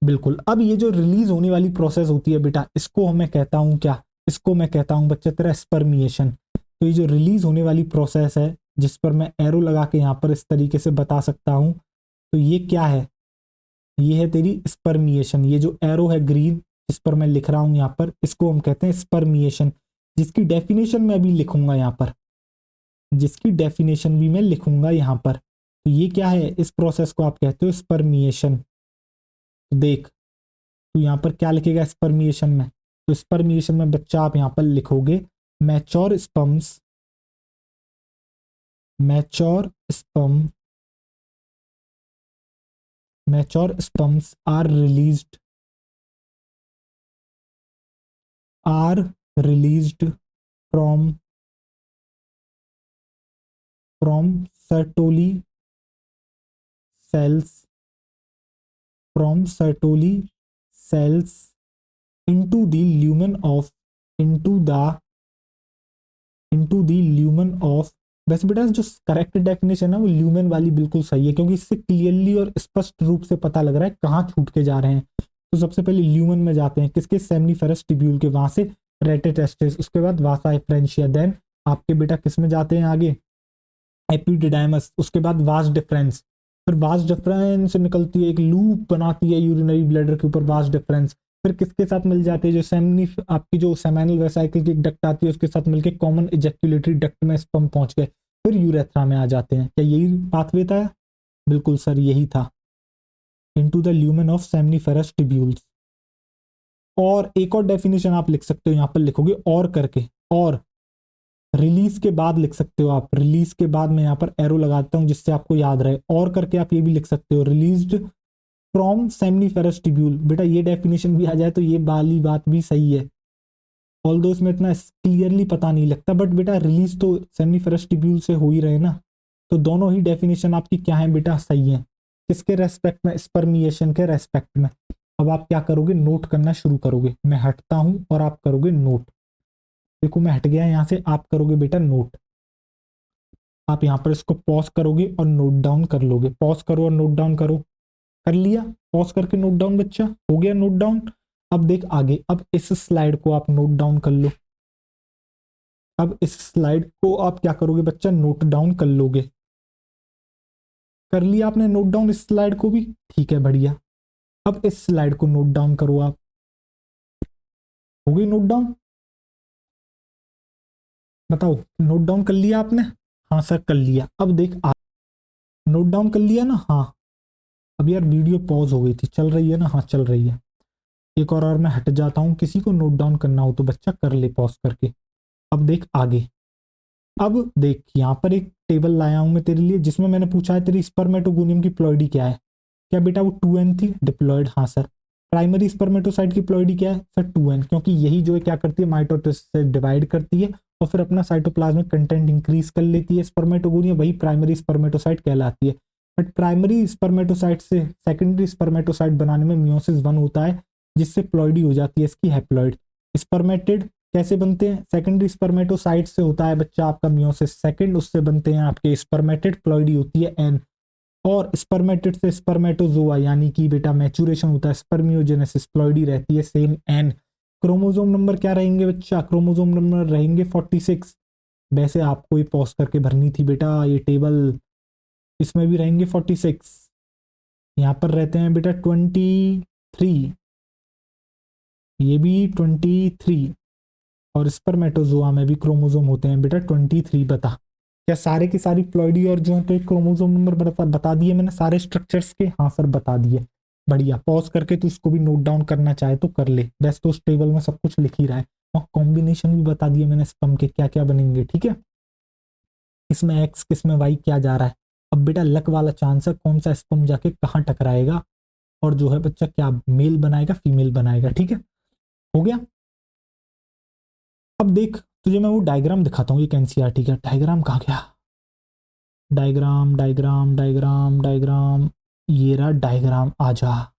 बिल्कुल। अब ये जो रिलीज होने वाली प्रोसेस होती है बेटा, इसको मैं कहता हूँ क्या, इसको मैं कहता हूँ बच्चा तेरा स्पर्मिएशन। तो ये जो रिलीज होने वाली प्रोसेस है जिस पर मैं एरो लगा के यहाँ पर इस तरीके से बता सकता हूँ, तो ये क्या है, ये है तेरी स्पर्मिएशन। ये जो एरो है ग्रीन इस पर मैं लिख रहा हूँ यहाँ पर, इसको हम कहते हैं स्पर्मिएशन, जिसकी डेफिनेशन मैं अभी लिखूंगा यहाँ पर, जिसकी डेफिनेशन भी मैं लिखूंगा यहाँ पर। तो ये क्या है, इस प्रोसेस को आप कहते हो स्पर्मिएशन। देख, तो यहाँ पर क्या लिखेगा स्पर्मिएशन में, तो स्पर्मिएशन में बच्चा आप यहाँ पर लिखोगे mature sperms, mature sperm, mature sperms are released from Sertoli cells, from Sertoli cells into the lumen of into the lumen of। वैसे बेटा जो करेक्ट डेफिनेशन है वो ल्यूमेन वाली बिल्कुल सही है, क्योंकि इससे क्लियरली और स्पष्ट रूप से पता लग रहा है कहाँ छूट के जा रहे हैं। तो सबसे पहले ल्यूमेन में जाते हैं, किसके, सेमनीफेरस ट्यूब्यूल के, वहां से रेटेटेस्टिस, उसके बाद वासा एफ्रेंशिया, देन आपके बेटा किस में जाते हैं आगे, एपिडिडाइमस, उसके बाद वास डिफरेंस। फिर वास डिफरेंस निकलती है, एक लूप बनाती है यूरिनरी ब्लैडर के ऊपर वास डिफरेंस। फिर किसके साथ मिल जाते हैं, जो सेमनी आपकी जो सेमेनल वेसाइकिल की डक्ट आती है उसके साथ मिलकर कॉमन इजेक्युलेटरी डक्ट में स्पर्म पहुंच गए, फिर यूरेथ्रा में आ जाते हैं। क्या यही पाथवे था, बिल्कुल सर यही था, into the lumen of seminiferous tubules. और एक और डेफिनेशन आप लिख सकते हो, यहां पर लिखोगे और करके, और रिलीज के बाद लिख सकते हो आप, रिलीज के बाद मैं यहाँ पर एरो लगाता हूँ जिससे आपको याद रहे, और करके आप ये भी लिख सकते हो रिलीज्ड फ्रॉम सेमनीफेरस ट्यूब्यूल। बेटा ये डेफिनेशन भी आ जाए तो ये वाली बात भी सही है, ऑल दो इसमें इतना क्लियरली पता नहीं लगता, बट बेटा रिलीज तो सेमनीफेरस ट्यूब्यूल से हो ही रहे ना। तो दोनों ही डेफिनेशन आपकी क्या है बेटा, सही है। किसके रेस्पेक्ट में, स्पर्मिएशन के रेस्पेक्ट में। अब आप क्या करोगे, नोट करना शुरू करोगे, मैं हटता हूं और आप करोगे नोट। देखो मैं हट गया यहाँ से, आप करोगे बेटा नोट। आप यहाँ पर इसको पॉज करोगे और नोट डाउन कर लोगे। पॉज करो और नोट डाउन करो। कर लिया? पॉज करके नोट डाउन बच्चा, हो गया नोट डाउन। अब देख आगे, अब इस स्लाइड को आप नोट डाउन कर लो। अब इस स्लाइड को आप क्या करोगे बच्चा, नोट डाउन कर लोगे। कर लिया आपने नोट डाउन इस स्लाइड को भी? ठीक है, बढ़िया। अब इस स्लाइड को नोट डाउन करो आप। हो गई नोट डाउन? बताओ, नोट डाउन कर लिया आपने? हाँ सर कर लिया। अब देख नोट डाउन कर लिया ना? हाँ। अब यार वीडियो पॉज हो गई थी, चल रही है ना? हाँ चल रही है। एक और मैं हट जाता हूँ, किसी को नोट डाउन करना हो तो बच्चा कर ले पॉज करके। अब देख आगे। अब देख यहाँ पर एक टेबल लाया हूं मैं तेरे लिए, जिसमें मैंने पूछा है तेरी स्पर्मेटोगोनियम की प्लॉइडी क्या है। क्या बेटा वो 2n थी डिप्लॉयड? हाँ सर। प्राइमरी स्पर्मेटोसाइट की प्लॉइडी क्या है सर? 2n, क्योंकि यही जो है क्या करती है, माइटोसिस से डिवाइड करती है और फिर अपना साइटोप्लाज्मिक कंटेंट इंक्रीज कर लेती है। स्पर्मेटोगोनिया वही प्राइमरी स्पर्मेटोसाइट कहलाती है। बट प्राइमरी स्पर्मेटोसाइट से सेकेंडरी स्पर्मेटोसाइट बनाने में मियोसिस 1 होता है, जिससे प्लॉइडी हो जाती है इसकी हैप्लॉइड। स्पर्मेटिड कैसे बनते हैं? सेकेंडरी स्पर्मेटोसाइट से होता है बच्चा आपका मियोसिस सेकंड, उससे बनते हैं आपके स्पर्मेटिड, प्लॉइडी होती है एन। और स्पर्मेटिड से स्पर्मेटोजोआ यानी कि बेटा मैचुरेशन होता है, स्पर्मियोजेनेसिस, प्लॉइडी रहती है सेम एन। क्रोमोसोम नंबर क्या रहेंगे बच्चा? क्रोमोसोम नंबर रहेंगे 46। वैसे आपको ये पॉज करके भरनी थी बेटा ये टेबल, इसमें भी रहेंगे 46। यहाँ पर रहते हैं बेटा 23, ये भी 23। और स्पर्मेटोजोआ में भी क्रोमोसोम होते हैं बेटा 23। बता क्या सारे की सारी प्लॉइडी और जो है तो एक क्रोमोसोम नंबर बता दिए मैंने सारे स्ट्रक्चर्स के? हाँ सर बता दिए। बढ़िया। पॉज करके तू इसको भी नोट डाउन करना चाहे तो कर ले, वैसे तो उस टेबल में सब कुछ लिख ही रहा है। और कॉम्बिनेशन भी बता दिए मैंने स्पर्म के क्या क्या बनेंगे, ठीक है। किसमें एक्स किसमें वाई क्या जा रहा है। अब बेटा लक वाला चांस है, कौन सा स्पर्म जाके कहाँ टकराएगा और जो है बच्चा क्या मेल बनाएगा फीमेल बनाएगा, ठीक है। हो गया। अब देख तुझे मैं वो डायग्राम दिखाता हूँ, एक एनसीईआरटी का डायग्राम कहाँ गया। डायग्राम डायग्राम डायग्राम डायग्राम, ये रहा डायग्राम, आ जा।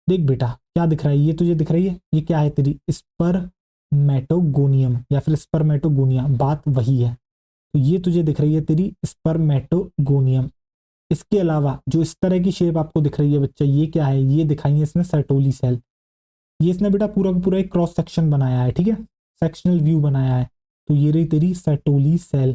देख बेटा क्या दिख रहा है, ये तुझे दिख रही है, ये क्या है तेरी स्पर्मेटोगोनियम या फिर स्पर्मेटोगोनिया, बात वही है। तो ये तुझे दिख रही है तेरी स्पर्मेटोगोनियम। इसके अलावा जो इस तरह की शेप आपको दिख रही है बच्चा, ये क्या है, ये दिखाई है इसने सर्टोली सेल। ये इसने बेटा पूरा का पूरा एक क्रॉस सेक्शन बनाया है, ठीक है, सेक्शनल व्यू बनाया है। तो ये रही तेरी सर्टोली सेल।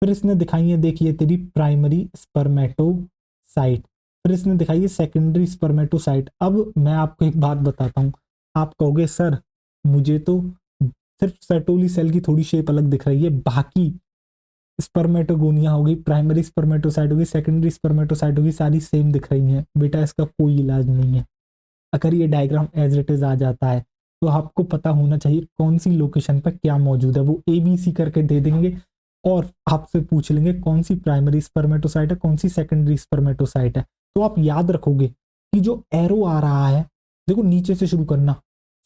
फिर इसने दिखाई है, देखिए तेरी प्राइमरी स्पर्मेटोसाइट। फिर इसने दिखाई है सेकेंडरी स्पर्मेटोसाइट। अब मैं आपको एक बात बताता हूँ, आप कहोगे सर मुझे तो सिर्फ सर्टोली सेल की थोड़ी शेप अलग दिख रही है, बाकी स्पर्मेटोगोनिया होगी, प्राइमरी स्पर्मेटोसाइट होगी, सेकेंडरी स्पर्मेटोसाइट होगी, सारी सेम दिख रही हैं। बेटा इसका कोई इलाज नहीं है। अगर ये डायग्राम एज इट इज आ जाता है तो आपको पता होना चाहिए कौन सी लोकेशन पर क्या मौजूद है। वो ABC करके दे देंगे और आपसे पूछ लेंगे कौन सी प्राइमरी स्पर्मेटोसाइट है, कौन सी सेकेंडरी स्पर्मेटोसाइट है। तो आप याद रखोगे कि जो एरो आ रहा है, देखो नीचे से शुरू करना।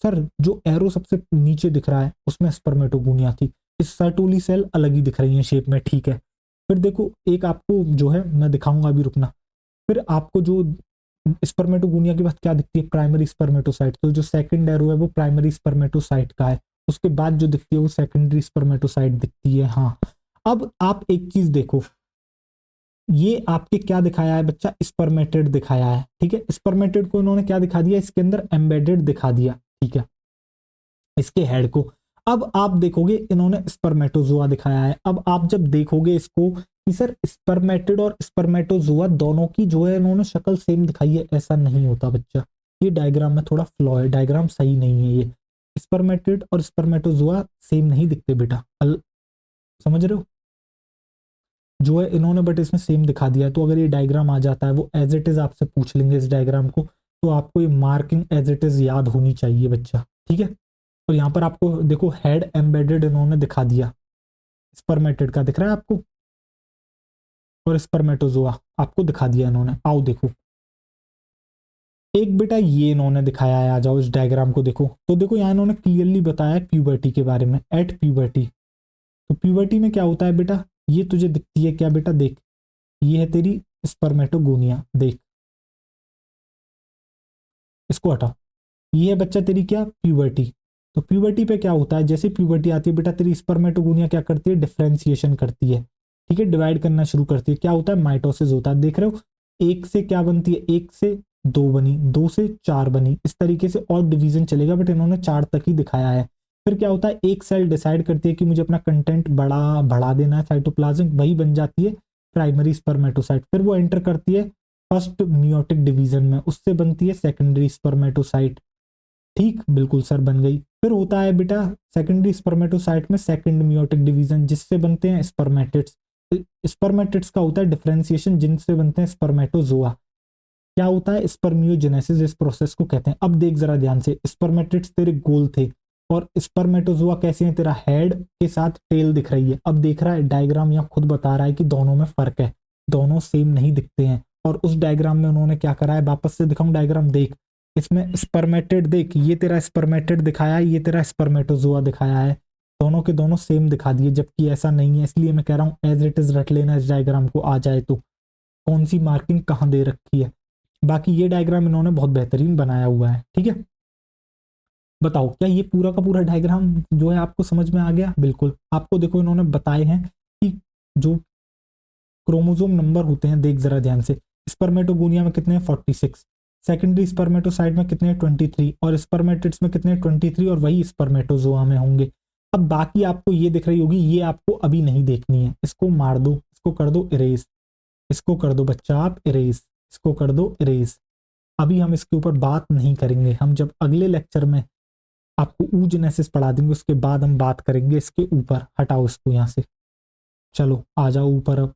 सर जो एरो सबसे नीचे दिख रहा है उसमें स्पर्मेटोगोनिया थी, इस सर्टोली सेल अलग ही दिख रही है शेप में, ठीक है। फिर देखो एक आपको जो है मैं दिखाऊंगा, अभी रुकना। फिर आपको जो स्पर्मेटोगोनिया के बाद क्या दिखती है, प्राइमरी स्पर्मेटोसाइट। तो जो सेकंड एरो है वो प्राइमरी स्पर्मेटोसाइट का है, उसके बाद जो दिखती है वो सेकेंडरी स्पर्मेटोसाइट दिखती है। हाँ अब आप एक चीज देखो, ये आपके क्या दिखाया है बच्चा, स्पर्मेटेड दिखाया है, ठीक है। स्पर्मेटेड को इन्होंने क्या दिखा दिया, इसके अंदर एम्बेडेड दिखा दिया, ठीक है, इसके हेड को। अब आप देखोगे इन्होंने स्पर्मेटोजोआ दिखाया है। अब आप जब देखोगे इसको कि सर स्पर्मेटिड और स्पर्मेटोजोआ दोनों की जो है इन्होंने शक्ल सेम दिखाई है, ऐसा नहीं होता बच्चा। ये डायग्राम में थोड़ा फ्लॉ है, डायग्राम सही नहीं है। ये स्पर्मेटिड और स्पर्मेटोजोआ सेम नहीं दिखते बेटा, समझ रहे हो। जो है इन्होंने बट इसमें सेम दिखा दिया। तो अगर ये डायग्राम आ जाता है, वो एज इट इज आपसे पूछ लेंगे इस डायग्राम को, तो आपको ये मार्किंग एज इट इज याद होनी चाहिए बच्चा, ठीक है। और यहाँ पर आपको देखो हेड एम्बेडेड इन्होंने दिखा दिया, स्पर्मेटेड का दिख रहा है आपको, और स्पर्मेटोजोआ आपको दिखा दिया इन्होंने। आओ देखो एक बेटा ये इन्होंने दिखाया है, आ जाओ इस डायग्राम को देखो। तो देखो यहाँ इन्होंने क्लियरली बताया प्यूबर्टी के बारे में, एट प्यूबर्टी। तो प्यूबर्टी में क्या होता है बेटा, ये तुझे दिखती है क्या बेटा, देख ये है तेरी स्पर्मेटोगोनिया, देख इसको हटाओ, ये है बच्चा तेरी क्या प्यूबर्टी। तो प्यूबर्टी पे क्या होता है, जैसे प्यूबर्टी आती है बेटा तेरी स्पर्मेटोगोनिया क्या करती है, डिफरेंशिएशन करती है, ठीक है, डिवाइड करना शुरू करती है, क्या होता है, माइटोसिस होता है। देख रहे हो, एक से क्या बनती है, एक से दो बनी, दो से चार बनी, इस तरीके से और डिवीजन चलेगा, बट इन्होंने चार तक ही दिखाया है। फिर क्या होता है, एक सेल डिसाइड करती है कि मुझे अपना कंटेंट बढ़ा देना है साइटोप्लाज्म, वही बन जाती है प्राइमरी स्पर्मेटोसाइट। फिर वो एंटर करती है फर्स्ट मियोटिक डिवीजन में, उससे बनती है सेकेंडरी स्पर्मेटोसाइट। ठीक, बिल्कुल सर, बन गई। फिर होता है बेटा सेकेंडरी स्पर्मेटोसाइट में सेकेंड मियोटिक डिवीजन, जिससे बनते हैं स्पर्मेटिड्स। स्पर्मेटिड्स का होता है डिफरेंशिएशन, जिनसे बनते हैं स्पर्मेटोजोआ। क्या होता है, स्पर्मियोजेनेसिस, इस प्रोसेस को कहते हैं। अब देख जरा ध्यान से, स्पर्मेटिड्स तेरे गोल थे और स्पर्मेटोजोआ कैसे हैं, तेरा हेड के साथ टेल दिख रही है। अब देख रहा है डायग्राम यहाँ खुद बता रहा है कि दोनों में फर्क है, दोनों सेम नहीं दिखते हैं। और उस डायग्राम में उन्होंने क्या करा है, वापस से दिखाऊं डायग्राम, देख इसमें स्पर्मेटिड, देख ये तेरा स्पर्मेटिड दिखाया है, ये तेरा स्पर्मेटोजोआ दिखाया है, दोनों के दोनों सेम दिखा दिए, जबकि ऐसा नहीं है। इसलिए मैं कह रहा हूँ एज इट इज रट लेना इस डायग्राम को, आ जाए तो कौन सी मार्किंग कहाँ दे रखी है। बाकी ये डायग्राम इन्होंने बहुत बेहतरीन बनाया हुआ है, ठीक है। बताओ क्या ये पूरा का पूरा डायग्राम जो है आपको समझ में आ गया? बिल्कुल। आपको देखो इन्होंने बताए हैं कि जो क्रोमोसोम नंबर होते हैं, देख जरा ध्यान से, स्पर्मेटोगोनिया में कितने हैं, 46, सेकेंडरी स्पर्मेटोसाइट में कितने हैं, 23, और स्पर्मेटिड्स में कितने हैं, 23, और वही स्पर्मेटोजोआ में होंगे। अब बाकी आपको ये दिख रही होगी, ये आपको अभी नहीं देखनी है, इसको मार दो, इसको कर दो इरेज, इसको कर दो बच्चा आप इरेज, इसको कर दो इरेज। अभी हम इसके ऊपर बात नहीं करेंगे, हम जब अगले लेक्चर में आपको ऊजेनेसिस पढ़ा देंगे उसके बाद हम बात करेंगे इसके ऊपर। हटाओ इसको यहाँ से, चलो आ जाओ ऊपर। अब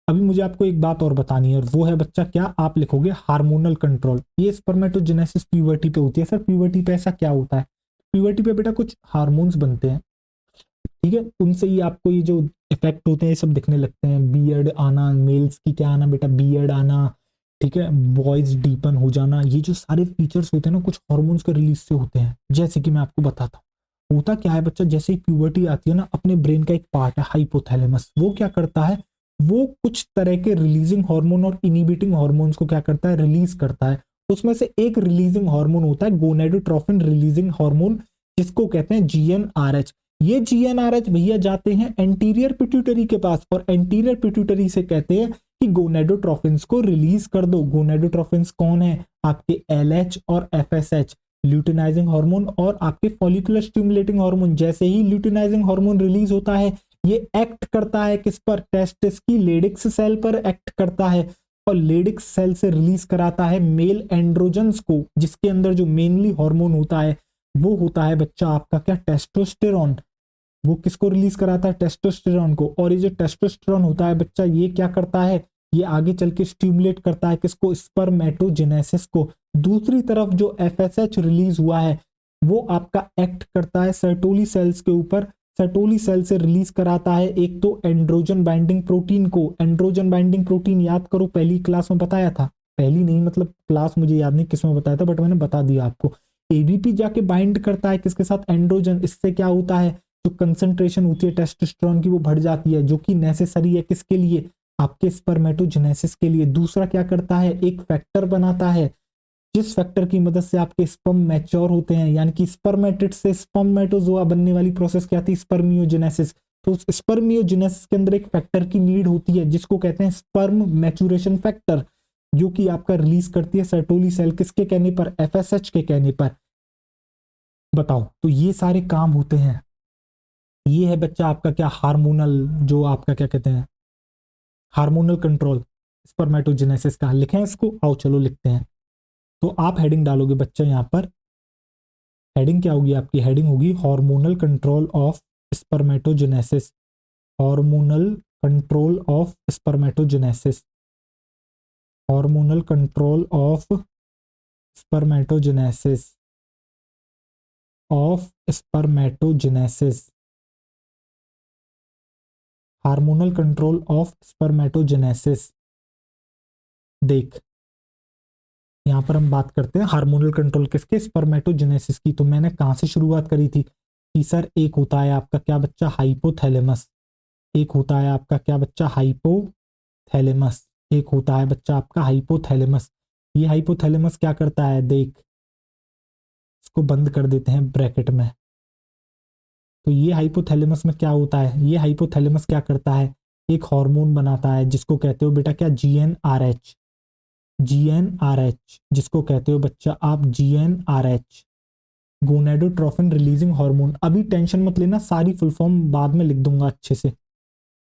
अभी मुझे आपको एक बात और बतानी है, और वो है बच्चा क्या, आप लिखोगे हार्मोनल कंट्रोल। ये स्पर्मेटोजेनेसिस प्यूबर्टी पे होती है। सर प्यूबर्टी पे ऐसा क्या होता है? प्यूबर्टी पे बेटा कुछ हार्मोन्स बनते हैं, ठीक है, उनसे ही आपको ये जो इफेक्ट होते हैं ये सब दिखने लगते हैं। बियर्ड आना, मेल्स की क्या आना बेटा, बियर्ड आना, ठीक है, वॉइस डीपन हो जाना, ये जो सारे फीचर्स होते हैं ना, कुछ हार्मोन्स के रिलीज से होते हैं। जैसे कि मैं आपको बताता हूँ, होता क्या है बच्चा, जैसे ही प्यूबर्टी आती है ना, अपने ब्रेन का एक पार्ट है हाइपोथैलेमस, वो क्या करता है, वो कुछ तरह के रिलीजिंग हार्मोन और इनिबिटिंग हार्मोन्स को क्या करता है, रिलीज करता है। उसमें से एक रिलीजिंग हार्मोन होता है गोनेडोट्रोफिन रिलीजिंग हार्मोन, जिसको कहते हैं जीएनआरएच। ये जीएनआरएच भैया जाते हैं एंटीरियर पिट्यूटरी के पास, और एंटीरियर पिट्यूटरी से कहते हैं कि गोनेडोट्रोफिन्स को रिलीज कर दो। गोनेडोट्रोफिन्स कौन है, आपके एलएच और एफएसएच, ल्यूटिनाइजिंग हार्मोन और आपके फॉलिकुलर स्टिमुलेटिंग हार्मोन। जैसे ही ल्यूटिनाइजिंग हार्मोन रिलीज होता है, ये एक्ट करता है किस पर, टेस्टिस की लेडिक्स सेल पर एक्ट करता है, और लेडिक्स सेल से रिलीज कराता है मेल एंड्रोजन्स को, जिसके अंदर जो मेनली हार्मोन होता है वो होता है बच्चा आपका क्या, टेस्टोस्टेरॉन। वो किसको रिलीज कराता है, टेस्टोस्टेरॉन को। और ये जो टेस्टोस्टेरॉन होता है बच्चा, ये क्या करता है, ये आगे चल के स्टिमुलेट करता है किसको, स्पर्मेटोजेनेसिस को। दूसरी तरफ जो एफएसएच रिलीज हुआ है, वो आपका एक्ट करता है सर्टोली सेल्स के ऊपर। सर्टोली सेल से रिलीज कराता है एक तो एंड्रोजन बाइंडिंग प्रोटीन को। एंड्रोजन बाइंडिंग प्रोटीन याद करो, पहली क्लास में बताया था, पहली नहीं मतलब क्लास मुझे याद नहीं किसमें बताया था, बट मैंने बता दिया आपको। एबीपी जाके बाइंड करता है किसके साथ, एंड्रोजन। इससे क्या होता है, जो कंसंट्रेशन होती है टेस्टोस्टेरोन की वो बढ़ जाती है, जो कि नेसेसरी है किसके लिए, आपके स्पर्मेटोजेनेसिस के लिए। दूसरा क्या करता है, एक फैक्टर बनाता है, जिस फैक्टर की मदद से आपके स्पर्म मैच्योर होते हैं, यानी कि स्पर्मेटिड से स्पर्मेटोजोआ बनने वाली प्रोसेस क्या थी, स्पर्मियोजेनेसिस। तो स्पर्मियोजेनेसिस के अंदर एक फैक्टर की नीड होती है, जिसको कहते हैं स्पर्म मैच्योरेशन फैक्टर, जो कि आपका रिलीज करती है सर्टोली सेल, किसके कहने पर, एफएसएच के कहने पर। बताओ, तो ये सारे काम होते हैं। ये है बच्चा आपका क्या, हार्मोनल, जो आपका क्या कहते हैं, हार्मोनल कंट्रोल स्पर्मेटोजेनेसिस का। लिखें इसको, आओ चलो लिखते हैं। तो आप हेडिंग डालोगे बच्चा यहाँ पर, हेडिंग क्या होगी आपकी, हेडिंग होगी hormonal control of spermatogenesis. Hormonal control of spermatogenesis, hormonal control of spermatogenesis, of spermatogenesis, hormonal control of spermatogenesis. देख यहाँ पर हम बात करते हैं हार्मोनल कंट्रोल किसके, स्पर्मेटोजेनेसिस की। तो मैंने कहाँ से शुरुआत करी थी कि सर एक होता है आपका क्या बच्चा, हाइपोथैलेमस। एक होता है आपका क्या बच्चा, हाइपोथैलेमस। एक होता है बच्चा आपका हाइपोथैलेमस। ये हाइपोथैलेमस क्या करता है, देख इसको बंद कर देते हैं ब्रैकेट में। तो ये हाइपोथैलेमस में क्या होता है, ये हाइपोथैलेमस क्या करता है, एक हार्मोन बनाता है जिसको कहते हो बेटा क्या, GnRH। GnRH जिसको कहते हो बच्चा आप GnRH, गोनेडोट्रोफिन रिलीजिंग हार्मोन। अभी टेंशन मत लेना, सारी फुल फॉर्म बाद में लिख दूंगा अच्छे से।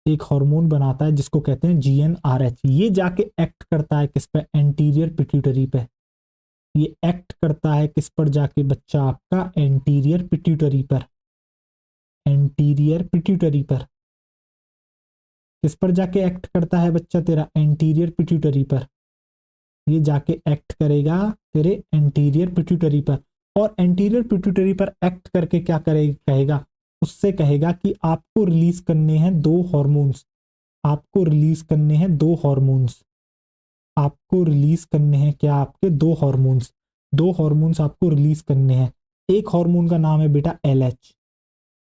एक हार्मोन बनाता है जिसको कहते हैं GnRH। ये जाके एक्ट करता है किस पे, एंटीरियर पिट्यूटरी पे। ये एक्ट करता है किस पर जाके बच्चा आपका, एंटीरियर पिट्यूटरी पर। एंटीरियर पिट्यूटरी पर किस पर जाके एक्ट करता है बच्चा तेरा, एंटीरियर पिट्यूटरी पर। ये जाके एक्ट करेगा तेरे एंटीरियर पिट्यूटरी पर, और एंटीरियर पिट्यूटरी पर एक्ट करके क्या करेगा, कहेगा, उससे कहेगा कि आपको रिलीज करने हैं दो हॉर्मोन्स, आपको रिलीज करने हैं दो हॉर्मोन्स, आपको रिलीज करने हैं क्या, आपके दो हॉर्मोन्स, दो हॉर्मोन्स आपको रिलीज करने हैं। एक हार्मोन का नाम है बेटा LH,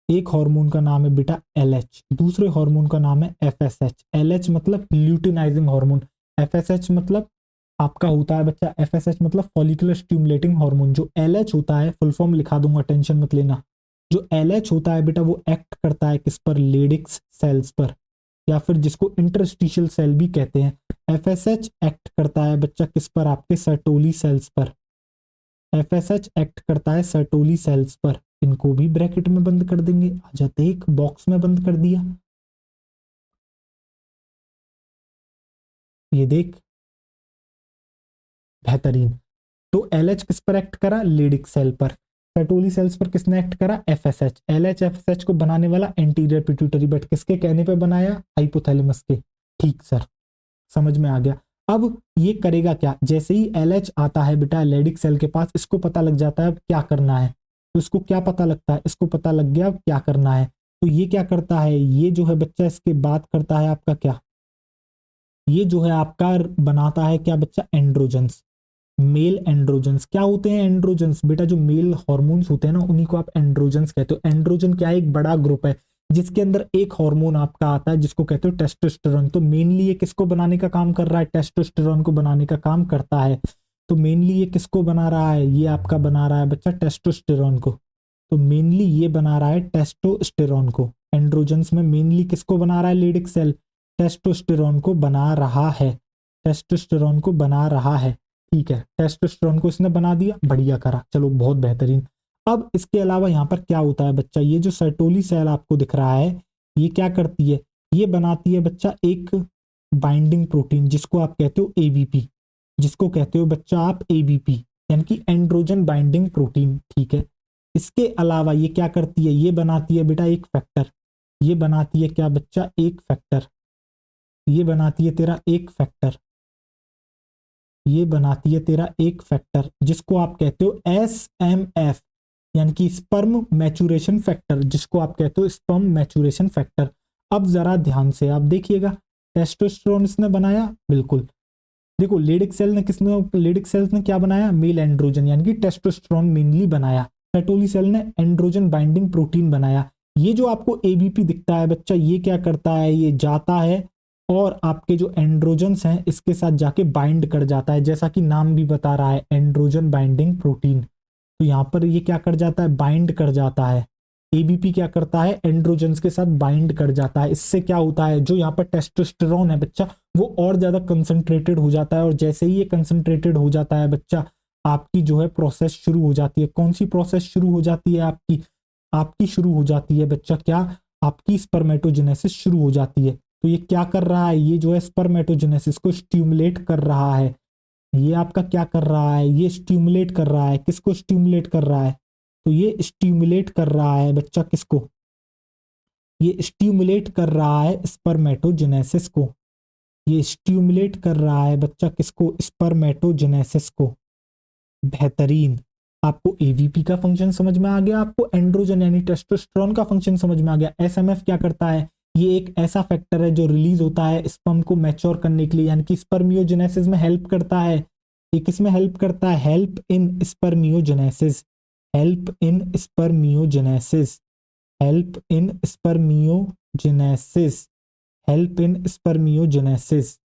एक हार्मोन का नाम है बेटा LH, दूसरे हार्मोन का नाम है FSH। LH मतलब ल्यूटिनाइजिंग हार्मोन, FSH मतलब आपका होता है बच्चा, FSH मतलब फॉलिकुलर स्टिमुलेटिंग हार्मोन। जो LH होता है, फुल फॉर्म लिखा दूंगा, टेंशन मत लेना। जो LH होता है बेटा वो एक्ट करता है किस पर, लेडिक्स सेल्स पर, या फिर जिसको इंटरस्टिशियल सेल भी कहते हैं। FSH एक्ट करता है बच्चा किस पर, आपके सर्टोली सेल्स पर। FSH एक्ट करता है सर्टोली सेल्स पर। इनको भी ब्रैकेट में बंद कर देंगे, आ जाते एक बॉक्स में बंद कर दिया। ये देख, बेहतरीन। तो LH किस पर एक्ट करा, लेडिक सेल पर। सर्टोली सेल्स पर किसने एक्ट करा, FSH। LH FSH को बनाने वाला एंटीरियर पिट्यूटरी, बट किसके कहने पे बनाया, हाइपोथैलेमस के। ठीक सर, समझ में आ गया। अब ये करेगा क्या, जैसे ही LH आता है बेटा लेडिक सेल के पास, इसको पता लग जाता है क्या करना है। तो इसको क्या पता लगता है, इसको पता लग गया क्या करना है। तो ये क्या करता है, ये जो है बच्चा इसके बाद करता है आपका क्या, ये जो है आपका बनाता है क्या बच्चा, एंड्रोजन्स। मेल एंड्रोजन्स क्या होते हैं, एंड्रोजन्स बेटा जो मेल हॉर्मोन्स होते हैं ना, उन्हीं को आप एंड्रोजन्स कहते हो। एंड्रोजन क्या है, एक बड़ा ग्रुप है जिसके अंदर एक हार्मोन आपका आता है जिसको कहते हो टेस्टोस्टेरोन। तो मेनली ये किसको बनाने का काम कर रहा है, टेस्टोस्टेरोन को बनाने का काम करता है। तो मेनली ये किसको बना रहा है, ये आपका बना रहा है बच्चा टेस्टोस्टेरोन को। तो मेनली ये बना रहा है टेस्टोस्टेरोन को। एंड्रोजन्स में मेनली किसको बना रहा है, लेडिक सेल टेस्टोस्टेरोन को बना रहा है, टेस्टोस्टेरोन को बना रहा है। ठीक है, टेस्टोस्टेरोन को इसने बना दिया, बढ़िया करा, चलो बहुत बेहतरीन। अब इसके अलावा यहाँ पर क्या होता है बच्चा, ये जो सर्टोली सेल आपको दिख रहा है, ये क्या करती है, ये बनाती है बच्चा एक बाइंडिंग प्रोटीन जिसको आप कहते हो ABP, जिसको कहते हो बच्चा आप ABP, यानी कि एंड्रोजन बाइंडिंग प्रोटीन। ठीक है, इसके अलावा ये क्या करती है, ये बनाती है बेटा एक फैक्टर, ये बनाती है क्या बच्चा, एक फैक्टर, ये बनाती है तेरा एक फैक्टर, ये बनाती है तेरा एक फैक्टर जिसको आप कहते हो SMF, यानी कि स्पर्म मैचुरेशन फैक्टर, जिसको आप कहते हो स्पर्म मैचुरेशन फैक्टर। अब जरा ध्यान से आप देखिएगा, टेस्टोस्टेरोन इसने बनाया, बिल्कुल। देखो लेडिक सेल ने किसने, लेडिक सेल्स ने क्या बनाया, मेल एंड्रोजन यानी कि टेस्टोस्टेरोन मेनली बनाया। सर्टोली सेल ने एंड्रोजन बाइंडिंग प्रोटीन बनाया। ये जो आपको ABP दिखता है बच्चा, ये क्या करता है, ये जाता है और आपके जो एंड्रोजन्स हैं इसके साथ जाके बाइंड कर जाता है, जैसा कि नाम भी बता रहा है, एंड्रोजन बाइंडिंग प्रोटीन। तो यहाँ पर ये क्या कर जाता है, बाइंड कर जाता है। ABP क्या करता है, एंड्रोजन्स के साथ बाइंड कर जाता है। इससे क्या होता है, जो यहाँ पर टेस्टोस्टेरोन है बच्चा, वो और ज्यादा कंसंट्रेटेड हो जाता है, और जैसे ही ये कंसंट्रेटेड हो जाता है बच्चा, आपकी जो है प्रोसेस शुरू हो जाती है। कौन सी प्रोसेस शुरू हो जाती है आपकी, आपकी शुरू हो जाती है बच्चा क्या, आपकी स्पर्मेटोजेनेसिस शुरू हो जाती है। तो ये क्या कर रहा है, ये जो है स्पर्मेटोजेनेसिस को स्टिमुलेट कर रहा है। ये आपका क्या कर रहा है, ये स्टिमुलेट कर रहा है, किसको स्टिमुलेट कर रहा है, तो ये स्टिमुलेट कर रहा है बच्चा किसको, ये स्टिमुलेट कर रहा है स्पर्मेटोजेनेसिस को, ये स्टिमुलेट कर रहा है बच्चा किसको, स्पर्मेटोजेनेसिस को। बेहतरीन, आपको AVP का फंक्शन समझ में आ गया, आपको एंड्रोजन यानी टेस्टोस्टेरोन का फंक्शन समझ में आ गया। SMF क्या करता है, ये एक ऐसा फैक्टर है जो रिलीज होता है स्पर्म को मैच्योर करने के लिए, यानी कि स्पर्मियोजेनेसिस में हेल्प करता है। ये किस में हेल्प करता है, help in spermiogenesis, help in spermiogenesis, help in spermiogenesis, help in spermiogenesis.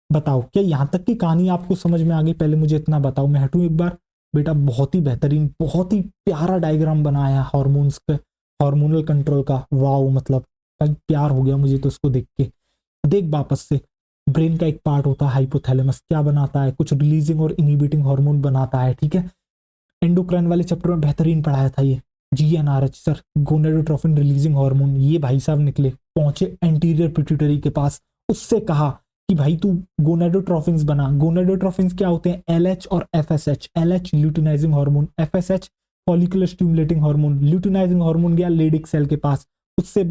बताओ क्या यहाँ तक की कहानी आपको समझ में आ गई, पहले मुझे इतना बताओ, मैं हटूं एक बार, बेटा बहुत ही बेहतरीन, बहुत ही प्यारा डायग्राम बनाया हार्मोन्स के, हार्मोनल कंट्रोल का। वाओ, मतलब भाई प्यार हो गया मुझे तो उसको देख के। देख वापस से, ब्रेन का एक पार्ट होता है हाइपोथैलेमस, क्या बनाता है, कुछ रिलीजिंग और इनहिबिटिंग हार्मोन बनाता है, ठीक है। एंडोक्राइन वाले चैप्टर में बेहतरीन पढ़ाया था ये, GnRH sir, gonadotrophin releasing hormone. ये भाई साहब निकले, पहुंचे एंटीरियर पिट्यूटरी के पास, उससे कहा कि भाई तू गोनेडोट्रोफिन्स बना। गोनेडोट्रोफिन्स क्या होते हैं, एलएच और FSH. LH luteinizing hormone, FSH follicular stimulating hormone. Luteinizing hormone गया लेडिक सेल के पास, उससे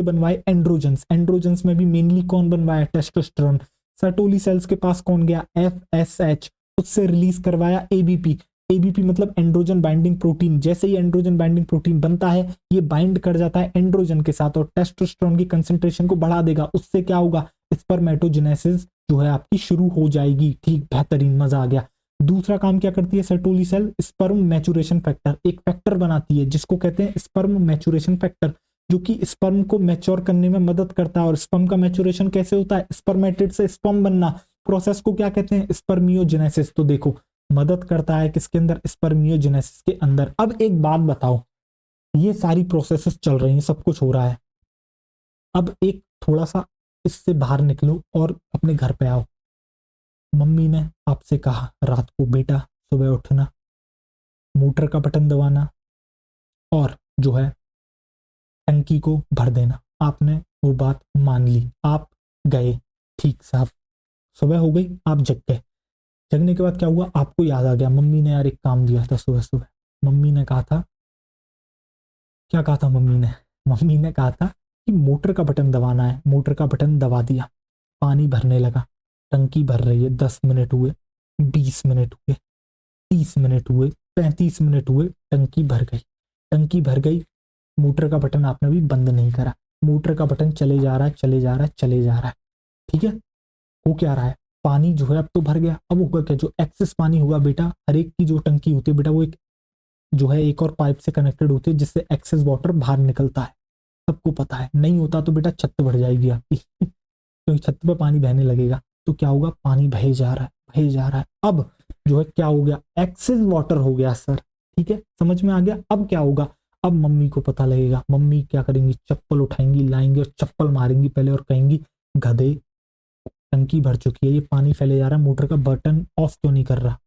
बनवाए एंड्रोजन्स। एंड्रोजन्स में भी मेनली कौन बनवाया, टेस्टोस्टेरोन। सर्टोली सेल्स के पास कौन गया, एफएसएच, उससे रिलीज करवाया एबीपी। एबीपी मतलब एंड्रोजन बाइंडिंग प्रोटीन। जैसे ही एंड्रोजन बाइंडिंग प्रोटीन बनता है, ये बाइंड कर जाता है एंड्रोजन के साथ और टेस्टोस्टेरोन की कंसंट्रेशन को बढ़ा देगा। उससे क्या होगा, स्पर्मेटोजेनेसिस जो है आपकी शुरू हो जाएगी। ठीक, बेहतरीन, मजा आ गया। दूसरा काम क्या करती है Sertoli cell, sperm maturation factor, एक फैक्टर बनाती है जिसको कहते हैं स्पर्म मैचुरेशन फैक्टर, जो कि स्पर्म को मैच्योर करने में मदद करता है। और स्पर्म का मैचुरेशन कैसे होता है, स्पर्मेटिड से स्पर्म बनना, प्रोसेस को क्या कहते हैं, स्पर्मियोजेनेसिस। तो देखो मदद करता है किसके अंदर, स्पर्मियोजेनेसिस के अंदर। अब एक बात बताओ, ये सारी प्रोसेसेस चल रही हैं, सब कुछ हो रहा है। अब एक थोड़ा सा इससे बाहर निकलो और अपने घर पे आओ। मम्मी ने आपसे कहा रात को, बेटा सुबह उठना, मोटर का बटन दबाना और जो है टंकी को भर देना। आपने वो बात मान ली, आप गए, ठीक साहब। सुबह हो गई, आप जग गए। जगने के बाद क्या हुआ, आपको याद आ गया मम्मी ने यार एक काम दिया था सुबह सुबह। मम्मी ने कहा था, क्या कहा था मम्मी ने कहा था कि मोटर का बटन दबाना है। मोटर का बटन दबा दिया, पानी भरने लगा, टंकी भर रही है। 10 मिनट हुए, 20 मिनट हुए, 30 मिनट हुए, 35 मिनट हुए, टंकी भर गई। टंकी भर गई, मोटर का बटन आपने भी बंद नहीं करा। मोटर का बटन चले जा रहा है, चले जा रहा है, चले जा रहा है, ठीक है। हो क्या रहा है, पानी जो है अब तो भर गया। अब होगा क्या, जो एक्सेस पानी होगा बेटा, हर एक की जो टंकी होती है बेटा, वो एक जो है एक और पाइप से कनेक्टेड होती है जिससे एक्सेस वाटर बाहर निकलता है। सबको पता है, नहीं होता तो बेटा छत भर जाएगी आपकी क्योंकि छत पे पानी बहने लगेगा। तो क्या होगा, पानी बहे जा रहा है, बहे जा रहा है। अब जो है क्या हो गया, एक्सेस वाटर हो गया सर, ठीक है, समझ में आ गया। अब क्या होगा, अब मम्मी को पता लगेगा। मम्मी क्या करेंगी, चप्पल उठाएंगी, लाएंगी और चप्पल मारेंगी पहले और कहेंगी, गधे टंकी भर चुकी है, ये पानी फैले जा रहा है, मोटर का बटन ऑफ क्यों नहीं कर रहा।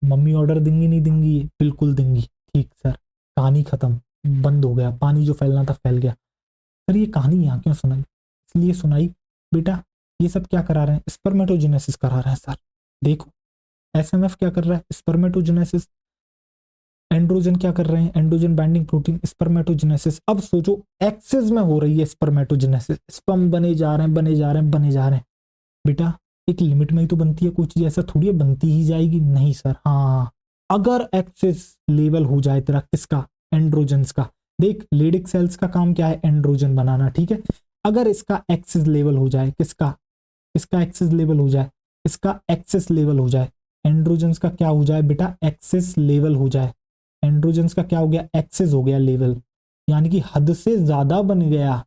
मम्मी ऑर्डर देंगी नहीं देंगी, बिल्कुल देंगी, ठीक सर, कहानी खत्म, बंद हो गया, पानी जो फैलना था फैल गया। सर ये कहानी यहाँ क्यों सुनाई, इसलिए सुनाई बेटा, ये सब क्या करा रहे हैं, स्पर्मेटोजेनेसिस करा रहे हैं सर। देखो एसएमएफ क्या कर रहा है, स्पर्मेटोजेनेसिस। एंड्रोजन क्या कर रहे हैं, एंड्रोजन बाइंडिंग प्रोटीन, स्पर्मेटोजेनेसिस। अब सोचो एक्सेस में हो रही है स्पर्मेटोजेनेसिस, स्पर्म बने जा रहे हैं, बने जा रहे हैं, बने जा रहे हैं। बेटा एक लिमिट में ही तो बनती है कोई चीज, ऐसा थोड़ी है बनती ही जाएगी, नहीं सर। हाँ, अगर एक्सेस लेवल हो जाए तेरा किसका, एंड्रोजन्स का। देख लेडिक सेल्स का काम क्या है, एंड्रोजन बनाना, ठीक है। अगर इसका एक्सेस लेवल हो जाए, किसका, इसका एक्सेस लेवल हो जाए, इसका एक्सेस लेवल हो जाए, एंड्रोजन्स का क्या हो जाए बेटा, एक्सेस लेवल हो जाए। एंड्रोजन्स का क्या हो गया, एक्सेस हो गया लेवल, यानी कि हद से ज्यादा बन गया।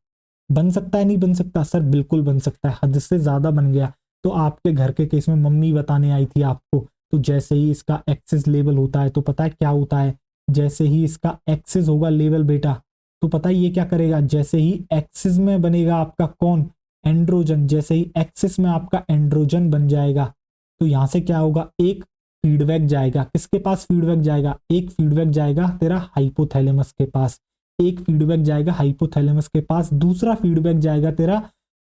बन सकता है नहीं बन सकता, सर बिल्कुल बन सकता है, हद से ज्यादा बन गया। तो आपके घर के केस में मम्मी बताने आई थी आपको, तो जैसे ही इसका एक्सेस लेवल होता है तो पता है क्या होता है, जैसे ही इसका एक्सेस होगा लेवल बेटा, तो पता है ये क्या करेगा, जैसे ही एक्सेस में बनेगा आपका कौन, एंड्रोजन, जैसे ही एक्सेस में आपका एंड्रोजन बन जाएगा तो यहां से क्या होगा, एक फीडबैक जाएगा, किसके पास फीडबैक जाएगा, एक फीडबैक जाएगा तेरा हाइपोथैलेमस के पास, एक फीडबैक जाएगा हाइपोथैलेमस के पास, दूसरा फीडबैक जाएगा तेरा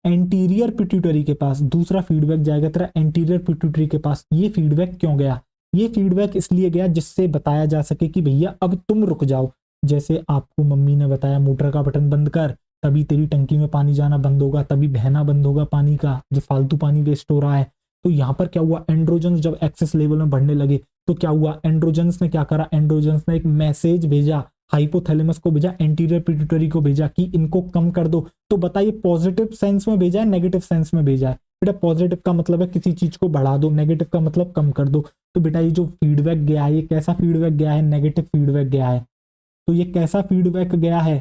एंटीरियर पिट्यूटरी के पास, दूसरा फीडबैक जाएगा तेरा एंटीरियर पिट्यूटरी के पास। ये फीडबैक क्यों गया, ये फीडबैक इसलिए गया जिससे बताया जा सके कि भैया अब तुम रुक जाओ। जैसे आपको मम्मी ने बताया मोटर का बटन बंद कर, तभी तेरी टंकी में पानी जाना बंद होगा, तभी बहना बंद होगा पानी का, जो फालतू पानी वेस्ट हो रहा है। तो यहाँ पर क्या हुआ, एंड्रोजन्स जब एक्सेस लेवल में बढ़ने लगे तो क्या हुआ, एंड्रोजन्स ने क्या करा, एंड्रोजन्स ने एक मैसेज भेजा हाइपोथैलेमस को, भेजा एंटीरियर पिट्यूटरी को, भेजा कि इनको कम कर दो। तो बताइए पॉजिटिव सेंस में भेजा है, नेगेटिव सेंस में भेजा है। बेटा पॉजिटिव का मतलब है किसी चीज को बढ़ा दो, नेगेटिव का मतलब कम कर दो। तो बेटा ये जो फीडबैक गया है, ये कैसा फीडबैक गया है, नेगेटिव फीडबैक गया है। तो ये कैसा फीडबैक गया है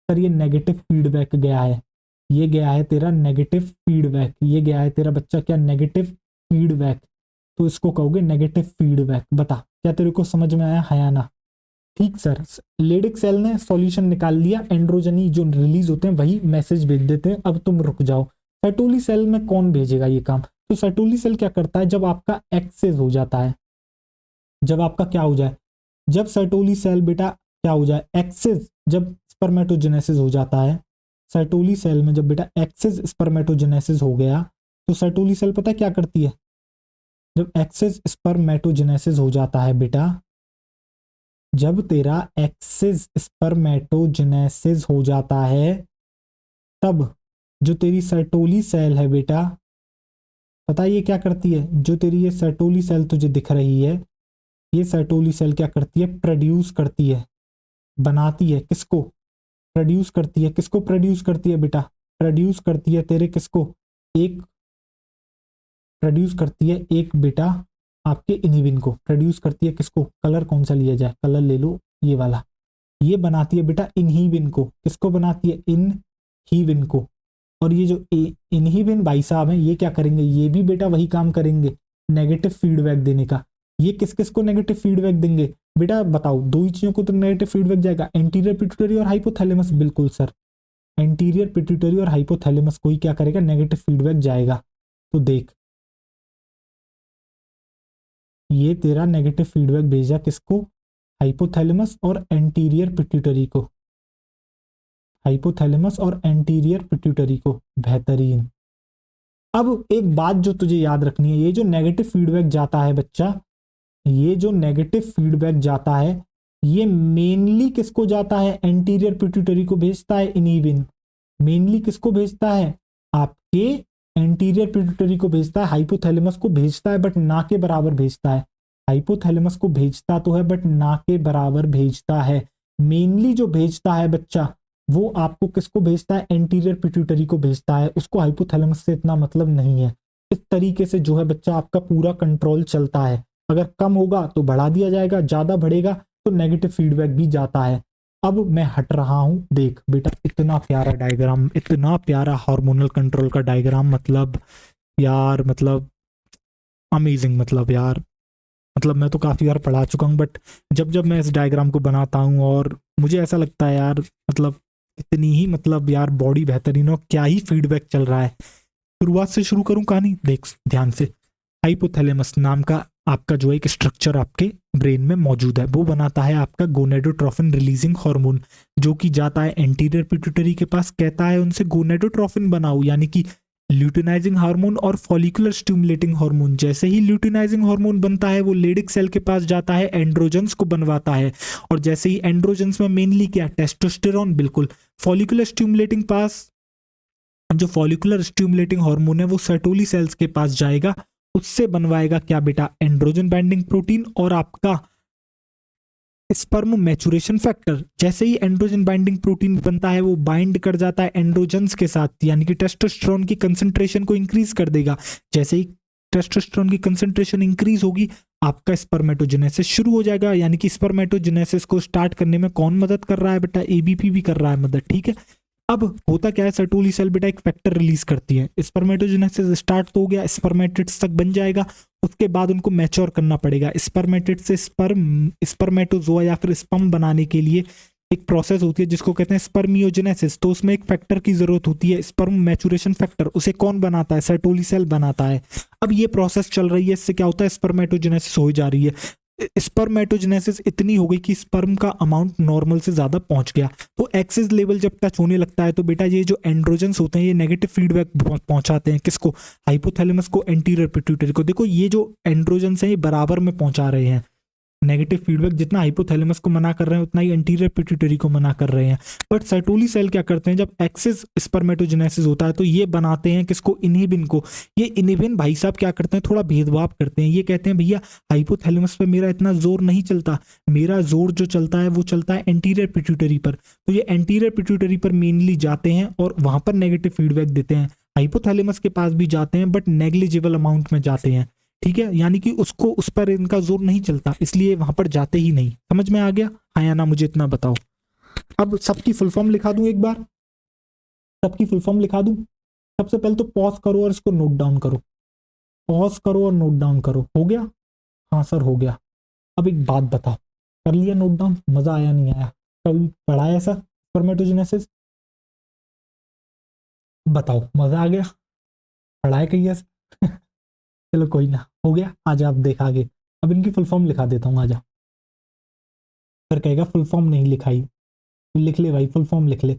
सर, ये नेगेटिव फीडबैक गया है, ये गया है तेरा नेगेटिव फीडबैक, ये गया है तेरा बच्चा क्या, नेगेटिव फीडबैक। तो इसको कहोगे नेगेटिव फीडबैक। बता क्या तेरे को समझ में आया है या ना? ठीक सर। लेडिक सेल ने सॉल्यूशन निकाल लिया, एंड्रोजनी जो रिलीज होते हैं वही मैसेज भेज देते हैं, अब तुम रुक जाओ। सर्टोली सेल में कौन भेजेगा ये काम? तो सर्टोली सेल क्या करता है, जब आपका एक्सेस हो जाता है, जब आपका क्या हो जाए, जब सर्टोली सेल बेटा क्या हो जाए, एक्सेस, जब स्पर्मेटोजेनेसिस हो जाता है, सर्टोली सेल में जब बेटा एक्सेस स्पर्मेटोजेनेसिस हो गया, तो सर्टोली सेल पता है क्या करती है, जब एक्सेस स्पर्मेटोजेनेसिस हो जाता है बेटा, जब तेरा एक्सेस स्पर्मेटोजेनेसिस हो जाता है, तब जो तेरी सर्टोली सेल है बेटा, पता है ये क्या करती है, जो तेरी ये सर्टोली सेल तुझे दिख रही है, ये सर्टोली सेल क्या करती है, प्रोड्यूस करती है, बनाती है, किसको प्रोड्यूस करती है, किसको प्रोड्यूस करती है बेटा, प्रोड्यूस करती है तेरे किसको, एक प्रोड्यूस करती है एक बेटा आपके इनहिबिन को, प्रोड्यूस करती है किसको, कलर कौन सा लिया जाए, कलर ले लो ये वाला, ये बनाती है बेटा इनहिबिन को, किसको बनाती है, इनहिबिन को। और ये जो इनहिबिन भाई साहब हैं, ये क्या करेंगे, ये भी बेटा वही काम करेंगे, नेगेटिव फीडबैक देने का। ये किस किस को नेगेटिव फीडबैक देंगे बेटा, बताओ, दो ही चीजों को तो नेगेटिव फीडबैक जाएगा, एंटीरियर पिट्यूटरी और हाइपोथैलेमस। बिल्कुल सर, एंटीरियर पिट्यूटरी और हाइपोथैलेमस को ही क्या करेगा, नेगेटिव फीडबैक जाएगा। तो देख, ये तेरा नेगेटिव फीडबैक भेजा किसको, हाइपोथैलेमस और एंटीरियर पिट्यूटरी को, हाइपोथैलेमस और एंटीरियर पिट्यूटरी को। बेहतरीन। अब एक बात जो तुझे याद रखनी है, ये जो नेगेटिव फीडबैक जाता है बच्चा, ये जो नेगेटिव फीडबैक जाता है, ये मेनली किसको जाता है, एंटीरियर पिट्यूटरी को भेजता है इनहिबिन, मेनली किसको भेजता है, आपके एंटीरियर पिट्यूटरी को भेजता है, हाइपोथैलेमस को भेजता है बट ना के बराबर भेजता है, हाइपोथैलेमस को भेजता तो है बट ना के बराबर भेजता है। मेनली जो भेजता है बच्चा, वो आपको किसको भेजता है, एंटीरियर पिट्यूटरी को भेजता है, उसको हाइपोथैलेमस से इतना मतलब नहीं है। इस तरीके से जो है बच्चा आपका पूरा कंट्रोल चलता है, अगर कम होगा तो बढ़ा दिया जाएगा, ज्यादा बढ़ेगा तो नेगेटिव फीडबैक भी जाता है। अब मैं हट रहा हूं, देख बेटा इतना प्यारा डायग्राम, इतना प्यारा हार्मोनल कंट्रोल का डायग्राम, मतलब यार, मतलब अमेजिंग, मतलब यार, मतलब मैं तो काफी बार पढ़ा चुका हूँ, बट जब जब मैं इस डायग्राम को बनाता हूँ और मुझे ऐसा लगता है यार, मतलब इतनी ही, मतलब यार बॉडी बेहतरीन, और क्या ही फीडबैक चल रहा है। शुरुआत से शुरू करूं कहानी, देख ध्यान से। हाइपोथैलेमस नाम का आपका जो एक स्ट्रक्चर आपके ब्रेन में मौजूद है, वो बनाता है आपका गोनेडोट्रोफिन रिलीजिंग हार्मोन, जो कि जाता है एंटीरियर पिट्यूटरी के पास, कहता है उनसे गोनेडोट्रोफिन बनाओ, यानी कि ल्यूटिनाइजिंग हार्मोन और फॉलिकुलर स्टिमुलेटिंग हार्मोन। जैसे ही ल्यूटिनाइजिंग हार्मोन बनता है, वो लेडिक सेल के पास जाता है, एंड्रोजन्स को बनवाता है, और जैसे ही एंड्रोजन्स में मेनली क्या, टेस्टोस्टेरोन, बिल्कुल। फॉलिकुलर स्टिमुलेटिंग पास, जो फॉलिकुलर स्टिमुलेटिंग हार्मोन है, वो सर्टोली सेल्स के पास जाएगा, उससे बनवाएगा क्या बेटा, एंड्रोजन बाइंडिंग प्रोटीन और आपका स्पर्म मैचुरेशन फैक्टर। जैसे ही एंड्रोजन बाइंडिंग प्रोटीन बनता है, वो बाइंड कर जाता है एंड्रोजन्स के साथ, यानी कि टेस्टोस्टेरोन की कंसंट्रेशन को इंक्रीज कर देगा। जैसे ही टेस्टोस्टेरोन की कंसंट्रेशन इंक्रीज होगी, आपका स्पर्मेटोजेनेसिस शुरू हो जाएगा, यानी कि स्पर्मेटोजेनेसिस को स्टार्ट करने में कौन मदद कर रहा है बेटा, एबीपी भी कर रहा है मदद, ठीक है। अब होता क्या है, सर्टोली सेल बेटा एक फैक्टर रिलीज करती है, स्पर्मेटोजेनेसिस स्टार्ट तो हो गया, स्पर्मेटिड्स तक बन जाएगा, उसके बाद उनको मैच्योर करना पड़ेगा, स्पर्मेटिड से स्पर्मेटोजोआ या फिर स्पर्म बनाने के लिए एक प्रोसेस होती है जिसको कहते हैं स्पर्मियोजेनेसिस। तो उसमें एक फैक्टर की जरूरत होती है, स्पर्म मैचुरेशन फैक्टर, उसे कौन बनाता है, सर्टोली सेल बनाता है। अब ये प्रोसेस चल रही है, इससे क्या होता है, स्पर्मेटोजेनेसिस हो जा रही है, स्पर्मेटोजेनेसिस इतनी हो गई कि स्पर्म का अमाउंट नॉर्मल से ज्यादा पहुंच गया। तो एक्सेस लेवल जब टच होने लगता है, तो बेटा ये जो एंड्रोजन्स होते हैं, ये नेगेटिव फीडबैक पहुंचाते हैं किसको, हाइपोथैलेमस को, एंटीरियर पिट्यूटरी को। देखो ये जो एंड्रोजन्स हैं, ये बराबर में पहुंचा रहे हैं नेगेटिव फीडबैक, जितना हाइपोथैलेमस को मना कर रहे हैं उतना ही एंटीरियर पिट्यूटरी को मना कर रहे हैं। बट सर्टोली सेल क्या करते हैं, जब एक्सेस स्पर्मेटोजेनेसिस होता है, तो ये बनाते हैं किसको, इनहिबिन को। ये इनहिबिन भाई साहब क्या करते हैं, थोड़ा भेदभाव करते हैं, ये कहते हैं भैया हाइपोथैलेमस पे मेरा इतना जोर नहीं चलता, मेरा जोर जो चलता है वो चलता है एंटीरियर पिट्यूटरी पर। तो ये एंटीरियर पिट्यूटरी पर मेनली जाते हैं और वहां पर नेगेटिव फीडबैक देते हैं। हाइपोथैलेमस के पास भी जाते हैं बट नेग्लिजिबल अमाउंट में जाते हैं, ठीक है, यानी कि उसको, उस पर इनका जोर नहीं चलता, इसलिए वहां पर जाते ही नहीं। समझ में आ गया, हाँ या ना, मुझे इतना बताओ। अब सबकी फुल फॉर्म लिखा दूं एक बार, सबकी फुल फॉर्म लिखा दूं। सबसे पहले तो पॉज करो और इसको नोट डाउन करो। पॉज करो और नोट डाउन करो। हो गया? हाँ सर हो गया। अब एक बात बताओ, कर लिया नोट डाउन? मजा आया नहीं आया? कभी पढ़ा है ऐसा स्पर्मेटोजेनेसिस? बताओ मजा आ गया? पढ़ा है कहीं ऐसा? चलो कोई ना, हो गया। आजा अब देख आगे। अब इनकी फुल फॉर्म लिखा देता हूँ, आजा। फिर कहेगा फुल फॉर्म नहीं लिखाई, तो लिख ले भाई, फुल फॉर्म लिख ले।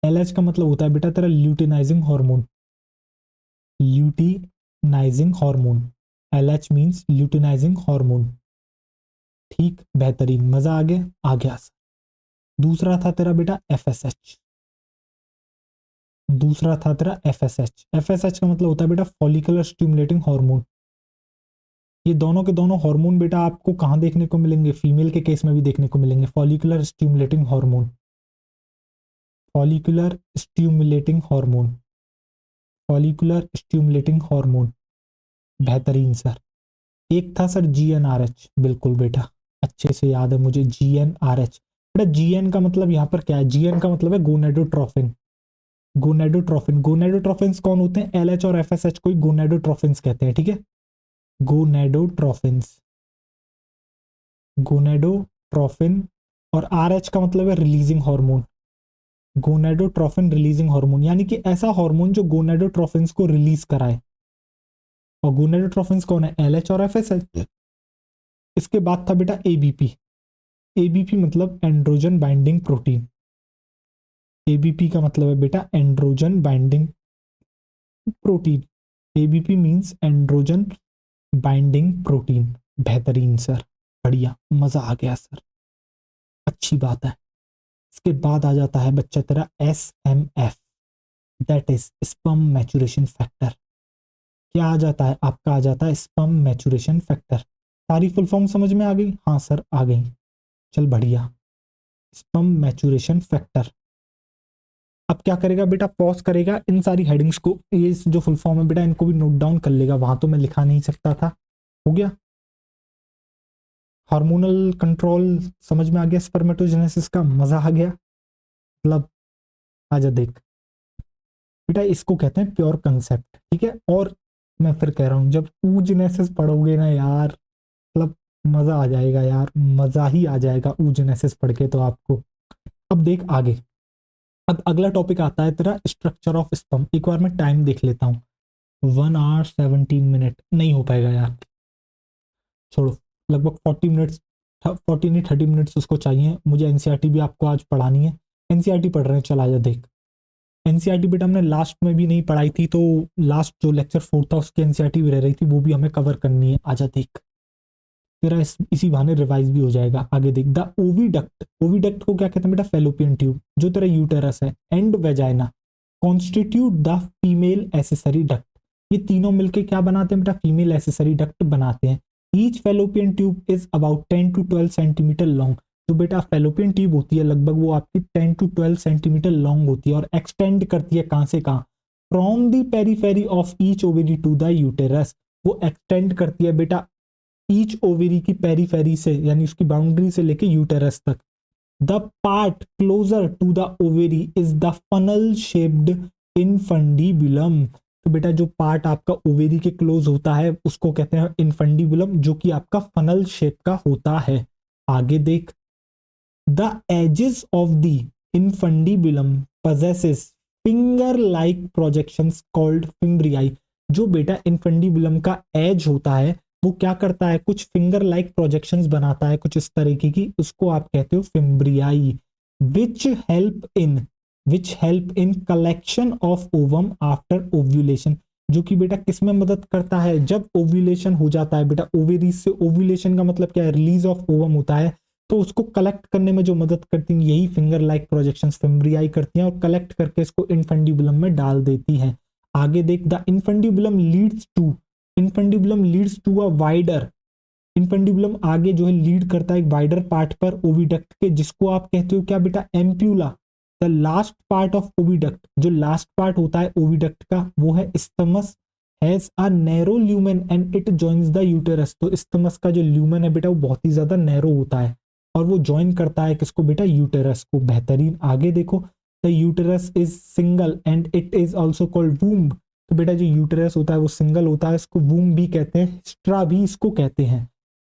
एलएच का मतलब होता है बेटा तेरा luteinizing hormone. Luteinizing hormone, LH means luteinizing hormone. ठीक, बेहतरीन, मजा आ गया? आ गया। दूसरा था तेरा बेटा एफएसएच। दूसरा था तेरा एफएसएच। एफएसएच का मतलब होता है बेटा फॉलिकुलर स्टिमुलेटिंग हार्मोन। ये दोनों के दोनों हार्मोन बेटा आपको कहां देखने को मिलेंगे? फीमेल के केस में भी देखने को मिलेंगे। Follicular stimulating hormone, follicular stimulating hormone, follicular stimulating hormone. बेहतरीन सर। एक था सर जीएनआरएच। बिल्कुल बेटा, अच्छे से याद है मुझे, जीएनआरएच। बेटा जीएन का मतलब यहाँ पर क्या है? जीएन का मतलब है गोनेडोट्रोफिन। गोनेडोट्रोफिन, गोनेडोट्रोफिन्स कौन होते हैं? एलएच और एफएसएच को गोनेडोट्रोफिन्स कहते हैं, ठीक है? गोनेडोट्रोफिन्स, गोनेडोट्रोफिन। और आरएच का मतलब है releasing hormone. Gonadotrophin releasing hormone, यानी कि ऐसा हार्मोन जो गोनेडोट्रोफिन्स को रिलीज कराए। और गोनेडोट्रोफिन्स कौन है? एलएच और एफएसएच। इसके बाद था बेटा एबीपी। एबीपी मतलब एंड्रोजन बाइंडिंग प्रोटीन। एबीपी का मतलब है बेटा androgen binding protein. ABP means androgen binding protein. बेहतरीन सर, बढ़िया, मजा आ गया सर, अच्छी बात है। इसके बाद आ जाता है बच्चा तेरा S M F, that is sperm maturation factor. क्या आ जाता है आपका? आ जाता है स्पर्म मैचुरेशन फैक्टर। सारी फुल फॉर्म समझ में आ गई? हाँ सर आ गई। चल बढ़िया। Sperm maturation factor. अब क्या करेगा बेटा? पॉज करेगा, इन सारी हेडिंग्स को, ये जो फुल फॉर्म है बेटा इनको भी नोट डाउन कर लेगा, वहां तो मैं लिखा नहीं सकता था। हो गया? हार्मोनल कंट्रोल समझ में आ गया? स्पर्मेटोजेनेसिस का मजा आ गया? मतलब आजा देख बेटा, इसको कहते हैं प्योर कंसेप्ट, ठीक है? और मैं फिर कह रहा हूं, जब ऊजेनेसिस पढ़ोगे ना यार, मतलब मजा आ जाएगा यार, मजा ही आ जाएगा ऊजेनेसिस पढ़ के तो आपको। अब देख आगे। अब अगला टॉपिक आता है तेरा स्ट्रक्चर ऑफ स्पर्म। एक बार मैं टाइम देख लेता हूँ। 1 hour 17 minute नहीं हो पाएगा यार, छोड़ो। लगभग 40 मिनट्स, 40 नहीं 30 मिनट्स उसको चाहिए। मुझे एनसीईआरटी भी आपको आज पढ़ानी है। एनसीईआरटी पढ़ रहे हैं, चल आजा देख। एनसीईआरटी बेटा हमने लास्ट में भी नहीं पढ़ाई थी, तो लास्ट जो लेक्चर 4 था उसकी एनसीईआरटी भी रह रही थी, वो भी हमें कवर करनी है। आजा देख, तेरा इसी बहाने रिवाइज भी हो जाएगा। आगे देख, द ओविडक्ट। ओविडक्ट को क्या कहते हैं बेटा? फेलोपियन ट्यूब, जो तेरा यूटेरस है, and vagina constitute the female accessory duct. ये तीनों मिलके क्या बनाते हैं बेटा? फीमेल एसेसरी डक्ट बनाते हैं। Each fallopian tube is about 10 to 12 centimetre long. जो बेटा फेलोपियन ट्यूब होती है लगभग वो आपकी 10 to 12 सेंटीमीटर लॉन्ग होती है, और एक्सटेंड करती है कहां से कहां? From the periphery of each ovary to the uterus. वो एक्सटेंड करती है बेटा ईच ओवेरी की पेरीफेरी से, यानी उसकी बाउंड्री से लेके यूटेरस तक। The part closer to the ovary is the funnel shaped infundibulum. तो बेटा जो पार्ट आपका ओवेरी के क्लोज होता है उसको कहते हैं इनफंडिबुलम, जो कि आपका फनल शेप का होता है। आगे देख, the edges of the infundibulum possesses finger like projections called fimbriae. जो बेटा इनफंडिबुलम का एज होता है वो क्या करता है? कुछ फिंगर लाइक प्रोजेक्शंस बनाता है, कुछ इस तरीके की, उसको आप कहते हो fimbriae. Which help in, which help in collection of ovum after ovulation. जो कि बेटा किस में मदद करता है? जब ओव्यूलेशन हो जाता है बेटा, ओवेरी से ओव्यूलेशन का मतलब क्या है? रिलीज ऑफ ओवम होता है, तो उसको कलेक्ट करने में जो मदद करती हैं यही फिंगर लाइक प्रोजेक्शंस फिम्ब्रियाई करती हैं, और कलेक्ट करके इसको इनफंडिबुलम में डाल देती हैं। आगे देख, the infundibulum leads to, infundibulum leads to a wider. Infundibulum आगे जो है लीड करता है एक वाइडर पार्ट पर ओविडक्ट के, जिसको आप कहते हो क्या बेटा? Ampulla. The last part of oviduct, जो लास्ट पार्ट होता है ओविडक्ट का वो है isthmus, has a narrow lumen and it joins the uterus. तो स्थमस का जो ल्यूमेन है बेटा वो बहुत ही ज्यादा नैरो होता है, और वो ज्वाइन करता है किसको बेटा? यूटेरस को। बेहतरीन। आगे देखो, the uterus is single and it is also called womb. तो बेटा जो यूटेरस होता है वो सिंगल होता है, इसको वूम भी कहते हैं, हिस्ट्रा भी इसको कहते हैं।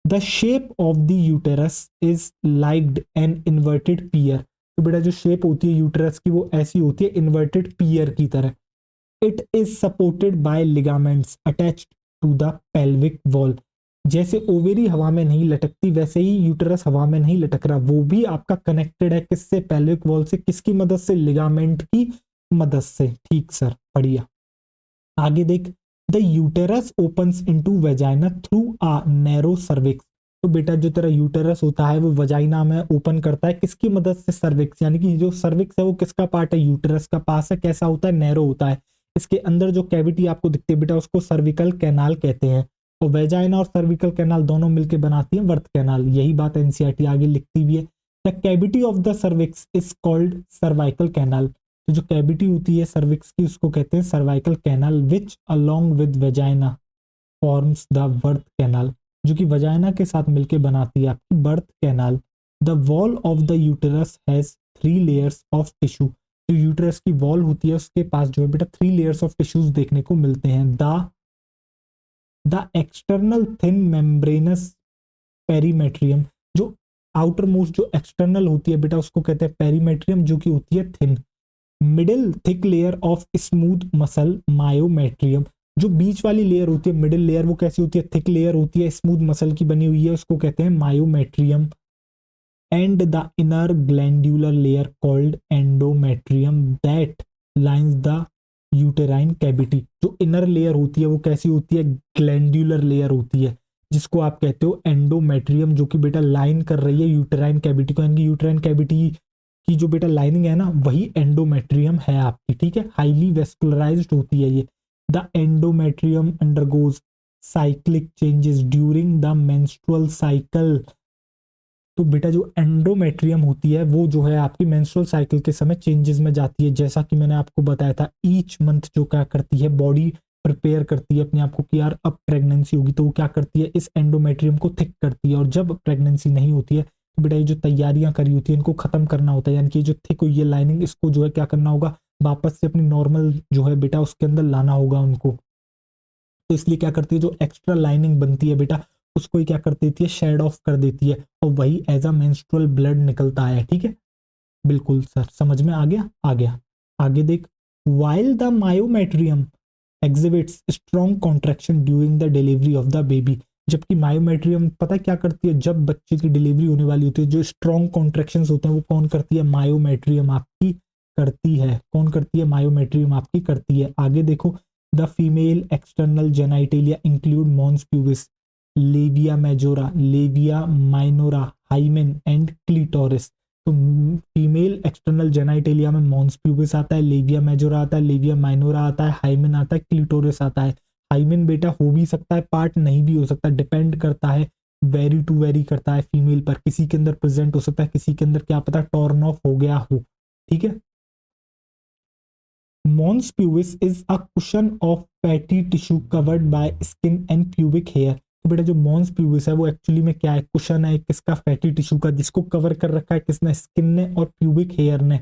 The shape of the uterus is liked an inverted pear. तो बेटा जो शेप होती है यूटेरस की वो ऐसी होती है इन्वर्टेड पियर की तरह। It is supported by ligaments attached to the pelvic wall. जैसे ओवेरी हवा में नहीं लटकती वैसे ही यूटेरस हवा में नहीं लटक रहा, वो भी आपका कनेक्टेड है किससे, पेल्विक वॉल से। किसकी मदद से, लिगामेंट की मदद से। ठीक सर, बढ़िया। आगे देख, the uterus opens into vagina through a narrow cervix. तो बेटा जो तेरा यूटेरस होता है वो वजाइना में ओपन करता है किसकी मदद से, सर्विक्स। यानी कि जो सर्विक्स है वो किसका पार्ट है, यूटेरस का पास है। कैसा होता है, नैरो होता है। इसके अंदर जो कैविटी आपको दिखती है बेटा उसको सर्विकल कैनाल कहते हैं। और वेजाइना और सर्विकल कैनाल दोनों मिलकर बनाती है बर्थ कैनाल। यही बात एनसीईआरटी आगे लिखती भी है। The cavity of the cervix is called cervical canal. तो जो कैविटी होती है सर्विक्स की उसको कहते हैं cervical canal, which along with vagina forms the birth canal. जो कि वजाइना के साथ मिलकर बनाती है आपकी birth canal. The wall of the uterus has 3 layers of tissue. जो यूटेरस की वॉल होती है उसके पास जो है बेटा 3 लेयर्स ऑफ टिश्यूज देखने को मिलते हैं। The external thin membranes perimetrium. जो आउटर मोस्ट जो एक्सटर्नल होती है बेटा उसको कहते हैं पेरीमेट्रियम, जो कि होती है thin. Middle thick layer of smooth muscle myometrium. जो बीच वाली लेयर होती है मिडिल लेयर वो कैसी होती है, थिक लेयर होती है, स्मूथ मसल की बनी हुई है, उसको कहते हैं myometrium. And the inner glandular layer called endometrium that lines the uterine cavity. जो इनर लेयर होती है वो कैसी होती है, ग्लैंडुलर लेयर होती है, जिसको आप कहते हो एंडोमेट्रियम, जो कि बेटा लाइन कर रही है यूटेराइन कैविटी को। यानी यूटेराइन कैविटी की जो बेटा लाइनिंग है ना वही एंडोमेट्रियम है आपकी। ठीक है, हाईली वेस्कुलराइज्ड होती है ये। The endometrium undergoes cyclic changes during the menstrual cycle. तो बेटा जो एंडोमेट्रियम होती है वो जो है आपकी मेंस्ट्रुअल साइकिल के समय चेंजेस में जाती है। जैसा कि मैंने आपको बताया था, ईच मंथ जो क्या करती है बॉडी प्रिपेयर करती है अपने आप को कि यार अब प्रेगनेंसी होगी, तो वो क्या करती है इस एंडोमेट्रियम को थिक करती है। और जब प्रेगनेंसी नहीं होती है तो बेटा ये जो तैयारियां करी होती है इनको खत्म करना होता है। यानी कि जो थिक हुई है लाइनिंग इसको जो है क्या करना होगा, वापस से अपनी नॉर्मल जो है बेटा उसके अंदर लाना होगा उनको। तो इसलिए क्या करती है जो एक्स्ट्रा लाइनिंग बनती है बेटा उसको ही क्या कर देती है, शेड ऑफ कर देती है, और वही एज अ मेंस्ट्रुअल ब्लड निकलता है। ठीक है, बिल्कुल सर, समझ में आ गया। आ गया, आगे देख। While the myometrium exhibits strong contraction during the delivery of the baby. जबकि मायोमेट्रियम पता क्या करती है, जब बच्चे की डिलीवरी होने वाली होती है जो स्ट्रॉन्ग कॉन्ट्रैक्शंस होते हैं वो कौन करती है, मायोमेट्रियम आपकी करती है। कौन करती है, मायोमेट्रियम आपकी करती है। आगे देखो, the female external genitalia include mons pubis, labia majora, labia minora, hymen and clitoris. तो फीमेल एक्सटर्नल जेनाइटेलिया में मॉन्स प्यूबिस आता है, लेविया मेजोरा आता है, लेविया माइनोरा आता है, हाइमेन आता है, क्लिटोरिस आता है। हाइमेन बेटा हो भी सकता है पार्ट, नहीं भी हो सकता, डिपेंड करता है, वेरी टू वेरी करता है फीमेल पर। किसी के अंदर प्रेजेंट हो सकता है, किसी के अंदर क्या पता टॉर्न ऑफ हो गया हो। ठीक है, mons pubis is a cushion of fatty tissue covered by skin and pubic hair। तो बेटा जो मॉन्स प्यूबिस है वो एक्चुअली में क्या है, कुशन है किसका, फैटी टिश्यू का, जिसको कवर कर रखा है किसने, स्किन ने और प्यूबिक हेयर ने।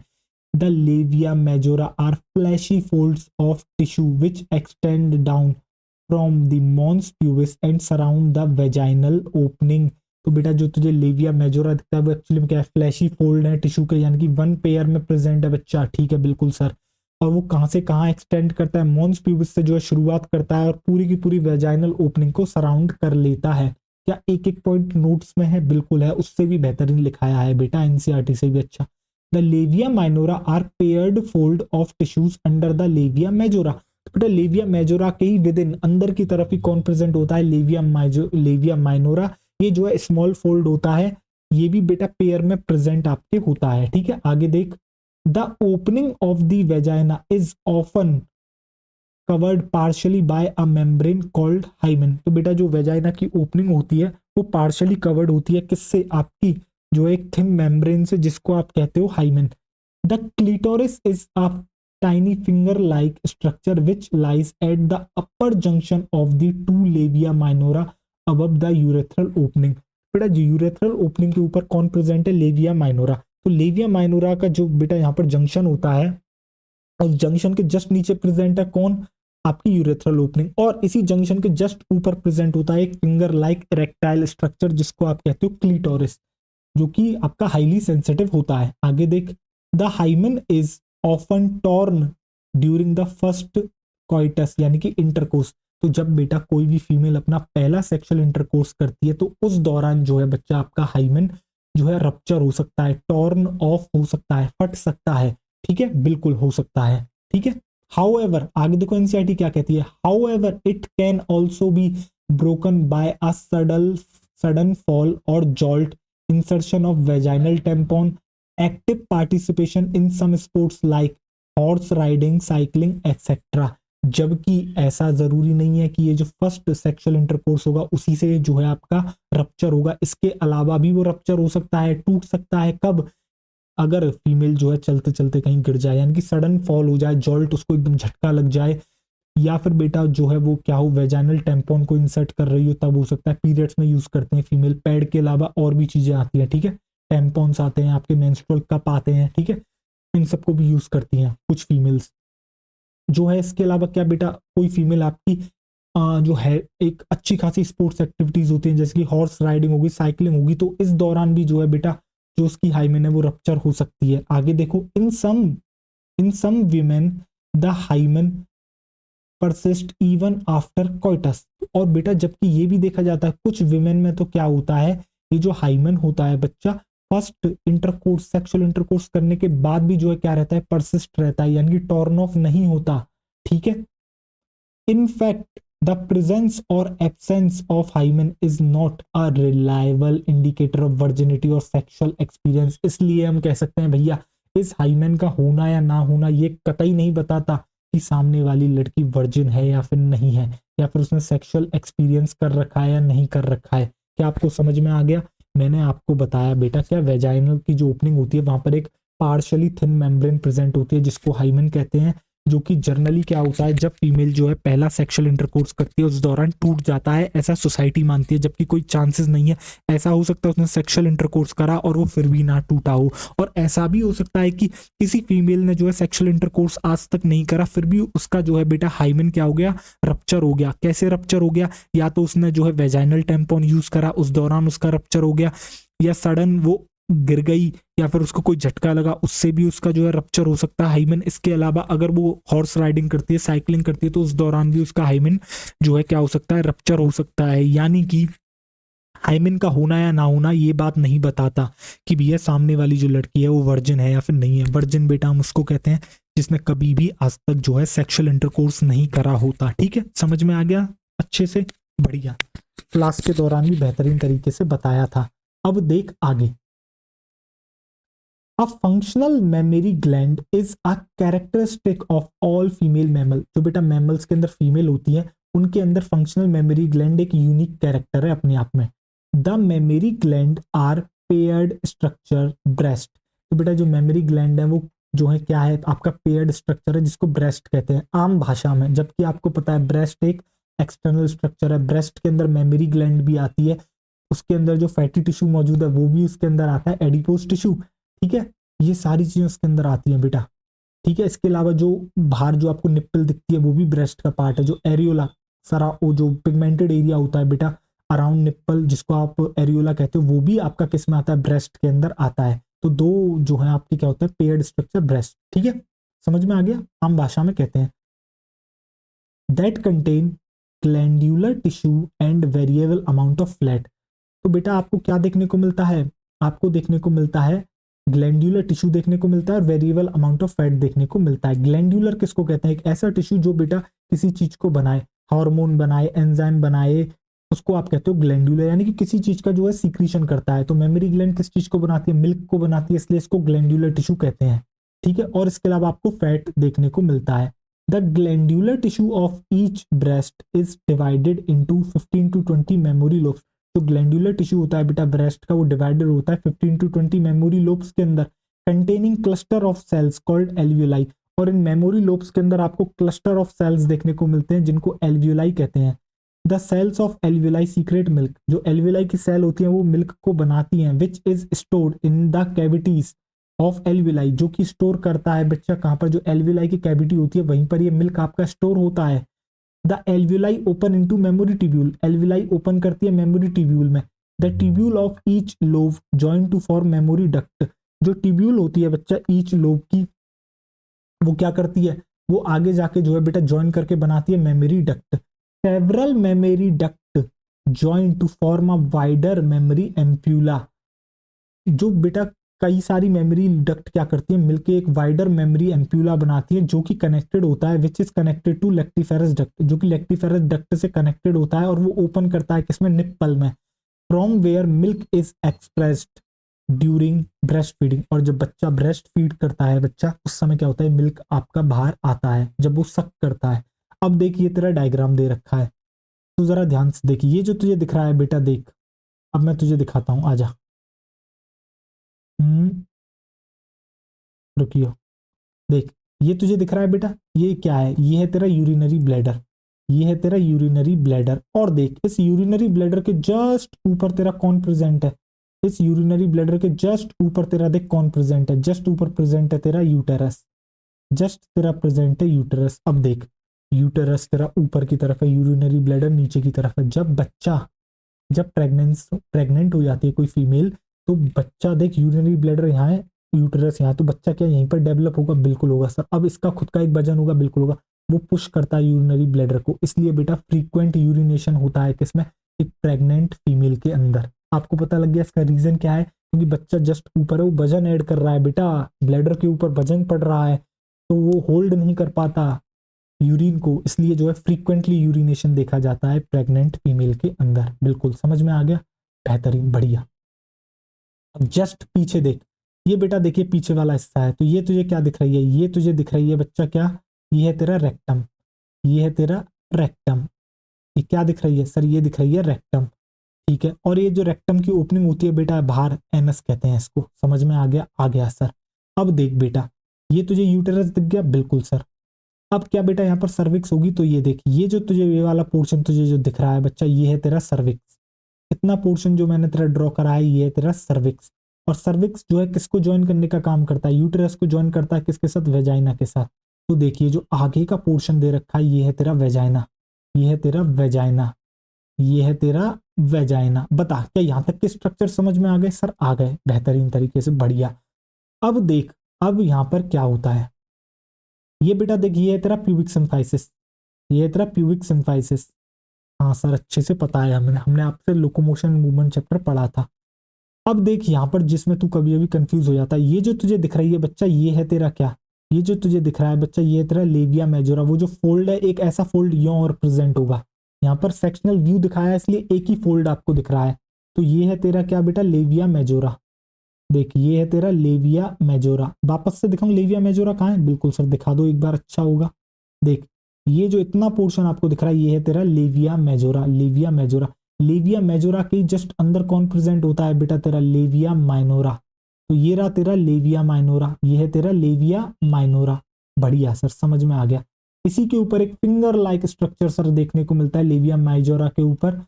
The labia majora are fleshy folds of tissue which extend down from the mons pubis and surround the vaginal opening. तो बेटा जो तुझे लेविया मेजोरा दिखता है वो एक्चुअली में क्या है, फ्लैशी फोल्ड है टिश्यू के, यानी कि वन पेयर में प्रेजेंट है बच्चा। ठीक है, बिल्कुल सर। और वो कहां से कहां एक्सटेंड करता है, मॉन्स प्यूबिस से जो है शुरुआत करता है और पूरी की पूरी वेजाइनल ओपनिंग को सराउंड कर लेता है। क्या एक एक पॉइंट नोट्स में है, बिल्कुल है, उससे भी बेहतरीन लिखाया है बेटा, एनसीईआरटी से भी अच्छा। The labia minora are paired fold of tissues under the labia majora. तो बेटा लेविया मेजोरा के ही विद इन अंदर की तरफ ही कौन प्रेजेंट होता है, लेविया माइनोरा। ये जो है स्मॉल फोल्ड होता है, ये भी बेटा पेयर में प्रेजेंट आपके होता है। ठीक है, आगे देख। The opening of the vagina is often covered partially by a membrane called hymen। तो बेटा जो वेजाइना की ओपनिंग होती है वो पार्शियली कवर्ड होती है किससे, आपकी जो एक थिन मेम्ब्रेन से, जिसको आप कहते हो hymen. The clitoris is a tiny finger like structure which lies at the upper junction of the two labia minora above the urethral opening. बेटा जो यूरेथ्रल ओपनिंग के ऊपर कौन प्रेजेंट है, लेविया माइनोरा। तो लेविया माइनोरा का जो बेटा यहाँ पर जंक्शन होता है उस जंक्शन के जस्ट नीचे प्रेजेंट है कौन, आपकी यूरेथ्रल ओपनिंग, और इसी जंक्शन के जस्ट ऊपर प्रेजेंट होता है एक फिंगर लाइक इरेक्टाइल स्ट्रक्चर जिसको आप कहते हो क्लीटोरिस, जो कि आपका हाईली सेंसिटिव होता है। आगे देख, the hymen is often torn during the first coitus यानी कि इंटरकोर्स। तो जब बेटा कोई भी फीमेल अपना पहला सेक्सुअल इंटरकोर्स करती है तो उस दौरान जो है बच्चा आपका हाइमेन जो है रप्चर हो सकता है, टॉर्न ऑफ हो सकता है, फट सकता है, ठीक है, बिल्कुल हो सकता है, ठीक है। हाउएवर, आगे देखो एनसीईआरटी क्या कहती है, however it can also be broken by a sudden fall और jolt, insertion of vaginal tampon, active participation in some sports like horse riding, cycling, etc. जबकि ऐसा जरूरी नहीं है कि ये जो फर्स्ट सेक्सुअल इंटरकोर्स होगा उसी से जो है आपका रप्चर होगा, इसके अलावा भी वो रप्चर हो सकता है, टूट सकता है। कब? अगर फीमेल जो है चलते चलते कहीं गिर जाए, यानी कि सडन फॉल हो जाए, जॉल्ट उसको एकदम झटका लग जाए, या फिर बेटा जो है वो क्या हो, वेजाइनल टेम्पोन को इंसर्ट कर रही हो तब हो सकता है। पीरियड्स में यूज करते हैं फीमेल, पैड के अलावा और भी चीजें आती हैं, ठीक है, टेम्पोन्स आते हैं, आपके मेंस्ट्रुअल कप आते हैं, ठीक है, इन सबको भी यूज करती हैं कुछ फीमेल्स जो है। इसके अलावा क्या बेटा, कोई फीमेल आपकी जो है एक अच्छी खासी स्पोर्ट्स एक्टिविटीज होती हैं जैसे कि हॉर्स राइडिंग होगी, साइकिलिंग होगी, तो इस दौरान भी जो है बेटा जो उसकी हाइमेन है वो रप्चर हो सकती है। आगे देखो, in some women the hymen persist even after coitus. और बेटा जबकि ये भी देखा जाता है कुछ विमेन में तो क्या होता है, ये जो हाइमन होता है बच्चा फर्स्ट इंटरकोर्स सेक्सुअल इंटरकोर्स करने के बाद भी जो है क्या रहता है, परसिस्ट रहता है, यानी कि टॉर्न ऑफ नहीं होता, ठीक है। इनफैक्ट द प्रेजेंस और absence of hymen is not a reliable indicator of virginity और सेक्सुअल एक्सपीरियंस। इसलिए हम कह सकते हैं भैया इस हाइमन का होना या ना होना ये कतई नहीं बताता कि सामने वाली लड़की वर्जिन है या फिर नहीं है, या फिर उसने सेक्सुअल एक्सपीरियंस कर रखा है या नहीं कर रखा है। क्या आपको समझ में आ गया? मैंने आपको बताया बेटा क्या वेजाइनल की जो ओपनिंग होती है वहां पर एक पार्शियली थिन मेम्ब्रेन प्रेजेंट होती है जिसको हाइमन कहते हैं, जो कि जनरली क्या होता है जब फीमेल जो है पहला सेक्सुअल इंटरकोर्स करती है उस दौरान टूट जाता है, ऐसा सोसाइटी मानती है, जबकि कोई चांसेस नहीं है। ऐसा हो सकता है उसने सेक्सुअल इंटरकोर्स करा और वो फिर भी ना टूटा हो, और ऐसा भी हो सकता है कि किसी फीमेल ने जो है सेक्सुअल इंटरकोर्स आज तक नहीं करा फिर भी उसका जो है बेटा हाइमन क्या हो गया, रप्चर हो गया। कैसे रप्चर हो गया? या तो उसने जो है वेजाइनल टेम्पोन यूज करा उस दौरान उसका रप्चर हो गया, या सडन वो गिर गई, या फिर उसको कोई झटका लगा उससे भी उसका जो है रप्चर हो सकता है हाइमन। इसके अलावा अगर वो हॉर्स राइडिंग करती है, साइकिलिंग करती है, तो उस दौरान भी उसका हाइमन जो है क्या हो सकता है, रप्चर हो सकता है। यानी कि हाइमन का होना या ना होना ये बात नहीं बताता कि भैया सामने वाली जो लड़की है वो वर्जिन है या फिर नहीं है। वर्जिन बेटा हम उसको कहते हैं जिसने कभी भी आज तक जो है सेक्सुअल इंटरकोर्स नहीं करा होता। ठीक है, समझ में आ गया अच्छे से? बढ़िया, क्लास के दौरान भी बेहतरीन तरीके से बताया था। अब देख आगे, A functional mammary gland is a characteristic of all female mammal। जो बेटा मैमल्स के अंदर फीमेल होती है उनके अंदर फंक्शनल मेमोरी ग्लैंड एक यूनिक कैरेक्टर है अपने आप में। The mammary gland are paired structure breast. तो बेटा जो मेमोरी ग्लैंड है वो जो है क्या है, आपका पेयर्ड स्ट्रक्चर है जिसको ब्रेस्ट कहते हैं आम भाषा में। जबकि आपको पता है ब्रेस्ट एक एक्सटर्नल स्ट्रक्चर है, ब्रेस्ट के अंदर मेमोरी ग्लैंड भी आती है, उसके अंदर जो फैटी टिश्यू मौजूद है वो भी उसके अंदर आता है, एडिपोज टिश्यू, ठीक है, ये सारी चीजें उसके अंदर आती हैं बेटा। ठीक है, इसके अलावा जो बाहर जो आपको निप्पल दिखती है वो भी ब्रेस्ट का पार्ट है, जो एरियोला सारा वो जो पिगमेंटेड एरिया होता है बेटा अराउंड निप्पल जिसको आप एरियोला कहते हो, वो भी आपका किस में आता है, ब्रेस्ट के अंदर आता है। तो दो जो है आपके क्या होता है, पेयर्ड स्ट्रक्चर ब्रेस्ट। ठीक है, समझ में आ गया? आम भाषा में कहते हैं that contain glandular tissue and variable amount of flat. तो बेटा आपको क्या देखने को मिलता है, आपको देखने को मिलता है ग्लैंड्यूलर टिश्यू देखने को मिलता है और वेरिएबल अमाउंट ऑफ फैट देखने को मिलता है। ग्लैंड्यूलर किसको कहते हैं? एक ऐसा टिश्यू जो बेटा किसी चीज को बनाए, हार्मोन बनाए, एंजाइम बनाए, उसको आप कहते हो ग्लैंड्यूलर, यानी कि किसी चीज का जो है सीक्रीशन करता है। तो मेमोरी ग्लैंड किस चीज को बनाती है, मिल्क को बनाती है, इसलिए इसको ग्लैंड्यूलर टिश्यू कहते हैं। ठीक है, और इसके अलावा आपको फैट देखने को मिलता है। The glandular tissue of each breast is divided into 15 to 20 memory lobes. जो ग्लैंडुलर टिश्यू होता है बेटा ब्रेस्ट का वो डिवाइडेड होता है 15 to 20 मेमोरी लोब्स के अंदर, containing cluster of cells called alveoli. और इन मेमोरी लोब्स के अंदर आपको क्लस्टर ऑफ सेल्स देखने को मिलते हैं जिनको एल्वियोलाई कहते हैं। The cells of alveoli secrete milk. जो एल्वियोलाई की सेल होती है वो मिल्क को बनाती हैं, which is stored in the cavities of alveoli, जो कि स्टोर करता है बच्चा कहां पर, जो एल्वियोलाई की कैविटी होती है वहीं पर ये मिल्क आपका स्टोर होता है। The alveoli open into mammary tubule, alveoli open करती है मेमोरी ट्यूब्यूल में। The tubule of each lobe join to form mammary duct, जो ट्यूब्यूल होती है बच्चा ईच लोब की, वो क्या करती है, वो आगे जाके जो है बेटा ज्वाइन करके बनाती है mammary duct. Several mammary duct join to form a wider mammary ampulla, जो बेटा कई सारी मेमोरी डक्ट क्या करती है मिलके एक वाइडर मेमोरी एम्प्यूला बनाती है, जो कि कनेक्टेड होता है, which is connected to lactiferous duct, जो कि लेक्टिफेरस डक्ट से कनेक्टेड होता है, और वो ओपन करता है किसमें, निप्पल में, from where milk is expressed during breast feeding. और जब बच्चा ब्रेस्ट फीड करता है बच्चा, उस समय क्या होता है, मिल्क आपका बाहर आता है जब वो सक करता है। अब देखिए तेरा डायग्राम दे रखा है, तो जरा ध्यान से देखिए, ये जो तुझे दिख रहा है बेटा, देख अब मैं तुझे दिखाता हूं, आजा। रुकियो, देख ये तुझे दिख रहा है बेटा, ये क्या है, ये है तेरा यूरिनरी ब्लैडर, ये है तेरा यूरिनरी ब्लैडर। और देख इस यूरिनरी ब्लैडर के जस्ट ऊपर तेरा कौन प्रेजेंट है, इस यूरिनरी ब्लैडर के जस्ट ऊपर तेरा देख कौन प्रेजेंट है, जस्ट ऊपर प्रेजेंट है तेरा यूटेरस, जस्ट तेरा प्रेजेंट है यूटेरस। अब देख यूटेरस तेरा ऊपर की तरफ है, यूरिनरी ब्लैडर नीचे की तरफ है। जब बच्चा, जब प्रेग्नेंट हो जाती है कोई फीमेल, तो बच्चा देख यूरिनरी ब्लैडर यहाँ है, यूटेरस यहाँ, तो बच्चा क्या यहीं पर डेवलप होगा, बिल्कुल होगा सर। अब इसका खुद का एक वजन होगा, बिल्कुल होगा, वो पुश करता है यूरिनरी ब्लैडर को, इसलिए बेटा फ्रीक्वेंट यूरिनेशन होता है किसमें, एक प्रेग्नेंट फीमेल के अंदर। आपको पता लग गया इसका रीजन क्या है, क्योंकि बच्चा जस्ट ऊपर है, वो वजन ऐड कर रहा है बेटा, ब्लैडर के ऊपर वजन पड़ रहा है, तो वो होल्ड नहीं कर पाता यूरिन को, इसलिए जो है फ्रीक्वेंटली यूरिनेशन देखा जाता है प्रेग्नेंट फीमेल के अंदर। बिल्कुल समझ में आ गया, बेहतरीन, बढ़िया। अब जस्ट पीछे देख, ये बेटा देखिए पीछे वाला हिस्सा है, तो ये तुझे क्या दिख रही है, ये तुझे दिख रही है बच्चा क्या, ये है तेरा रेक्टम, ये है तेरा रेक्टम, ये क्या दिख रही है सर, ये दिख रही है रेक्टम, ठीक है। और ये जो रेक्टम की ओपनिंग होती है बेटा बाहर, एनस कहते हैं इसको, समझ में आ गया सर। अब देख बेटा, ये तुझे यूटेरस दिख गया, बिल्कुल सर। अब क्या बेटा यहाँ पर सर्विक्स होगी, तो ये देख, ये जो तुझे ये वाला पोर्शन तुझे जो दिख रहा है बच्चा, ये है तेरा सर्विक्स, इतना पोर्शन जो मैंने तेरा ड्रॉ करा है, ये है तेरा सर्विक्स। और सर्विक्स जो है किसको ज्वाइन करने का काम करता है, यूटेरस को ज्वाइन करता है किसके साथ, वेजाइना के साथ। तो देखिए जो आगे का पोर्शन दे रखा है, ये है तेरा वेजाइना, ये है तेरा वेजाइना, ये है तेरा वेजाइना। बता क्या यहाँ तक के स्ट्रक्चर समझ में आ गए सर, आ गए, बेहतरीन तरीके से, बढ़िया। अब देख, अब यहाँ पर क्या होता है, ये बेटा देख, ये है तेरा प्यूबिक सिम्फाइसिस, ये है तेरा प्यूबिक सिम्फाइसिस। हाँ सर अच्छे से पता है, हमने हमने आपसे लोकोमोशन मूवमेंट चैप्टर पढ़ा था। अब देख यहाँ पर जिसमें तू कभी कभी कंफ्यूज हो जाता है, ये जो तुझे दिख रही है बच्चा, ये है तेरा क्या, ये जो तुझे दिख रहा है बच्चा, ये है तेरा लेविया मेजोरा। वो जो फोल्ड है, एक ऐसा फोल्ड यो और प्रेजेंट होगा, यहाँ पर सेक्शनल व्यू दिखाया है इसलिए एक ही फोल्ड आपको दिख रहा है। तो ये है तेरा क्या बेटा, लेविया मेजोरा। देख ये है तेरा लेविया मेजोरा, वापस से दिखाऊं लेविया मेजोरा कहाँ है, बिल्कुल सर दिखा दो एक बार, अच्छा होगा। देख ये जो इतना पोर्शन आपको दिख रहा है, ये है तेरा labia majora, labia majora. Labia majora के जस्ट अंदर कौन प्रेजेंट होता है बेटा, तेरा लेविया माइनोरा। तो ये रहा तेरा लेविया माइनोरा, ये है तेरा लेविया माइनोरा, बढ़िया सर समझ में आ गया। इसी के ऊपर एक फिंगर लाइक स्ट्रक्चर सर देखने को मिलता है लेविया माइजोरा के ऊपर,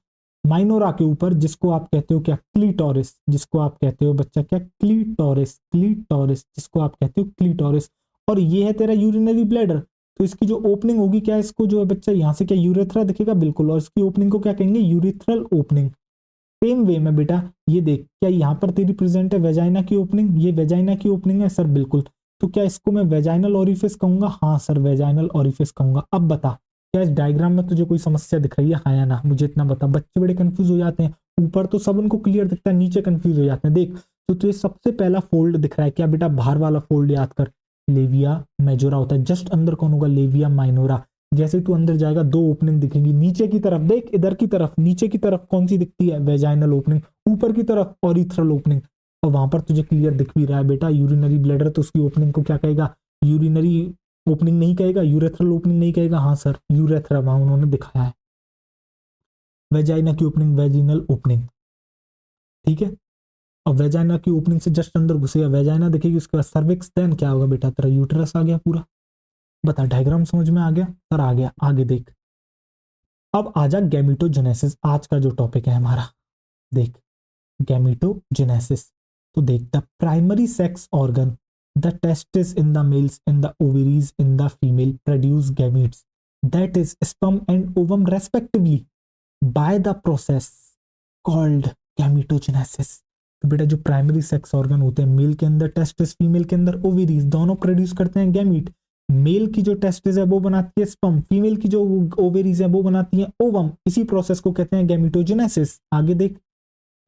माइनोरा के ऊपर, जिसको आप कहते हो क्या, क्लीटोरिस, जिसको आप कहते हो बच्चा क्या, क्लीटोरिस, क्लीटोरिस, जिसको आप कहते हो क्लीटोरिस। और ये है तेरा यूरिनरी ब्लैडर, तो इसकी जो ओपनिंग होगी क्या, इसको जो है बच्चा यहाँ से क्या यूरेथ्रा दिखेगा, बिल्कुल, और इसकी ओपनिंग को क्या कहेंगे, यूरिथ्रल ओपनिंग। सेम वे में बेटा ये देख, क्या यहाँ पर तेरी प्रेजेंट है वेजाइना की ओपनिंग, ये वेजाइना की ओपनिंग है सर, बिल्कुल। तो क्या इसको मैं वेजाइनल ओरिफिस कहूंगा, हाँ सर वेजाइनल ओरिफिस कहूंगा। अब बता क्या इस डायग्राम में तुझे कोई समस्या दिख रही है, हाँ या ना, मुझे इतना बता। बच्चे बड़े कंफ्यूज हो जाते हैं, ऊपर तो सब उनको क्लियर दिखता है, नीचे कंफ्यूज हो जाते हैं। देख तो तुझे सबसे पहला फोल्ड दिख रहा है क्या बेटा, बाहर वाला फोल्ड याद कर, लेविया मेजोरा होता है, जस्ट अंदर कौन होगा, लेविया माइनोरा। जैसे तू अंदर जाएगा दो ओपनिंग दिखेंगी, नीचे की तरफ देख, इधर की तरफ नीचे की तरफ कौन सी दिखती है, वेजाइनल ओपनिंग, ऊपर की तरफ ऑरिथ्रल ओपनिंग। और वहां पर तुझे क्लियर दिख भी रहा है बेटा, यूरिनरी ब्लैडर, तो उसकी ओपनिंग को क्या कहेगा, यूरिनरी ओपनिंग नहीं कहेगा, यूरेथ्रल ओपनिंग नहीं कहेगा, हाँ सर यूरेथ्रा वहां उन्होंने दिखाया है। वेजाइना की ओपनिंग वेजिनल ओपनिंग, ठीक है। और वेजाइना की ओपनिंग से जस्ट अंदर घुसेगा, वेजाइना दिखेगी, उसके बाद सर्विक्स, देन क्या होगा बेटा, तेरा यूटेरस आ गया पूरा। बता डायग्राम समझ में आ गया सर, आ गया, आगे देख। अब आजा गैमिटोजेनेसिस, आज का जो टॉपिक है हमारा, देख गैमिटोजेनेसिस। तो देख, the primary sex organ, the testis in the mails, in the ovaries in the female produce gametes. That is sperm and ovum respectively bye the process called gametogenesis. तो बेटा जो प्राइमरी सेक्स ऑर्गन होते हैं, mail के अंदर testis, female के अंदर ovaries, दोनों प्रोड्यूस करते हैं गैमीट। मेल की जो टेस्टिस है वो बनाती है स्पर्म, फीमेल की जो ओवरीज है वो बनाती है ओवम। इसी प्रोसेस को कहते हैं गैमेटोजेनेसिस। आगे देख,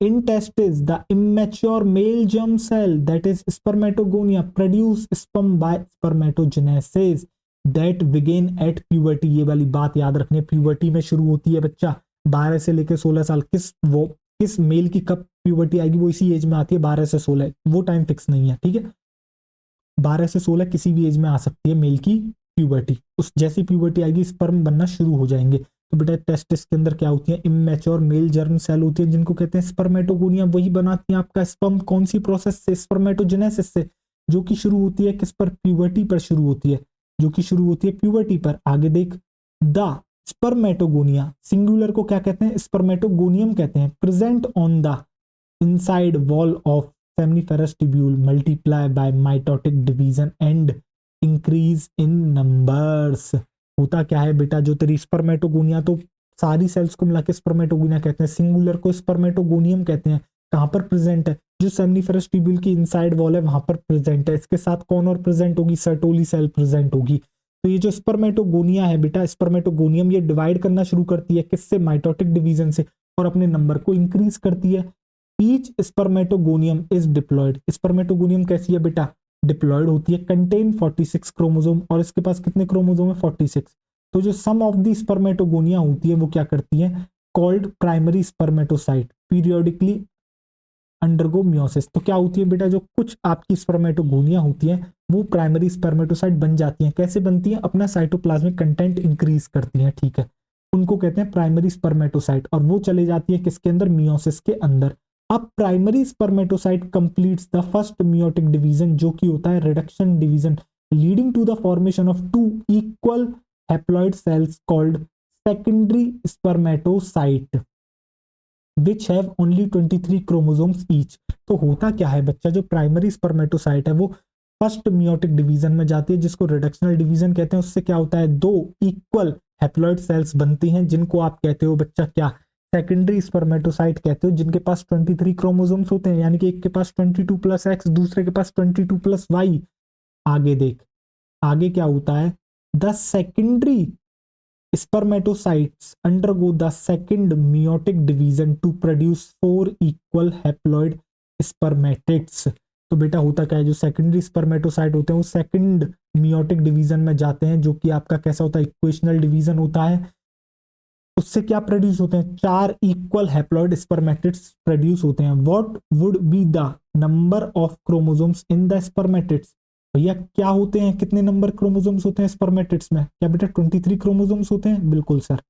in testes the immature male germ cell that is spermatogonia produce sperm by spermatogenesis that begin at puberty। ये वाली बात याद रखनी है, प्यूबर्टी में शुरू होती है बच्चा। 12 से लेकर 16 साल, किस मेल की कब प्यूबर्टी आएगी वो इसी एज में आती है, 12 से 16, वो टाइम फिक्स नहीं है, ठीक है। 12 से 16 किसी भी एज में आ सकती है मेल की प्यूबर्टी। उस जैसी प्यूबर्टी आएगी स्पर्म बनना शुरू हो जाएंगे। तो बेटा टेस्टिस के अंदर क्या होती है, इमेच्योर मेल जर्म सेल होती है जिनको कहते हैं स्पर्मेटोगोनिया। वही बनाती है आपका स्पर्म। कौन सी प्रोसेस से, स्पर्मेटोजेनेसिस से, जो कि शुरू होती है किस पर, प्यूबर्टी पर शुरू होती है, जो कि शुरू होती है प्यूबर्टी पर। आगे देख, द स्पर्मेटोगोनिया, सिंगुलर को क्या कहते हैं, स्पर्मेटोगोनियम कहते हैं, present on the inside wall of seminiferous tubule, multiply by mitotic division and increase in numbers. होता क्या है बेटा, जो तेरी स्पर्मेटोगोनिया, तो सारी सेल्स को मिला के स्पर्मेटोगोनिया कहते हैं, सिंगुलर को स्पर्मेटोगोनियम कहते हैं। कहां पर प्रेजेंट है, जो सेमनीफेरस ट्यूब्यूल की इनसाइड वॉल है वहां पर प्रेजेंट है। इसके साथ कौन और प्रेजेंट होगी, सर्टोली सेल प्रेजेंट होगी। तो ये जो स्पर्मेटोगोनिया है बेटा, स्पर्मेटोगोनियम, ये डिवाइड करना शुरू करती है किससे, माइटोटिक डिवीजन से, और अपने नंबर को इंक्रीज करती है। Each spermatogonium is diploid. Spermatogonium कैसी है बेटा, डिप्लॉयड होती है, कंटेन 46 क्रोमोसोम, और इसके पास कितने क्रोमोसोम है, 46। तो जो सम ऑफ दी स्पर्मेटोगोनिया होती है वो क्या करती है, called primary spermatocyte, periodically undergo meiosis. तो क्या होती है बेटा, जो कुछ आपकी स्पर्मेटोगोनिया होती है वो प्राइमरी स्पर्मेटोसाइट बन जाती हैं। कैसे बनती हैं, अपना साइटोप्लाज्मिक कंटेंट इंक्रीज करती हैं, ठीक है, उनको कहते हैं प्राइमरी स्पर्मेटोसाइट, और वो चले जाती है किसके अंदर, मियोसिस के अंदर। अब primary spermatocyte completes the first meiotic division, जो कि होता है reduction division, leading to the formation of 2 equal haploid cells called secondary spermatocyte which have only 23 chromosomes each. तो होता क्या है बच्चा, जो प्राइमरी स्पर्मेटोसाइट है वो फर्स्ट मियोटिक डिवीजन में जाती है, जिसको रिडक्शनल डिवीजन कहते हैं। उससे क्या होता है, 2 इक्वल हैप्लॉइड सेल्स बनती हैं, जिनको आप कहते हो बच्चा क्या, सेकेंडरी स्पर्मेटोसाइट कहते हो, जिनके पास 23 क्रोमोसोम्स होते हैं, यानी कि एक के पास 22 प्लस एक्स, दूसरे के पास 22 प्लस वाई। आगे देख, आगे क्या होता है, the secondary spermatocytes undergo the second meiotic division to produce 4 equal haploid spermatids। तो बेटा होता क्या है, जो सेकेंडरी स्पर्मेटोसाइट होते हैं वो सेकंड मियोटिक डिवीजन में जाते हैं, जो कि आपका कैसा होता है, इक्वेशनल डिवीजन होता है। उससे क्या प्रोड्यूस होते हैं, 4 इक्वल हैप्लॉइड स्पर्मेटिड्स प्रोड्यूस होते हैं। What would be the number of chromosomes in the spermatids. भैया क्या होते हैं, कितने नंबर क्रोमोसोम्स होते हैं स्पर्मेटिड्स में, क्या बेटा 23 क्रोमोसोम्स होते हैं, बिल्कुल सर।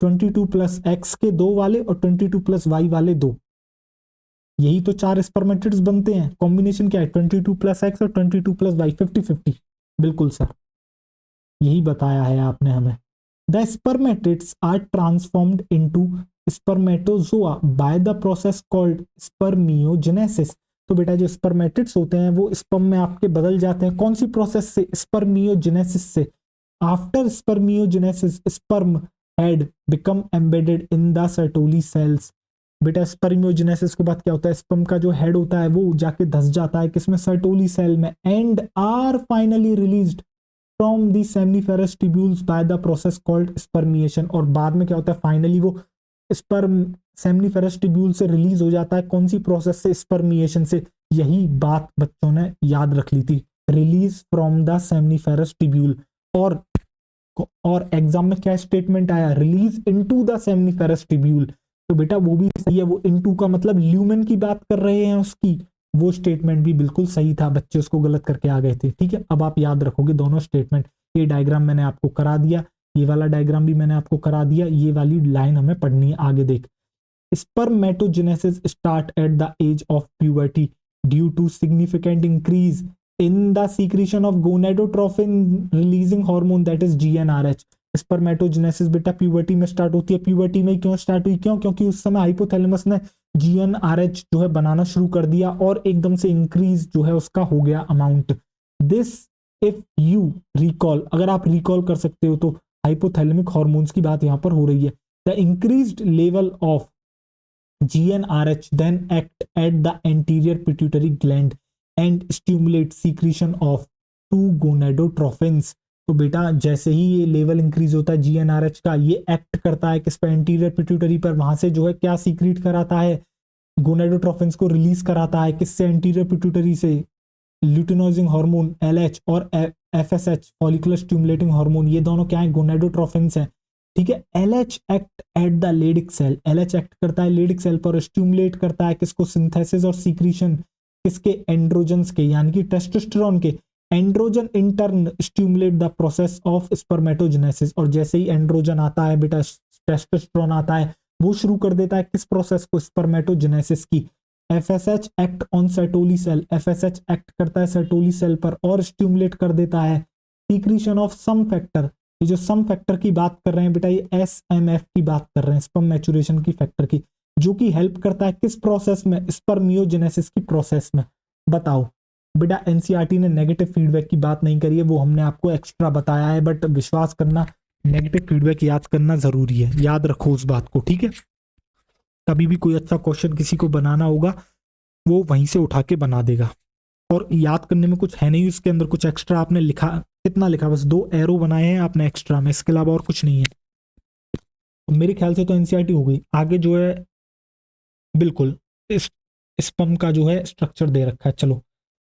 22 प्लस एक्स के 2 वाले और 22 प्लस वाई वाले 2, यही तो 4 स्पर्मेटिड्स बनते हैं। कॉम्बिनेशन क्या है, 22 प्लस एक्स और 22 प्लस वाई, 50-50, बिल्कुल सर, यही बताया है आपने हमें। The spermatids are transformed into spermatozoa by the process called spermiogenesis. तो बेटा जो स्पर्मेटिड्स होते हैं वो स्पर्म में आपके बदल जाते हैं, कौन सी प्रोसेस से, स्पर्मियोजेनेसिस से। After spermiogenesis sperm head become embedded in the Sertoli cells. बेटा स्पर्मियोजेनेसिस के बाद क्या होता है, स्पर्म का जो हेड होता है वो जाके धस जाता है किसमें, सर्टोली सेल में, and are finally released from the seminiferous tubules by the process called spermiation. और बाद में क्या होता है, फाइनली वो स्पर्म सेमनीफेरस ट्यूब्यूल से रिलीज हो जाता है, कौन सी प्रोसेस से, स्पर्मिएशन से। यही बात बच्चों ने याद रख ली थी, release from the seminiferous tubule. और एग्जाम में क्या स्टेटमेंट आया, release into the seminiferous tubule. तो बेटा वो भी सही है, वो इनटू का मतलब ल्यूमेन की बात कर रहे हैं उसकी, वो स्टेटमेंट भी बिल्कुल सही था, बच्चे उसको गलत करके आ गए थे, ठीक है। अब आप याद रखोगे दोनों स्टेटमेंट। ये डायग्राम मैंने आपको करा दिया, ये वाला डायग्राम भी मैंने आपको करा दिया, ये वाली लाइन हमें पढ़नी है। आगे देख, spermatogenesis start at the age of puberty due to significant increase in the secretion of gonadotrophin releasing hormone that is GnRH। Spermatogenesis बेटा प्यूबर्टी में स्टार्ट होती है। प्यूबर्टी में क्यों स्टार्ट हुई, क्योंकि उस समय हाइपोथैलेमस ने GnRH जो है बनाना शुरू कर दिया और एकदम से इंक्रीज जो है उसका हो गया amount. This if you recall, अगर आप रिकॉल कर सकते हो तो हाइपोथैलेमिक हॉर्मोन्स की बात यहाँ पर हो रही है। The increased level of GnRH then act at the anterior pituitary gland and stimulate secretion of two gonadotrophins। तो बेटा जैसे ही ये लेवल इंक्रीज होता है GnRH का, ये एक्ट करता है किस पर, एंटीरियर पिट्यूटरी पर। वहां से जो है क्या सीक्रेट कराता है, गोनेडोट्रोफिन्स को रिलीज कराता है। किससे, एंटीरियर पिट्यूटरी से। ल्यूटिनोजिंग हार्मोन LH और FSH फॉलिकुलर स्टिमुलेटिंग हार्मोन, ये दोनों क्या है, गोनेडोट्रोफिन्स है। ठीक है। LH act at the Leydig cell, LH act करता है लेडिक सेल पर, स्टिमुलेट करता है किसको, सिंथेसिस और सीक्रीशन किसके, एंड्रोजन्स के, यानी कि टेस्टोस्टेरोन के। Androgen in turn stimulate the process of spermatogenesis, और जैसे ही एंड्रोजन आता है बेटा, टेस्टोस्टेरोन आता है, वो शुरू कर देता है किस प्रोसेस को, स्पर्मेटोजेनेसिस की। FSH act on Sertoli cell, FSH act करता है सेटोली सेल पर और स्टिमुलेट कर देता है सीक्रीशन ऑफ सम फैक्टर। ये जो सम फैक्टर की बात कर रहे हैं बेटा, ये SMF की बात कर रहे हैं, स्पर्म मैचुरेशन की फैक्टर की, जो कि हेल्प करता है किस प्रोसेस में, स्पर्मियोजेनेसिस की प्रोसेस में। बताओ बेटा, एनसीईआरटी ने नेगेटिव फीडबैक की बात नहीं करी है, वो हमने आपको एक्स्ट्रा बताया है, बट विश्वास करना, नेगेटिव फीडबैक याद करना जरूरी है, याद रखो उस बात को, ठीक है। कभी भी कोई अच्छा क्वेश्चन किसी को बनाना होगा, वो वहीं से उठा के बना देगा, और याद करने में कुछ है नहीं उसके अंदर, कुछ एक्स्ट्रा आपने लिखा, कितना लिखा, बस 2 एरो बनाए हैं आपने एक्स्ट्रा में, इसके अलावा और कुछ नहीं है। तो मेरे ख्याल से तो एनसीईआरटी हो गई। आगे जो है बिल्कुल इस स्पम का जो है स्ट्रक्चर दे रखा है। चलो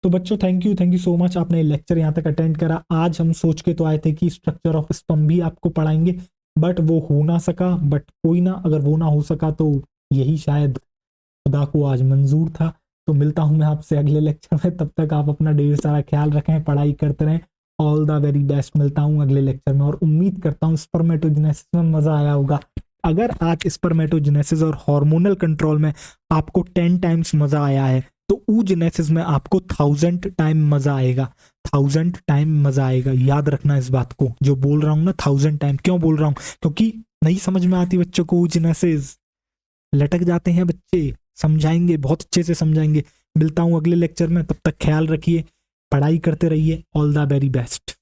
तो बच्चों, थैंक यू सो मच, आपने लेक्चर यहाँ तक अटेंड करा। आज हम सोच के तो आए थे कि स्ट्रक्चर ऑफ स्पम भी आपको पढ़ाएंगे, बट वो हो ना सका, बट कोई ना, अगर वो ना हो सका तो यही शायद खुदा को आज मंजूर था। तो मिलता हूं मैं आपसे अगले लेक्चर में, तब तक आप अपना ढेर सारा ख्याल रखें, पढ़ाई करते रहें। All the very best. मिलता हूं अगले लेक्चर में, और उम्मीद करता हूं स्पर्मेटोजेनेसिस में मजा आया होगा। अगर आज स्पर्मेटोजेनेसिस और हार्मोनल कंट्रोल में आपको 10 टाइम्स मजा आया है, तो oogenesis में आपको 1000 टाइम मजा आएगा, 1000 टाइम मजा आएगा। याद रखना इस बात को, जो बोल रहा हूं ना 1000 टाइम, क्यों बोल रहा हूं, क्योंकि नहीं समझ में आती बच्चों को oogenesis, लटक जाते हैं बच्चे। समझाएंगे, बहुत अच्छे से समझाएंगे। मिलता हूं अगले लेक्चर में, तब तक ख्याल रखिए, पढ़ाई करते रहिए। All the very best.